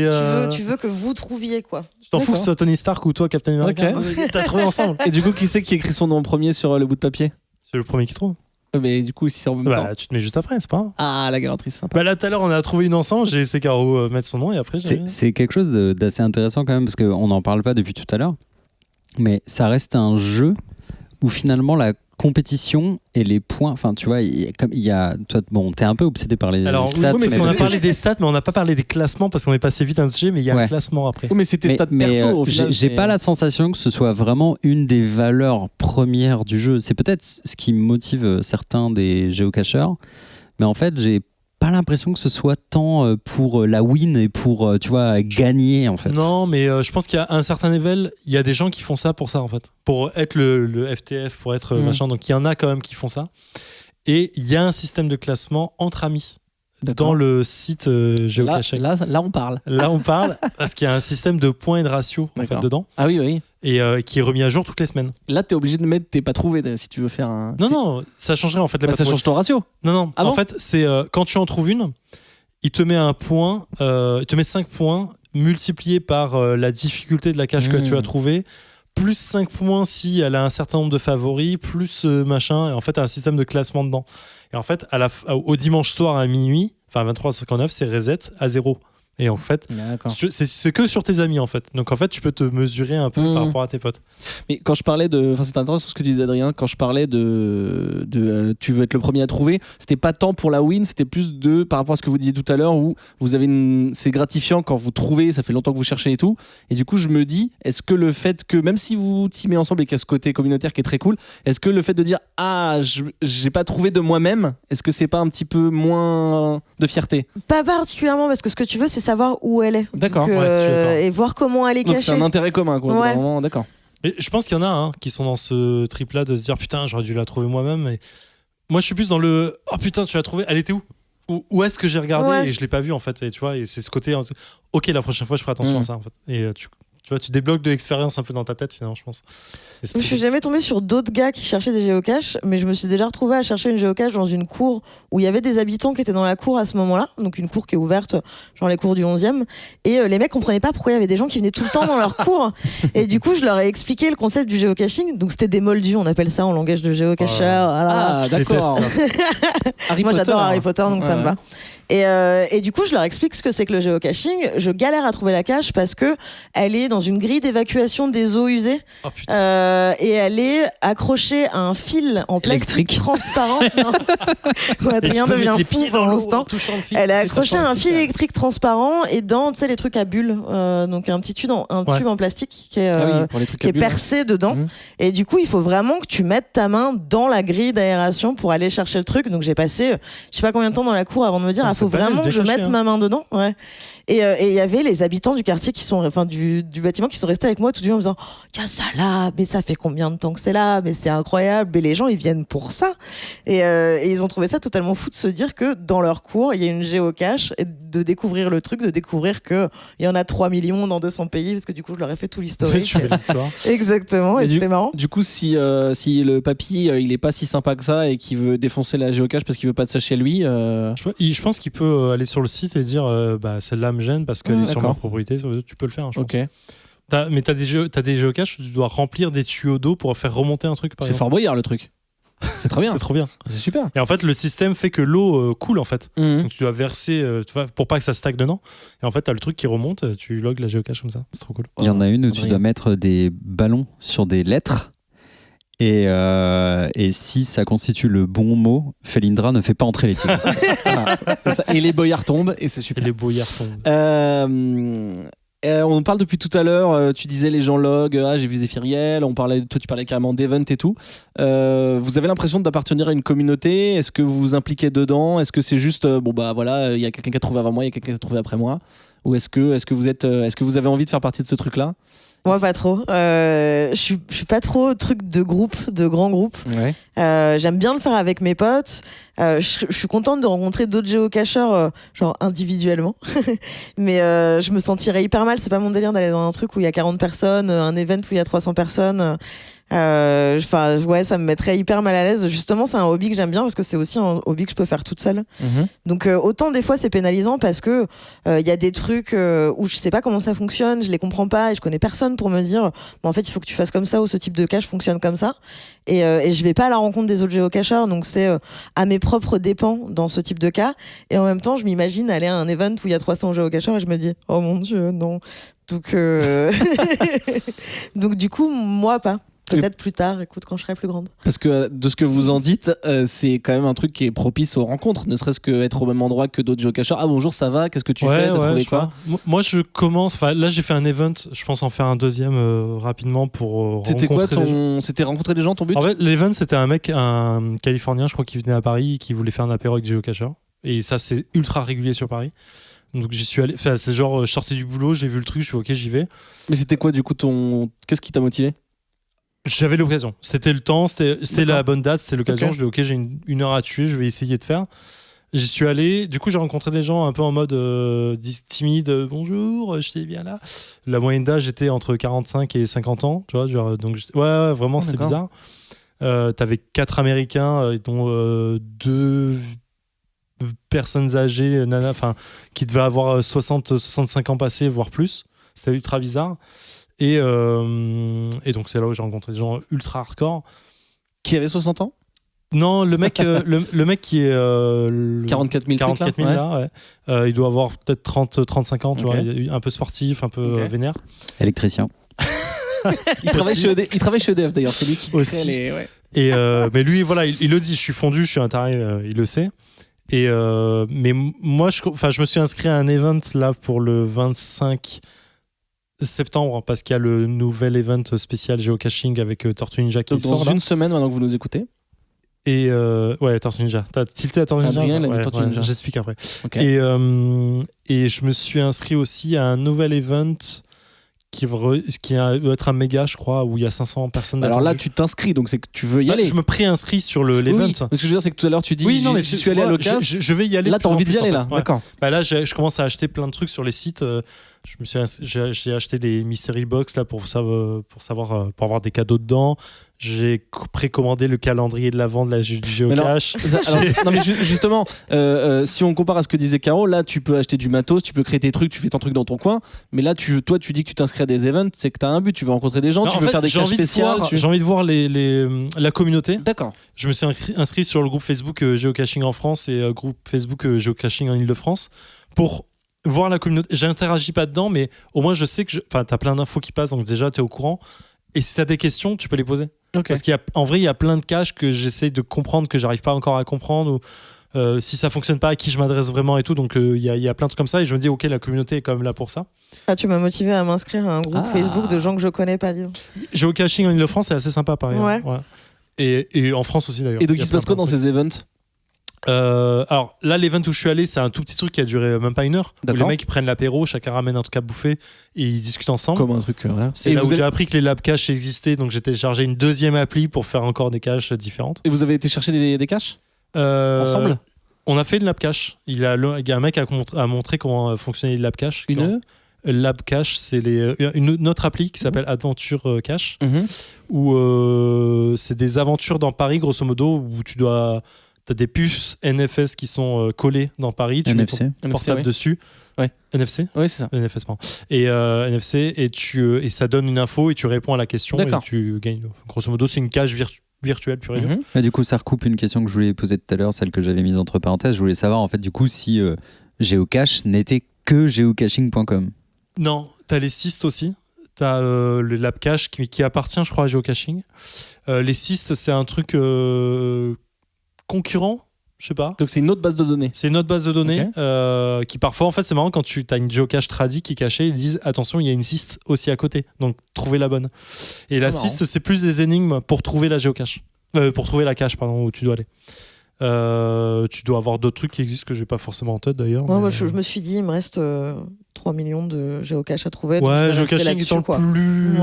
tu veux que vous trouviez, quoi. Tu t'en fous D'accord. que ce soit Tony Stark ou toi Captain America. Ok. T'as trouvé ensemble. Et du coup, qui c'est qui écrit son nom en premier sur le bout de papier? C'est le premier qui trouve. Mais du coup, si c'est en même temps. Bah, tu te mets juste après, c'est pas grave. Ah, la galanterie, c'est sympa. Bah là, tout à l'heure, on a trouvé une ensemble. J'ai laissé Caro mettre son nom et après, C'est quelque chose d'assez intéressant quand même, parce qu'on n'en parle pas depuis tout à l'heure, mais ça reste un jeu où finalement la compétition et les points, enfin tu vois, toi, bon, t'es un peu obsédé par les Alors, stats, oui, mais on a parce que parlé des stats, mais on n'a pas parlé des classements parce qu'on est passé vite à un sujet, mais il y a un Ouais. classement après. Oh, mais c'était stats perso au final. j'ai pas la sensation que ce soit vraiment une des valeurs premières du jeu. C'est peut-être ce qui motive certains des géocacheurs, mais en fait, j'ai pas l'impression que ce soit tant pour la win et pour, tu vois, gagner en fait. Non, mais je pense qu'à un certain level, il y a des gens qui font ça pour ça en fait. Pour être le FTF, pour être machin. Donc il y en a quand même qui font ça. Et il y a un système de classement entre amis dans le site géocaching. Là, on parle. Là, on parle parce qu'il y a un système de points et de ratios en fait, D'accord. dedans Ah oui. et qui est remis à jour toutes les semaines. Là, t'es obligé de mettre tes pas trouvés si tu veux faire un. Non, ça changerait en fait. Bah, ça change ton ratio. Non. Ah en bon fait, c'est quand tu en trouves une, il te met un point, il te met 5 points multipliés par la difficulté de la cache que tu as trouvée, plus 5 points si elle a un certain nombre de favoris, plus machin. Et en fait, tu as un système de classement dedans. Et en fait, au dimanche soir à minuit, enfin 23h59, c'est reset à 0. Et en fait, D'accord. c'est que sur tes amis en fait. Donc en fait, tu peux te mesurer un peu par rapport à tes potes. Mais quand je parlais de. Enfin, c'est intéressant ce que tu disais, Adrien. Quand je parlais de tu veux être le premier à trouver, c'était pas tant pour la win, c'était plus par rapport à ce que vous disiez tout à l'heure, où vous avez c'est gratifiant quand vous trouvez, ça fait longtemps que vous cherchez et tout. Et du coup, je me dis, est-ce que le fait que, même si vous teamez ensemble et qu'il y a ce côté communautaire qui est très cool, est-ce que le fait de dire, j'ai pas trouvé de moi-même, est-ce que c'est pas un petit peu moins de fierté? Pas particulièrement, parce que ce que tu veux, c'est savoir où elle est. D'accord. Donc, Ouais, je suis d'accord. et voir comment elle est Donc c'est cachée. un intérêt commun, quoi. Ouais. Vraiment, d'accord. Mais je pense qu'il y en a qui sont dans ce trip-là de se dire putain, j'aurais dû la trouver moi-même. Et moi, je suis plus dans le oh putain, tu l'as trouvée, elle était où? Où est-ce que j'ai regardé Ouais. et je l'ai pas vue en fait. Et tu vois, et c'est ce côté ok, la prochaine fois, je ferai attention à ça en fait. Et Tu vois, tu débloques de l'expérience un peu dans ta tête finalement, je pense. Je suis jamais tombée sur d'autres gars qui cherchaient des géocaches, mais je me suis déjà retrouvée à chercher une géocache dans une cour où il y avait des habitants qui étaient dans la cour à ce moment-là, donc une cour qui est ouverte, genre les cours du 11e, et les mecs comprenaient pas pourquoi il y avait des gens qui venaient tout le temps dans leur cour, et du coup je leur ai expliqué le concept du géocaching, donc c'était des moldus, on appelle ça en langage de géocacheur. Ah, d'accord. Moi j'adore Harry Potter, donc ça me va. Et du coup, je leur explique ce que c'est que le géocaching. Je galère à trouver la cache parce que elle est dans une grille d'évacuation des eaux usées. Oh, putain. Et elle est accrochée à un fil en plastique transparent. Adrien devient fou pour l'instant. Elle est accrochée à un fil électrique transparent et dans, tu sais, les trucs à bulles. Donc un petit tube en plastique qui est percé dedans. Et du coup, il faut vraiment que tu mettes ta main dans la grille d'aération pour aller chercher le truc. Donc j'ai passé, je sais pas combien de temps dans la cour avant de me dire, faut vraiment que je mette ma main dedans. Ouais. Et il y avait les habitants du quartier du bâtiment qui sont restés avec moi tout du long en me disant, il y a ça là, mais ça fait combien de temps que c'est là, mais c'est incroyable, mais les gens ils viennent pour ça. Et ils ont trouvé ça totalement fou de se dire que dans leur cours il y a une géocache, et de découvrir le truc, de découvrir que il y en a 3 millions dans 200 pays, parce que du coup je leur ai fait tout l'historique. Exactement, et c'était marrant. Du coup, si le papy il est pas si sympa que ça et qu'il veut défoncer la géocache parce qu'il veut pas de ça chez lui, je pense qu'il peut aller sur le site et dire celle-là me gêne parce qu'elle est sur ma propriété. Tu peux le faire, je pense. Mais t'as des géocaches où tu dois remplir des tuyaux d'eau pour faire remonter un truc. C'est Fort Boyard le truc. C'est trop bien. C'est trop bien. C'est super. Et en fait, le système fait que l'eau coule en fait. Donc tu dois verser, pour pas que ça stagne dedans. Et en fait, t'as le truc qui remonte, tu logs la géocache comme ça. C'est trop cool. Il y en a une où tu dois mettre des ballons sur des lettres. Et si ça constitue le bon mot, Felindra ne fait pas entrer les tigres. Et les boyards tombent et c'est super. Et les boyards tombent. On parle depuis tout à l'heure, tu disais les gens log, j'ai vu Zéphiriel, toi tu parlais carrément d'event et tout. Vous avez l'impression d'appartenir à une communauté? Est-ce que vous vous impliquez dedans? Est-ce que c'est juste, il y a quelqu'un qui a trouvé avant moi, il y a quelqu'un qui a trouvé après moi? Ou est-ce que vous avez envie de faire partie de ce truc-là? Moi, pas trop. Je suis pas trop truc de groupe, de grand groupe. Ouais. J'aime bien le faire avec mes potes. Je suis contente de rencontrer d'autres géocacheurs, genre individuellement. Mais je me sentirais hyper mal. C'est pas mon délire d'aller dans un truc où il y a 40 personnes, un event où il y a 300 personnes. Ça me mettrait hyper mal à l'aise. Justement, c'est un hobby que j'aime bien parce que c'est aussi un hobby que je peux faire toute seule. Donc autant des fois c'est pénalisant parce que il y a des trucs où je sais pas comment ça fonctionne, je les comprends pas et je connais personne pour me dire en fait il faut que tu fasses comme ça ou ce type de cache fonctionne comme ça et je vais pas à la rencontre des autres géocacheurs, donc c'est à mes propres dépens dans ce type de cas. Et en même temps je m'imagine aller à un event où il y a 300 géocacheurs et je me dis oh mon dieu non. Donc donc du coup moi pas. Peut-être plus tard, écoute, quand je serai plus grande. Parce que de ce que vous en dites, c'est quand même un truc qui est propice aux rencontres, ne serait-ce qu'être au même endroit que d'autres géocacheurs. Ah bonjour, ça va? Qu'est-ce que tu fais? T'as trouvé quoi? Moi, je commence. Là, j'ai fait un event. Je pense en faire un deuxième rapidement pour. C'était quoi C'était rencontrer des gens, ton but? En fait, l'event, c'était un Californien, je crois, qui venait à Paris, qui voulait faire un apéro avec des géocacheurs. Et ça, c'est ultra régulier sur Paris. Donc j'y suis allé. Enfin, c'est genre, je sortais du boulot, j'ai vu le truc, je suis ok, j'y vais. Mais c'était quoi du coup Qu'est-ce qui t'a motivé? J'avais l'occasion, c'était le temps, c'était la bonne date, c'était l'occasion. Je dis ok, j'ai une heure à tuer, je vais essayer de faire. J'y suis allé, du coup j'ai rencontré des gens un peu en mode timide, bonjour, je suis bien là. La moyenne d'âge était entre 45 et 50 ans, tu vois, donc vraiment c'était bizarre. T'avais 4 Américains, dont 2 personnes âgées, qui devaient avoir 60-65 ans passés, voire plus. C'était ultra bizarre. Et donc c'est là où j'ai rencontré des gens ultra hardcore. Qui avaient 60 ans? Non, le mec qui est 44 000 là, il doit avoir peut-être 35 ans, tu vois, un peu sportif, un peu vénère. Électricien. Il travaille chez EDF d'ailleurs, c'est lui qui aussi. Crée Et mais lui, voilà, il le dit, je suis fondu, je suis un taré, il le sait. Et mais moi, je me suis inscrit à un event là pour le 25 septembre parce qu'il y a le nouvel event spécial géocaching avec Tortue Ninja qui sort dans une semaine maintenant que vous nous écoutez. Et Tortue Ninja. T'as tilté à Tortue Ninja? Adrien, il a dit Tortue Ninja. J'explique après. Okay. Et je me suis inscrit aussi à un nouvel event qui doit être un méga, je crois, où il y a 500 personnes. Alors là, tu t'inscris, donc c'est que tu veux y aller. Je me préinscris sur l'event. Oui, ce que je veux dire, c'est que tout à l'heure, tu dis mais je suis allé à l'occasion. Je vais y aller. Là, t'as envie d'y aller, là. D'accord. Là, je commence à acheter plein de trucs sur les sites. J'ai acheté des mystery box là pour savoir pour avoir des cadeaux dedans. J'ai précommandé le calendrier de l'avant du géocache. Non mais justement, si on compare à ce que disait Caro, là tu peux acheter du matos, tu peux créer tes trucs, tu fais ton truc dans ton coin, mais là toi tu dis que tu t'inscris à des events, c'est que tu as un but, tu veux rencontrer des gens, non, tu veux faire des caches spéciales. J'ai envie de voir la communauté. D'accord. Je me suis inscrit sur le groupe Facebook Géocaching en France et groupe Facebook Géocaching en Ile-de-France pour voir la communauté. J'interagis pas dedans, mais au moins je sais que t'as plein d'infos qui passent, donc déjà t'es au courant. Et si t'as des questions, tu peux les poser. Okay. Parce qu'en vrai, il y a plein de caches que j'essaie de comprendre, que j'arrive pas encore à comprendre, ou si ça fonctionne pas, à qui je m'adresse vraiment et tout. Donc il y a plein de trucs comme ça, et je me dis, ok, la communauté est quand même là pour ça. Ah, tu m'as motivé à m'inscrire à un groupe Facebook de gens que je connais pas, dis donc. Géocaching en Ile-de-France, c'est assez sympa, pareil. Ouais. Ouais. Et en France aussi, d'ailleurs. Et donc il se passe quoi dans ces events? Alors là, l'event où je suis allé, c'est un tout petit truc qui a duré même pas 1 heure. Où les mecs prennent l'apéro, chacun ramène un truc à bouffer et ils discutent ensemble. Comme un truc. Voilà. C'est là où j'ai appris que les lab caches existaient, donc j'ai téléchargé une deuxième appli pour faire encore des caches différentes. Et vous avez été chercher des caches ensemble? On a fait une lab cache. Il y a un mec a montré comment fonctionnait les lab caches. Lab cache, c'est une autre appli qui s'appelle Adventure Cache, où c'est des aventures dans Paris, grosso modo, où t'as des puces NFS qui sont collées dans Paris. Tu NFC. mets ton portable dessus. Ouais. NFC. Oui, c'est ça. NFS, pardon. Et NFC, et ça donne une info et tu réponds à la question. D'accord. Et tu gagnes. Grosso modo, c'est une cage virtuelle pure et dure. Mais du coup, ça recoupe une question que je voulais poser tout à l'heure, celle que j'avais mise entre parenthèses. Je voulais savoir, en fait, du coup, si Géocache n'était que geocaching.com. Non, t'as les cystes aussi. T'as le lab cache qui appartient, je crois, à Geocaching. Les cystes, c'est un truc concurrent, je sais pas. Donc c'est une autre base de données. C'est une autre base de données qui parfois, en fait, c'est marrant quand tu as une geocache tradi qui est cachée, ils disent attention, il y a une cyste aussi à côté, donc trouvez la bonne. Et la cyste, c'est plus des énigmes pour trouver la géocache, pour trouver la cache, pardon, où tu dois aller. Tu dois avoir d'autres trucs qui existent que j'ai pas forcément en tête d'ailleurs. Ouais, moi, je me suis dit, il me reste 3 millions de géocaches à trouver. Ouais, géocaching étant le plus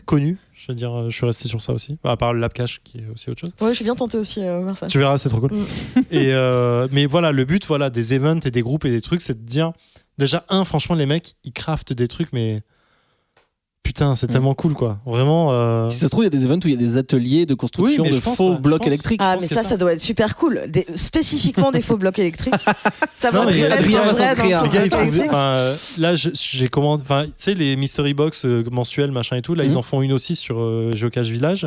connu. Je veux dire, je suis resté sur ça aussi. À part le lab cache qui est aussi autre chose. Ouais, je suis bien tenté aussi vers ça. Tu verras, c'est trop cool. Et mais voilà, le but des events et des groupes et des trucs, c'est de dire déjà, franchement, les mecs, ils craftent des trucs, mais putain, c'est tellement cool, quoi. Vraiment. Si ça se trouve, il y a des events où il y a des ateliers de construction de faux blocs électriques. Ah, mais ça doit être super cool. Spécifiquement des faux blocs électriques. Ça va Adrien va s'inscrire. Là, j'ai commandé. Enfin, tu sais, les mystery box mensuels, machin et tout. Là, ils en font une aussi sur Geocache Village,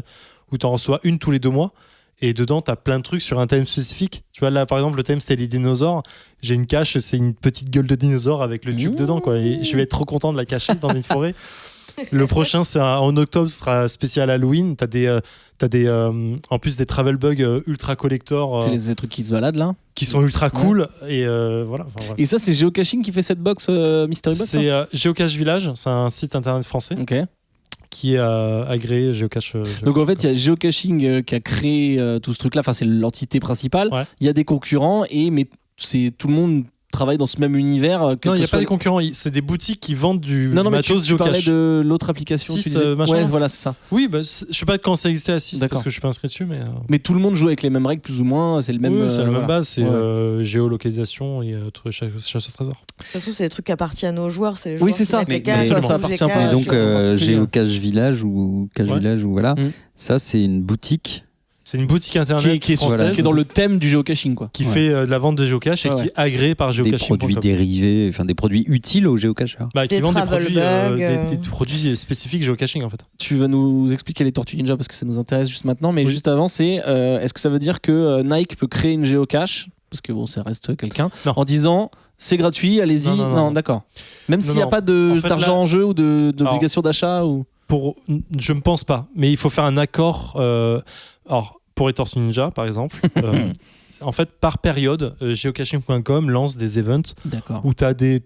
où tu en reçois une tous les 2 mois. Et dedans, t'as plein de trucs sur un thème spécifique. Tu vois, là, par exemple, le thème, c'était les dinosaures. J'ai une cache, c'est une petite gueule de dinosaure avec le tube dedans, quoi. Et je vais être trop content de la cacher dans une forêt. Le prochain, en octobre, ce sera spécial Halloween. T'as en plus des travel bugs ultra collector. C'est les trucs qui se baladent là, qui sont ultra cool. Et voilà. Et ça, c'est Geocaching qui fait cette box Mystery Box. C'est Geocache Village. C'est un site internet français. Ok. Qui est agréé Geocache. Donc en fait, il y a Geocaching qui a créé tout ce truc-là. Enfin, c'est l'entité principale. Il y a des concurrents mais c'est tout le monde travaille dans ce même univers. Non, il n'y a pas des concurrents. C'est des boutiques qui vendent du matos tu parlais de l'autre application. Sist, machin. Ouais, voilà, c'est ça. Oui, je sais pas quand ça existait à Sist parce que je suis pas inscrit dessus, mais tout le monde joue avec les mêmes règles, plus ou moins. C'est le même. Oui, c'est la même base. C'est géolocalisation et chasse au trésor. De toute façon, c'est des trucs qui appartiennent aux joueurs. C'est les joueurs c'est ça. Mais ça appartient pas. Et donc Geocache Village ou Cache Village ou voilà, ça c'est une boutique. C'est une boutique internet française qui est dans le thème du géocaching, quoi. Qui fait de la vente de géocache et qui est agréée par Geocaching. Des produits dérivés, enfin des produits utiles aux géocacheurs. Qui vendent des produits spécifiques géocaching en fait. Tu vas nous expliquer les Tortues Ninja parce que ça nous intéresse juste maintenant, mais juste avant, c'est est-ce que ça veut dire que Nike peut créer une géocache, parce que bon, ça reste quelqu'un, en disant c'est gratuit, allez-y. Non, d'accord. Même s'il n'y a pas d'argent en jeu ou d'obligation d'achat ou. Je ne pense pas, mais il faut faire un accord. Alors, pour les Tortues Ninja, par exemple, en fait, par période, geocaching.com lance des events où tu as des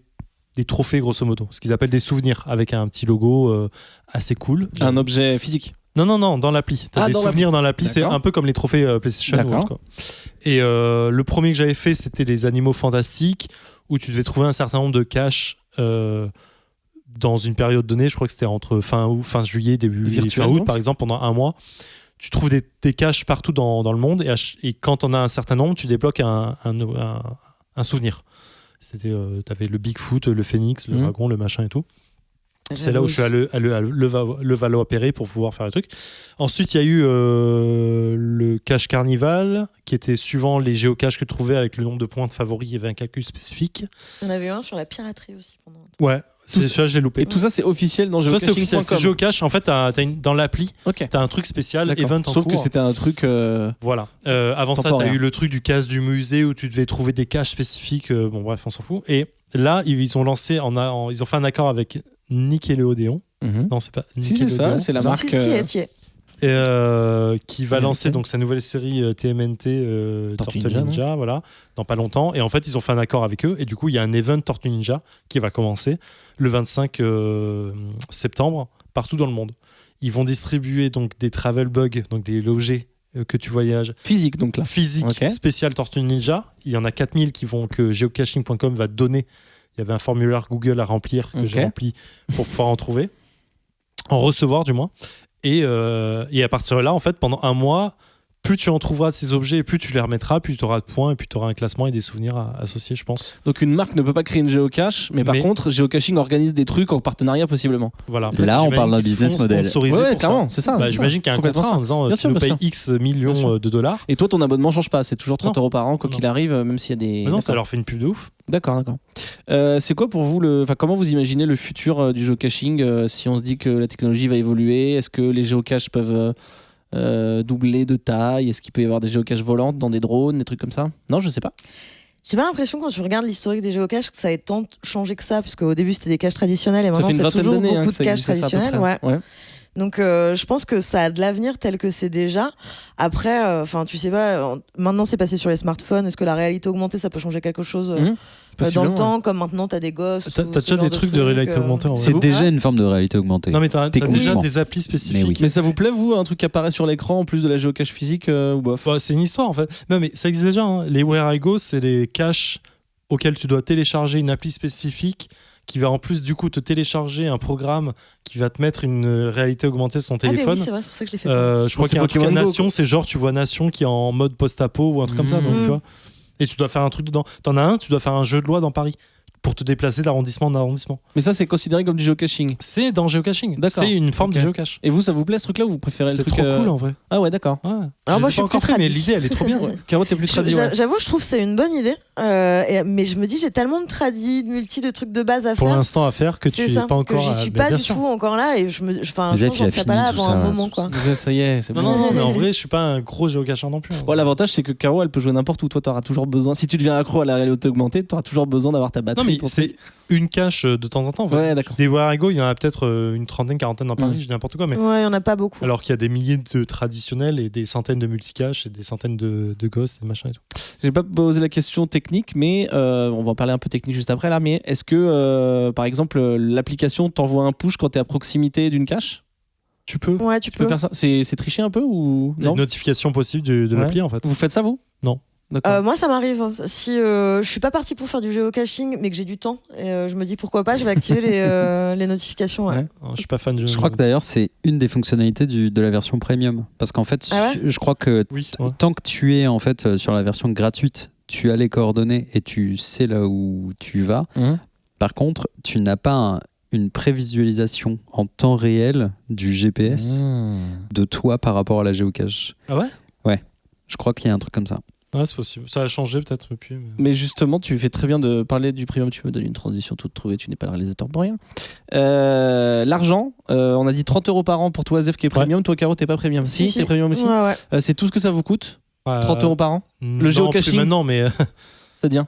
trophées, grosso modo, ce qu'ils appellent des souvenirs, avec un petit logo assez cool. Un objet physique? Non, dans l'appli. Tu as des souvenirs dans l'appli, c'est un peu comme les trophées PlayStation World, quoi. Et le premier que j'avais fait, c'était les animaux fantastiques, où tu devais trouver un certain nombre de caches dans une période donnée. Je crois que c'était entre fin juillet, début fin août, par exemple, pendant 1 mois. Tu trouves des caches partout dans le monde et quand on a un certain nombre, tu débloques un souvenir. T'avais le Bigfoot, le Phénix, le dragon, le machin et tout. C'est là où je suis allé à Levallois-Perret pour pouvoir faire le truc. Ensuite, il y a eu le cache Carnival, qui était suivant les géocaches que tu trouvais avec le nombre de points de favoris, il y avait un calcul spécifique. Il y en avait un sur la piraterie aussi pendant un temps. Ouais, celui-là, je l'ai loupé. Et tout ça, c'est officiel dans Ça, c'est officiel. geocaching.com. C'est géocache. En fait, dans l'appli, t'as un truc spécial, D'accord. event en Sauf cours. que c'était un truc. Voilà. Avant ça, temporaire. t'as eu le truc du casse du musée où tu devais trouver des caches spécifiques. Bon, bref, on s'en fout. Et là, ils ont lancé, ils ont fait un accord avec Nickelodeon. Non, c'est pas Si, c'est ça, c'est la marque. Qui va lancer donc sa nouvelle série TMNT Tortue Ninja, voilà, dans pas longtemps. Et en fait, ils ont fait un accord avec eux. Et du coup, il y a un event Tortue Ninja qui va commencer le 25 septembre partout dans le monde. Ils vont distribuer donc des travel bugs, donc des objets que tu voyages. Physique, donc là. Physique, spécial Tortue Ninja. Il y en a 4000 que geocaching.com va donner. Il y avait un formulaire Google à remplir que j'ai rempli pour pouvoir en trouver. En recevoir, du moins. Et à partir de là, en fait, pendant un mois, plus tu en trouveras de ces objets, plus tu les remettras, plus tu auras de points, et puis tu auras un classement et des souvenirs associés, je pense. Donc une marque ne peut pas créer une géocache, mais par contre, Geocaching organise des trucs en partenariat possiblement. Voilà. Là, on parle d'un business model. Ouais, clairement, c'est ça. J'imagine qu'il y a un contrat en disant tu nous payes X millions de dollars. Et toi, ton abonnement change pas, c'est toujours 30 € par an, quoi qu'il arrive, même s'il y a des. Non, ça leur fait une pub de ouf. D'accord. C'est quoi pour vous comment vous imaginez le futur du geocaching si on se dit que la technologie va évoluer? Est-ce que les géocaches peuvent doubler de taille? Est-ce qu'il peut y avoir des géocaches volantes dans des drones, des trucs comme ça? Non, je sais pas. J'ai pas l'impression quand tu regardes l'historique des géocaches que ça ait tant changé que ça, parce qu'au début c'était des caches traditionnelles et maintenant c'est toujours beaucoup de caches traditionnelles. Ouais. Donc je pense que ça a de l'avenir tel que c'est déjà. Après, tu sais pas, maintenant c'est passé sur les smartphones. Est-ce que la réalité augmentée ça peut changer quelque chose dans le temps, comme maintenant t'as des gosses? T'as déjà des trucs de réalité augmentée. C'est déjà une forme de réalité augmentée. Non mais t'as déjà des applis spécifiques. Mais ça vous plaît vous, un truc qui apparaît sur l'écran en plus de la géocache physique ou bof? C'est une histoire en fait. Non mais ça existe déjà. Hein. Les Where I Go, c'est les caches auxquels tu dois télécharger une appli spécifique qui va en plus du coup te télécharger un programme qui va te mettre une réalité augmentée sur ton téléphone. Oui, c'est vrai, c'est pour ça que je l'ai fait. Je crois qu'il y a un truc à Nation, c'est genre tu vois Nation qui est en mode post-apo ou un truc comme ça. Donc, tu vois. Et tu dois faire un truc dedans. T'en as un, tu dois faire un jeu de loi dans Paris pour te déplacer d'arrondissement en arrondissement. Mais ça, c'est considéré comme du géocaching? C'est dans géocaching. D'accord. C'est une forme de géocache. Et vous, ça vous plaît ce truc-là ou vous préférez le truc? C'est trop cool en vrai. Ah ouais, d'accord. Ouais. Alors moi, je suis plus fait, mais l'idée, elle est trop bien. Caro, t'es plus tradit. J'avoue, je trouve que c'est une bonne idée. Mais je me dis, j'ai tellement de tradis, de multi, de trucs de base à faire. Pour l'instant, à faire que tu n'es pas encore. Je suis pas du tout encore là et je pense que j'en serais pas là avant un moment. Ça y est, c'est bon. Non, mais en vrai, je suis pas un gros géocacheur non plus. L'avantage, c'est que Caro, elle peut jouer n'importe où. Toi, t'auras toujours besoin. Si tu deviens accro à la réalité augmentée, t'auras toujours besoin d'avoir ta batterie. Non, mais c'est une cache de temps en temps. Ouais, d'accord. Des Where I Go, il y en a peut-être une trentaine, quarantaine dans Paris, je dis n'importe quoi. Mais... Ouais, il y en a pas beaucoup. Alors qu'il y a des milliers de traditionnels et des centaines de multicaches et des centaines de ghosts et de machins et tout. J'ai pas posé la question technique, mais on va en parler un peu technique juste après là. Mais est-ce que, par exemple, l'application t'envoie un push quand t'es à proximité d'une cache? Tu peux. Ouais, tu peux faire ça. C'est triché un peu ou non? Une notification possible de l'appli en fait. Vous faites ça vous? Non. Moi ça m'arrive si je suis pas partie pour faire du géocaching mais que j'ai du temps et je me dis pourquoi pas, je vais activer les notifications. Ouais. Je suis pas fan de Je crois que d'ailleurs c'est une des fonctionnalités de la version premium parce qu'en fait je crois que tant que tu es en fait sur la version gratuite, tu as les coordonnées et tu sais là où tu vas. Par contre, tu n'as pas une prévisualisation en temps réel du GPS de toi par rapport à la géocache. Ah ouais? Ouais. Je crois qu'il y a un truc comme ça. Ouais, c'est possible. Ça a changé peut-être depuis. Mais justement, tu fais très bien de parler du premium. Tu me donnes une transition toute trouvée. Tu n'es pas le réalisateur pour rien. L'argent, on a dit 30 € par an pour toi, Zef, qui est premium. Toi, Caro, t'es pas premium. Si, t'es premium aussi. Ouais. C'est tout ce que ça vous coûte? 30 € par an? Le géocaching maintenant, mais. C'est-à-dire?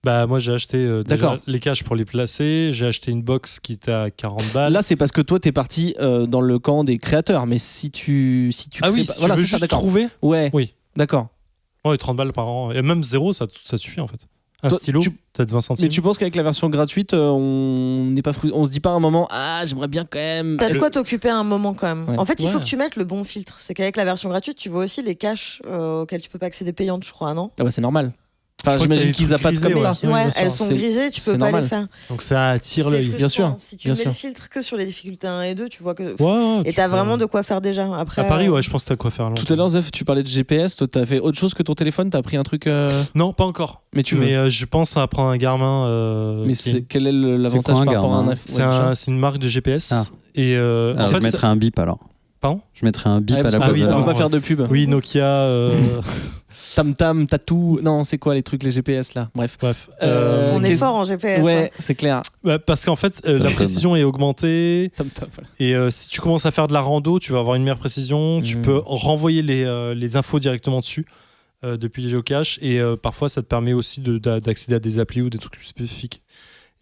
Bah moi j'ai acheté déjà les caches pour les placer, j'ai acheté une box qui était à 40 balles. Là c'est parce que toi t'es parti dans le camp des créateurs, mais si tu ah oui, si tu veux juste trouver. Ouais. Oui. D'accord. Ouais, 30 balles par an et même 0 ça suffit en fait. Un stylo, peut-être 20 centimes. Mais tu penses qu'avec la version gratuite, on se dit pas à un moment j'aimerais bien quand même. T'as de quoi t'occuper un moment quand même. Ouais. En fait, il faut que tu mettes le bon filtre. C'est qu'avec la version gratuite, tu vois aussi les caches auxquelles tu peux pas accéder payantes, je crois, non? Ah bah c'est normal. Enfin, crois qu'il y a j'imagine des qu'ils trucs zappent comme grisés, ça. ouais. Ouais, bien sûr. elles sont C'est- grisées, tu c'est peux pas normal. les faire. Donc ça attire C'est l'œil. Bien sûr, frustrant. Si tu bien mets sûr. le filtre que sur les difficultés 1 et 2, tu vois que. Ouais, Et t'as vraiment de quoi faire déjà. Après, À Paris, ouais, je pense que t'as quoi faire. Tout à l'heure, Zef, tu parlais de GPS. Toi, t'as fait autre chose que ton téléphone. T'as pris un truc. Non, pas encore. Mais tu veux. Mais je pense à prendre un Garmin. Mais quel est l'avantage quoi, un par rapport à un Garmin iPhone C'est une marque de GPS. Ah. Et Alors, en fait, je mettrais un bip alors. Pardon Je mettrais un bip Ouais, à parce la qu'on Ah place oui, peut de- pas pardon. faire de pub. oui, Nokia. Tam Tam, Tatou. Non, c'est quoi les trucs, les GPS là? Bref. Bref. on est qu'est-ce- fort en GPS. Ouais, c'est clair. Parce qu'en fait, la Tom. précision est augmentée. Tam Tam. Voilà. Et si tu commences à faire de la rando, tu vas avoir une meilleure précision. Tu Mhm. peux renvoyer les infos directement dessus depuis les géocaches. Et parfois, ça te permet aussi d'accéder à des applis ou des trucs plus spécifiques.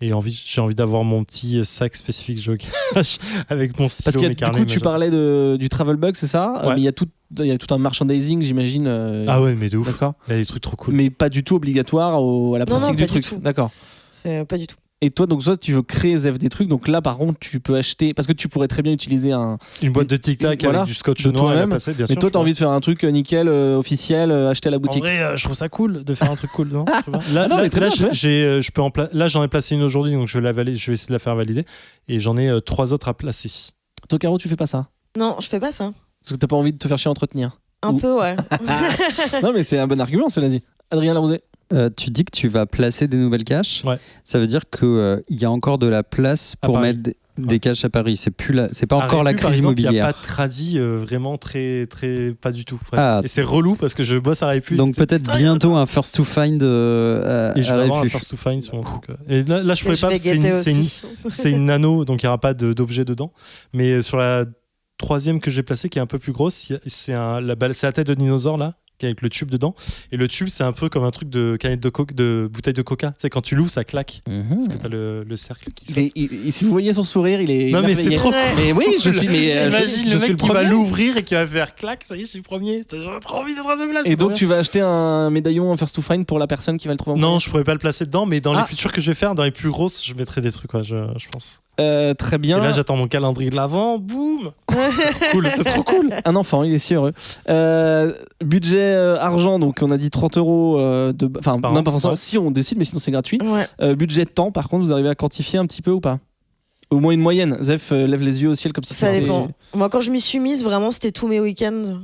Et j'ai envie d'avoir mon petit sac spécifique géocache avec mon stylo, Parce que mes du carnets. coup, tu machin. parlais du travel bug, c'est ça? Ouais. Mais il y a tout un merchandising, j'imagine. Ah ouais, mais de ouf. D'accord. Il y a des trucs trop cool. Mais pas du tout obligatoire à la Non, pratique non, du pas du truc. tout. D'accord. C'est pas du tout. Et toi, donc, tu veux créer Zef des trucs. Donc là, par contre, tu peux acheter. Parce que tu pourrais très bien utiliser un. Une boîte de tic-tac Voilà, avec du scotch de noir et la toi-même. passer, bien Mais sûr. toi, t'as envie de faire un truc nickel, officiel, acheté à la En boutique. vrai, je trouve ça cool de faire un truc cool. Non Je sais pas. Là, non, mais très bien, je peux là, j'en ai placé une aujourd'hui, donc je vais essayer de la faire valider. Et j'en ai 3 autres à placer. Toi, Caro, tu fais pas ça. Non, je fais pas ça. Parce que t'as pas envie de te faire chier à entretenir. Un Ou- peu, ouais. Non, mais c'est un bon argument, cela dit. Adrien Larosé. Tu dis que tu vas placer des nouvelles caches. Ouais. Ça veut dire qu'il y a encore de la place À pour Paris. mettre des caches à Paris. C'est pas encore la Répu, par crise exemple, il n'y a immobilière. pas de tradit vraiment très, très. Pas du tout. presque. Ah. Et c'est relou parce que je bosse à Répu. Donc peut-être bientôt un first to find Et je à vais avoir un Répu. first to find sur mon truc. Et là je pourrais Et je pas vais parce que c'est guetter une, aussi. c'est une nano, donc il n'y aura pas d'objet dedans. Mais sur la troisième que j'ai placée, qui est un peu plus grosse, c'est la tête de dinosaure là, qui est avec le tube dedans. Et le tube, c'est un peu comme un truc de canette de bouteille de coca. Tu sais, quand tu l'ouvres, ça claque. Parce que t'as le cercle qui saute. Si vous voyez son sourire, il est. Non, mais émerveillé. c'est trop Mais oui, je suis. Mais, J'imagine je le suis mec qui va premier. l'ouvrir et qui va faire clac. Ça y est, je suis premier. J'aurais trop envie d'être à sa place. Et donc, tu vas acheter un médaillon, un first to find pour la personne qui va le trouver en Non, premier. je pourrais pas le placer dedans, mais dans les Ah. futurs que je vais faire, dans les plus grosses, je mettrai des trucs, je pense. Très bien. Et là, j'attends mon calendrier de l'avant, boum. Cool, c'est trop cool. Un enfant, il est si heureux. Budget argent, donc on a dit 30 euros enfin, Par non, an, pas forcément. ouais. Si on décide, mais sinon c'est gratuit. Ouais. Budget temps, par contre, vous arrivez à quantifier un petit peu ou pas? Au moins une moyenne. Zef lève les yeux au ciel comme si Ça c'était- dépend. Moi, quand je m'y suis mise, vraiment, c'était tous mes week-ends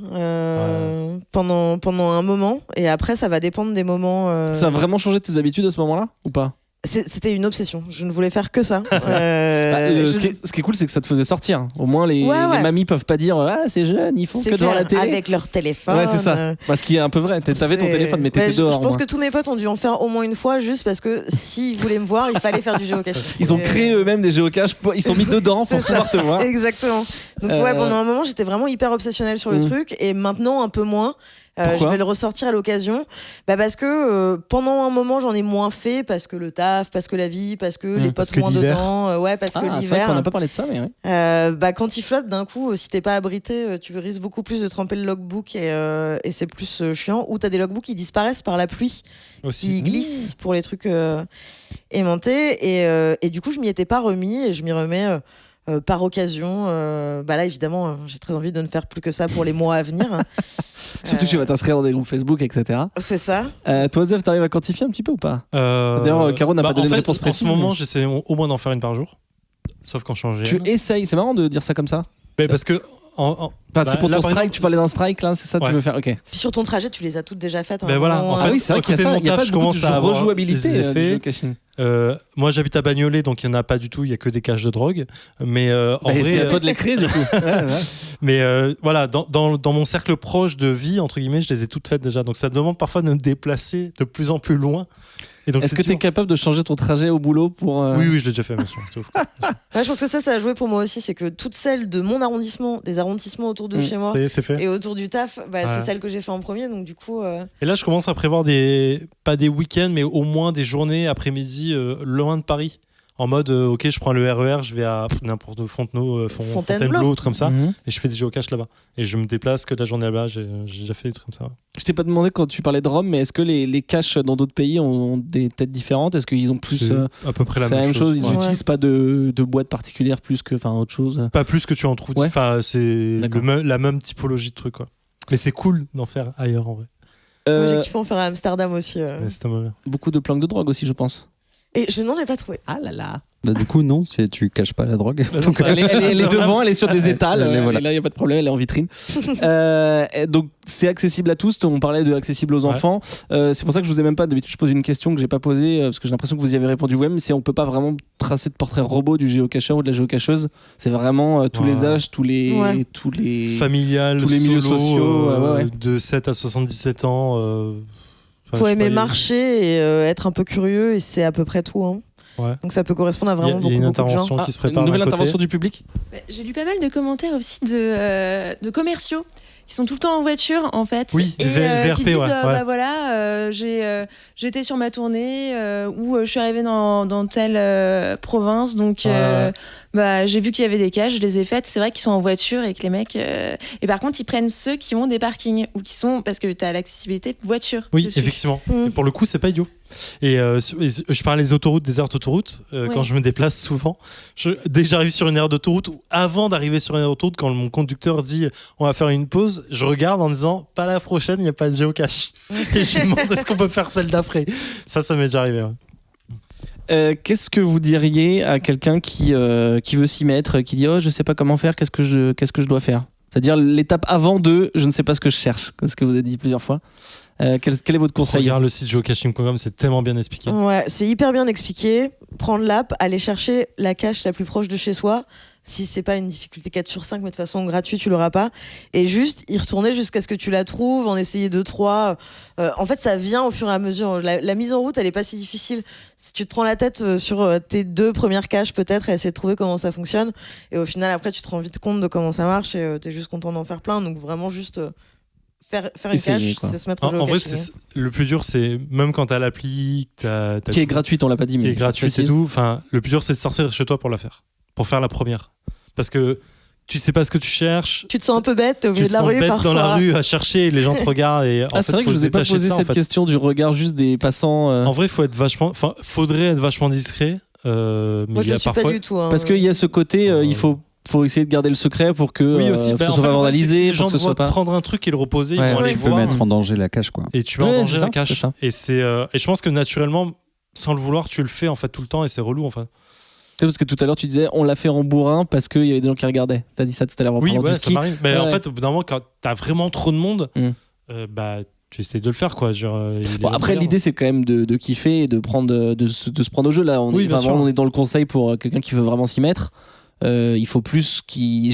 pendant un moment. Et après, ça va dépendre des moments. Ça a vraiment changé tes habitudes à ce moment-là ou pas? C'était une obsession. Je ne voulais faire que ça. Bah, ce qui est cool, c'est que ça te faisait sortir. Au moins, les mamies peuvent pas dire ah c'est jeune, ils font C'est que devant clair, la télé. avec leur téléphone. Ouais, c'est ça. Parce qu'il est un peu vrai. T'avais ton téléphone, mais t'étais dehors. Je au pense moins. que tous mes potes ont dû en faire au moins une fois, juste parce que s'ils voulaient me voir, il fallait faire du géocache. Ils ont créé eux-mêmes des géocaches. Ils sont mis dedans pour C'est ça. pouvoir te voir. Exactement. Donc ouais, pendant un moment, j'étais vraiment hyper obsessionnelle sur le truc, et maintenant un peu moins. Je vais le ressortir à l'occasion, parce que pendant un moment j'en ai moins fait, parce que le taf, parce que la vie, parce que les parce potes que moins l'hiver. dedans, parce que C'est vrai l'hiver. qu'on n'a pas parlé de ça, mais ouais. Quand il flotte d'un coup, si t'es pas abrité, tu risques beaucoup plus de tremper le logbook et c'est plus chiant. Ou t'as des logbooks qui disparaissent par la pluie, Aussi. qui glissent pour les trucs aimantés, et du coup je m'y étais pas remis et je m'y remets. Par occasion, là évidemment, j'ai très envie de ne faire plus que ça pour les mois à venir. Surtout que tu vas t'inscrire dans des groupes Facebook, etc. C'est ça. Toi, Zef, t'arrives à quantifier un petit peu ou pas? D'ailleurs, Caro n'a pas donné de réponse précise. En ce moment, j'essaie au moins d'en faire une par jour. Sauf quand je change. Tu essayes, c'est marrant de dire ça comme ça. Parce que. C'est pour là, ton par strike, exemple, tu parlais d'un strike là, c'est ça que tu Ouais. veux faire? Ok. Puis sur ton trajet, tu les as toutes déjà faites. Voilà, en fait, Oui, c'est vrai à qu'il y a côté de ça, mon il n'y a taf, pas je beaucoup commence de à avoir rejouabilité des du effets. géocaching. Moi, j'habite à Bagnolet, donc il n'y en a pas du tout. Il n'y a que des caches de drogue. Mais en vrai, c'est à toi de les créer du coup. Ouais. mais voilà, dans mon cercle proche de vie, entre guillemets, je les ai toutes faites déjà. Donc ça demande parfois de me déplacer de plus en plus loin. Et donc, Est-ce que tu es capable de changer ton trajet au boulot pour. Oui, je l'ai déjà fait, bien sûr. C'est ouf. Ouais, je pense que ça a joué pour moi aussi. C'est que toutes celles de mon arrondissement, des arrondissements autour de chez moi Ça y est, c'est fait. et autour du taf, c'est celle que j'ai fait en premier. Donc du coup. Et là, je commence à prévoir pas des week-ends, mais au moins des journées après-midi loin de Paris. En mode, ok, je prends le RER, je vais à n'importe où, Fontainebleau, truc comme ça, Mhm. et je fais des géocaches là-bas. Et je me déplace que de la journée là-bas, j'ai déjà fait des trucs comme ça. Je t'ai pas demandé quand tu parlais de Rome, mais est-ce que les caches dans d'autres pays ont des têtes différentes? Est-ce qu'ils ont plus. C'est à peu près la c'est même chose. Ils Ouais. n'utilisent pas de boîte particulière plus que. Enfin, autre chose. Pas plus que tu en trouves. Ouais. Enfin, c'est D'accord. la même typologie de truc, quoi. Mais c'est cool d'en faire ailleurs, en vrai. Moi, j'ai kiffé en faire à Amsterdam aussi. Mais c'est un mauvais. Beaucoup de planques de drogue aussi, je pense. Et je n'en ai pas trouvé. Ah là là. Bah, du coup, non, tu caches pas la drogue. Donc, Elle est devant, elle est sur des étals. Elle est, voilà. Là, il n'y a pas de problème, elle est en vitrine. Donc, c'est accessible à tous. On parlait de accessible aux enfants. C'est pour ça que je vous ai même pas. D'habitude, je pose une question que j'ai pas posée parce que j'ai l'impression que vous y avez répondu vous-même. C'est on peut pas vraiment tracer de portrait robot du géocacheur ou de la géocacheuse. C'est vraiment tous les âges, tous les familial, tous les milieux sociaux. De 7 à 77 ans. Faut aimer marcher et être un peu curieux et c'est à peu près tout. Hein. Ouais. Donc ça peut correspondre à vraiment beaucoup de gens. Il y a une intervention qui se prépare. Une nouvelle d'un côté. intervention du public. J'ai lu pas mal de commentaires aussi de commerciaux qui sont tout le temps en voiture en fait. Oui, et VRP, qui disent ouais. bah voilà, j'étais sur ma tournée où je suis arrivée dans telle province donc bah j'ai vu qu'il y avait des caches, je les ai faites. C'est vrai qu'ils sont en voiture et que les mecs et par contre ils prennent ceux qui ont des parkings ou qui sont parce que t'as l'accessibilité voiture. Oui, dessus. effectivement. Et pour le coup, c'est pas idiot. Et je parlais des autoroutes, des aires d'autoroute. Quand je me déplace souvent, dès que j'arrive sur une aire d'autoroute ou avant d'arriver sur une aire d'autoroute, quand mon conducteur dit on va faire une pause, je regarde en disant pas la prochaine, il n'y a pas de géocache. Et je me demande est-ce qu'on peut faire celle d'après. Ça m'est déjà arrivé. Ouais. Qu'est-ce que vous diriez à quelqu'un qui veut s'y mettre, qui dit oh je sais pas comment faire, qu'est-ce que je dois faire? C'est-à-dire l'étape avant de je ne sais pas ce que je cherche, ce que vous avez dit plusieurs fois. Quel est votre conseil? Regarde le site geocaching.com, c'est tellement bien expliqué. Ouais, c'est hyper bien expliqué. Prendre l'app, aller chercher la cache la plus proche de chez soi. Si c'est pas une difficulté 4 sur 5, mais de façon gratuite, tu l'auras pas. Et juste y retourner jusqu'à ce que tu la trouves, en essayer 2-3. En fait, ça vient au fur et à mesure. La mise en route, elle est pas si difficile. Si tu te prends la tête sur tes 2 premières caches, peut-être, et essayer de trouver comment ça fonctionne. Et au final, après, tu te rends vite compte de comment ça marche et t'es juste content d'en faire plein. Donc vraiment, juste faire une essayer, cache, c'est se mettre En vrai, le plus dur, c'est même quand t'as l'appli, qui est gratuite, on l'a pas dit, qui mais est gratuite et tout. Enfin, le plus dur, c'est de sortir chez toi pour la faire, pour faire la première, parce que tu sais pas ce que tu cherches. Tu te sens un peu bête, t'es au milieu de la rue bête parfois. dans la rue à chercher, et les gens te regardent et c'est vrai que je vous ai pas posé cette question du regard juste des passants. En vrai, faudrait être vachement discret. Moi, je le suis parfois... pas du tout. Hein. Parce qu'il y a ce côté, il faut essayer de garder le secret pour que aussi, ce soit pas vandalisé, les gens pour que ce soit pas prendre un truc et le reposer, ils vont aller tu voir. peux mettre en danger la cache, quoi. Et tu mets en danger la c'est cache. ça. Et je pense que naturellement, sans le vouloir, tu le fais en fait tout le temps et c'est relou en fait. Parce que tout à l'heure tu disais on l'a fait en bourrin parce qu'il y avait des gens qui regardaient. T'as dit ça tout à l'heure. Oui, du ça ski. m'arrive. Mais en fait, au bout d'un moment, quand t'as vraiment trop de monde, tu essaies de le faire quoi. Après, l'idée c'est quand même de kiffer et de se prendre au jeu. Là, on est dans le conseil pour quelqu'un qui veut vraiment s'y mettre. Il faut plus qu'il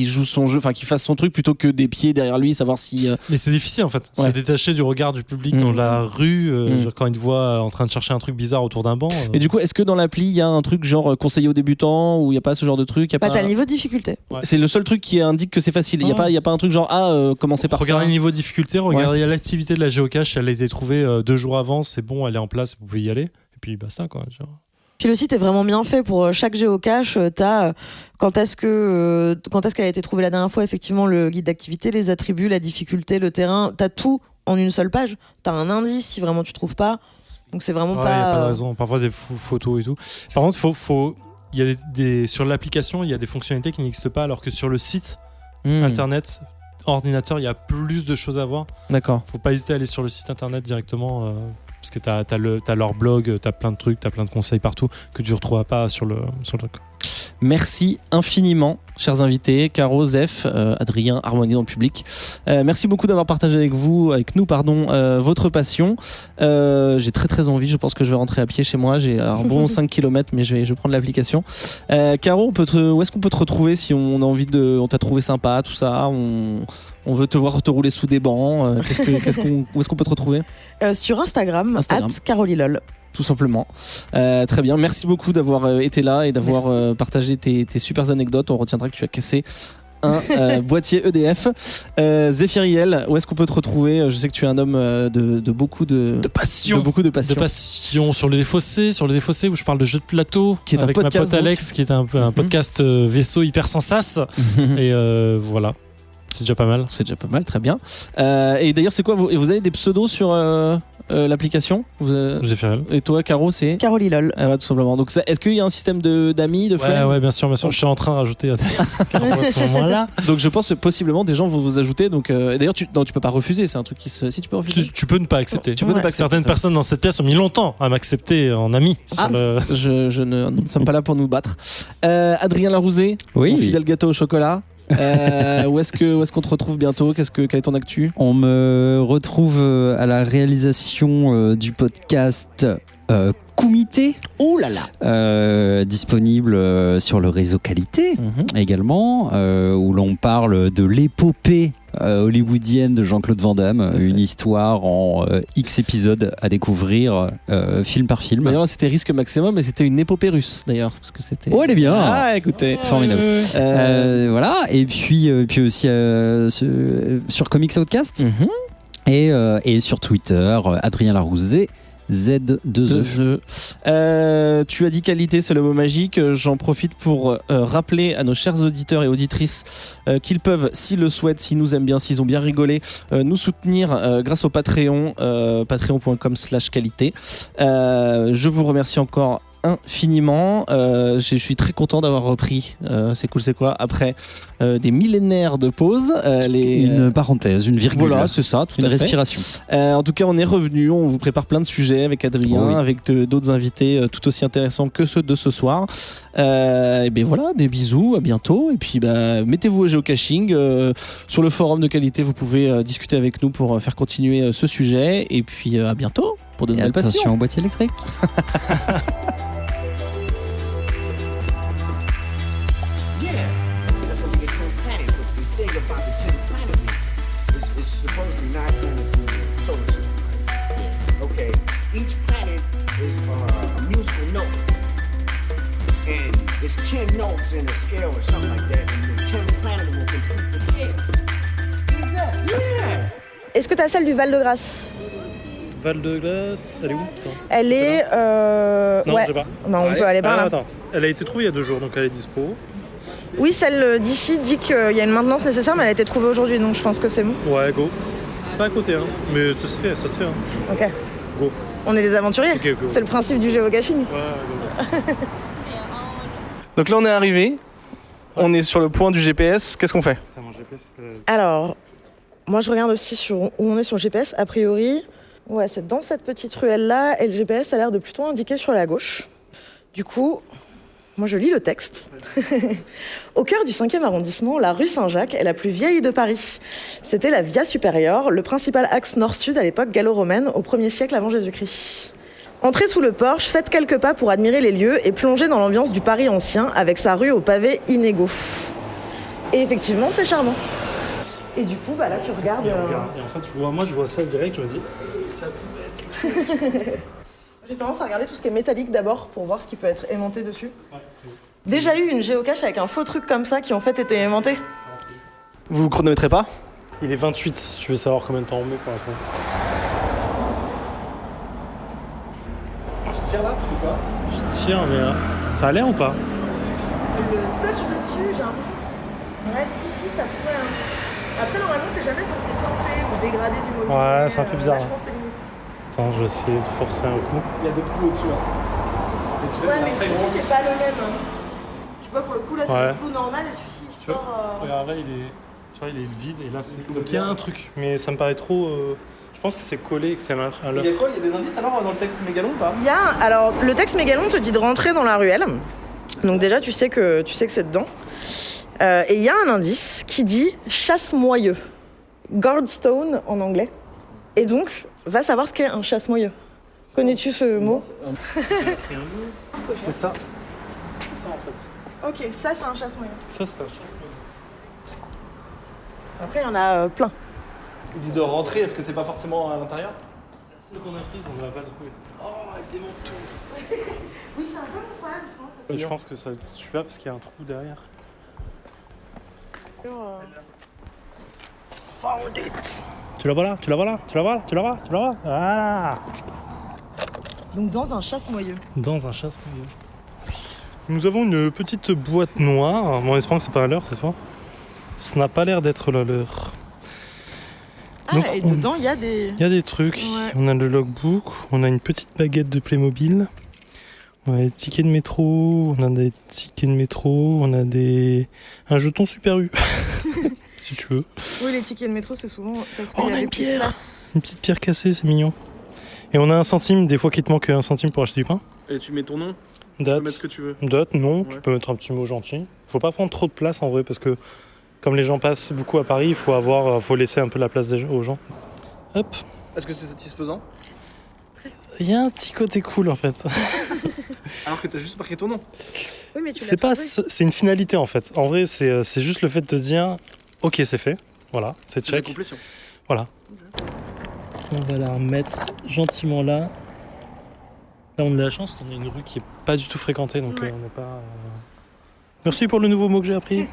joue son jeu, enfin qu'il fasse son truc plutôt que des pieds derrière lui, savoir si. Mais c'est difficile en fait, se détacher du regard du public dans la rue, quand il te voit en train de chercher un truc bizarre autour d'un banc. Et du coup, est-ce que dans l'appli il y a un truc genre conseiller aux débutants ou il y a pas ce genre de truc? T'as le niveau de difficulté. C'est le seul truc qui indique que c'est facile. Il y a pas un truc genre commencer par regardez ça. le niveau de difficulté, regardez l'activité de la géocache, elle a été trouvée 2 jours avant, c'est bon, elle est en place, vous pouvez y aller. Et puis basta quoi. Puis le site est vraiment bien fait. Pour chaque géocache, t'as quand est-ce qu'elle a été trouvée la dernière fois, effectivement, le guide d'activité, les attributs, la difficulté, le terrain, t'as tout en une seule page. T'as un indice si vraiment tu trouves pas. Donc c'est vraiment pas... Il n'y a pas de raison. Parfois des photos et tout. Par contre, il y a sur l'application, il y a des fonctionnalités qui n'existent pas, alors que sur le site internet, ordinateur, il y a plus de choses à voir. D'accord. Faut pas hésiter à aller sur le site internet directement. Parce que t'as leur blog, t'as plein de trucs, t'as plein de conseils partout que tu ne retrouveras pas sur le truc. Merci infiniment, chers invités, Caro, Zef, Adrien, Harmonie dans le public. Merci beaucoup d'avoir partagé avec nous, votre passion. J'ai très très envie, je pense que je vais rentrer à pied chez moi. J'ai un bon 5 km, mais je vais prendre l'application. Caro, où est-ce qu'on peut te retrouver si on a envie on t'a trouvé sympa, tout ça, on veut te voir te rouler sous des bancs. Où est-ce qu'on peut te retrouver? Sur Instagram. @carolilol. Tout simplement. Très bien. Merci beaucoup d'avoir été là et d'avoir partagé tes super anecdotes. On retiendra que tu as cassé un boîtier EDF. Zéphiriel, où est-ce qu'on peut te retrouver? Je sais que tu es un homme de beaucoup de passion. De beaucoup de passion. De passion sur les défaussés où je parle de jeux de plateau qui est avec un podcast, ma pote Alex, qui est un podcast vaisseau hyper sans sas. Et voilà. C'est déjà pas mal. C'est déjà pas mal, très bien. Et d'ailleurs, c'est quoi vous avez des pseudos sur l'application. J'ai fait elle. Et toi, Caro, c'est Caroli lol. tout simplement. Donc, est-ce qu'il y a un système d'amis, de friends? Ouais, bien sûr. Je suis en train de rajouter à ce moment-là. Donc, je pense que possiblement des gens vont vous ajouter. Donc, d'ailleurs, tu peux pas refuser. C'est un truc si tu peux refuser. Tu peux ne pas accepter. Tu peux ne pas accepter. Certaines personnes dans cette pièce ont mis longtemps à m'accepter en ami. Nous ne sommes pas là pour nous battre. Adrien Larouzé, Oui. mon fidèle gâteau au chocolat. Où est-ce qu'on te retrouve bientôt? Quelle est ton actu? On me retrouve à la réalisation du podcast Kumité. Oh là là. Disponible sur le réseau Qualité également, où l'on parle de l'épopée hollywoodienne de Jean-Claude Van Damme, une histoire en X épisodes à découvrir film par film. D'ailleurs, c'était Risque Maximum et c'était une épopée russe d'ailleurs. Parce que c'était... Oh, elle est bien. Ah, écoutez. Formidable. Voilà, et puis aussi sur Comics Outcast et sur Twitter, Adrien Larouzé. Z2E. Tu as dit qualité, c'est le mot magique. J'en profite pour rappeler à nos chers auditeurs et auditrices qu'ils peuvent, s'ils le souhaitent, s'ils nous aiment bien, s'ils ont bien rigolé, nous soutenir grâce au Patreon, patreon.com/qualité. Je vous remercie encore infiniment. Je suis très content d'avoir repris C'est cool, c'est quoi après des millénaires de pause. Une parenthèse, une virgule. Voilà, c'est ça, tout une à fait. respiration. En tout cas, on est revenu. On vous prépare plein de sujets avec Adrien, avec d'autres invités tout aussi intéressants que ceux de ce soir. Et bien voilà, des bisous, à bientôt. Et puis mettez-vous au géocaching. Sur le forum de Qualité, vous pouvez discuter avec nous pour faire continuer ce sujet. Et puis à bientôt pour de nouvelles passions. Attention au boîtier électrique. Each planet is a musical note, and it's 10 notes in a scale or something like that, and the 10 planets will complete the scale. Yeah. Est-ce que tu as celle du Val-de-Grâce? Val-de-Grâce, elle est où? Attends. Elle est... Non, ouais. j'ai pas. Non, on peut aller par là. Attends, elle a été trouvée il y a 2 jours, donc elle est dispo. Oui, celle d'ici dit qu'il y a une maintenance nécessaire, mais elle a été trouvée aujourd'hui, donc je pense que c'est bon. Ouais, go. C'est pas à côté, hein, mais ça se fait. Hein. Ok. Go. On est des aventuriers. Okay, go. C'est le principe du géocaching. Ouais, go. Donc là, on est arrivé. On est sur le point du GPS. Qu'est-ce qu'on fait? Putain, mon GPS, Alors, moi je regarde aussi sur où on est sur le GPS. A priori, ouais, c'est dans cette petite ruelle-là, et le GPS a l'air de plutôt indiquer sur la gauche. Du coup, moi je lis le texte. Au cœur du 5e arrondissement, la rue Saint-Jacques est la plus vieille de Paris. C'était la Via Supérieure, le principal axe nord-sud à l'époque gallo-romaine, au 1er siècle avant Jésus-Christ. Entrez sous le porche, faites quelques pas pour admirer les lieux et plongez dans l'ambiance du Paris ancien avec sa rue aux pavés inégaux. Et effectivement, c'est charmant. Et du coup, là, tu regardes... Et en fait, je vois ça direct, je me dis, ça pourrait être quelque chose. J'ai tendance à regarder tout ce qui est métallique d'abord pour voir ce qui peut être aimanté dessus. Ouais. Déjà eu une géocache avec un faux truc comme ça qui en fait était aimanté. Vous chronométrez pas? Il est 28, si tu veux savoir combien de temps on met pour la trouver. Je tire là, tu fais quoi? Je tire, mais ça a l'air ou pas? Le scotch dessus, j'ai l'impression que c'est... Ouais, si, ça pourrait... Après, normalement, t'es jamais censé forcer ou dégrader du mobilier. Ouais, c'est un peu bizarre. Là, je pense que t'es limite. Attends, je vais essayer de forcer un coup. Il y a d'autres clous au-dessus. Ouais, mais celui-ci, c'est pas le même. Tu vois, pour le coup, là, c'est Ouais. le clou normal et celui-ci, il sort... Regarde, là, tu vois, il est vide et là, c'est... Donc il y a un truc, mais ça me paraît trop... Je pense que c'est collé et que c'est un leurre. Il y a quoi? Il y a des indices alors dans le texte mégalon ou pas? Il y a... Alors, le texte mégalon te dit de rentrer dans la ruelle. Donc déjà, tu sais que c'est dedans. Et il y a un indice qui dit « chasse-moyeu ». Guardstone en anglais. Et donc, va savoir ce qu'est un chasse-moyeu. Connais-tu ce mot? C'est ça. C'est ça, en fait. Ok, ça, c'est un chasse-moyeu. Ça, c'est un chasse-moyeu. Après, il y en a plein. Ils disent de rentrer, est-ce que c'est pas forcément à l'intérieur? Celle qu'on a prise, on ne va pas le trouver. Oh, elle démonte tout. Oui, c'est un peu mon problème, justement. Je pense que ça tue pas parce qu'il y a un trou derrière. Found it. Tu la vois là? Voilà. Donc dans un chasse-moyeu. Dans un chasse-moyeu. Nous avons une petite boîte noire. Bon, en espérant que c'est pas un leurre cette fois. Ça n'a pas l'air d'être le leurre. Donc, et dedans, il y a des. il y a des trucs. Ouais. On a le logbook, on a une petite baguette de Playmobil, on a des tickets de métro, on a des tickets de métro, on a un jeton Super U, si tu veux. Oui, les tickets de métro, c'est souvent parce Oh, qu'il on y a avait une plus de pierre. place. Une petite pierre cassée, c'est mignon. Et on a 1 centime, des fois qu'il te manque 1 centime pour acheter du pain. Et tu mets ton nom, tu peux Date. mettre ce que tu veux. Date, non, Ouais. tu peux mettre un petit mot gentil. Faut pas prendre trop de place en vrai parce que comme les gens passent beaucoup à Paris, il faut laisser un peu la place aux gens. Hop. Est-ce que c'est satisfaisant? Il y a un petit côté cool en fait. Alors que t'as juste marqué ton nom. Oui, mais tu C'est pas, c'est une finalité en fait. En vrai, c'est juste le fait de te dire, ok, c'est fait. Voilà, c'est C'est la check. complétion. Voilà. On va la remettre gentiment là. Là, on a de la chance, on a une rue qui est pas du tout fréquentée, donc Ouais. on n'est pas. Merci pour le nouveau mot que j'ai appris.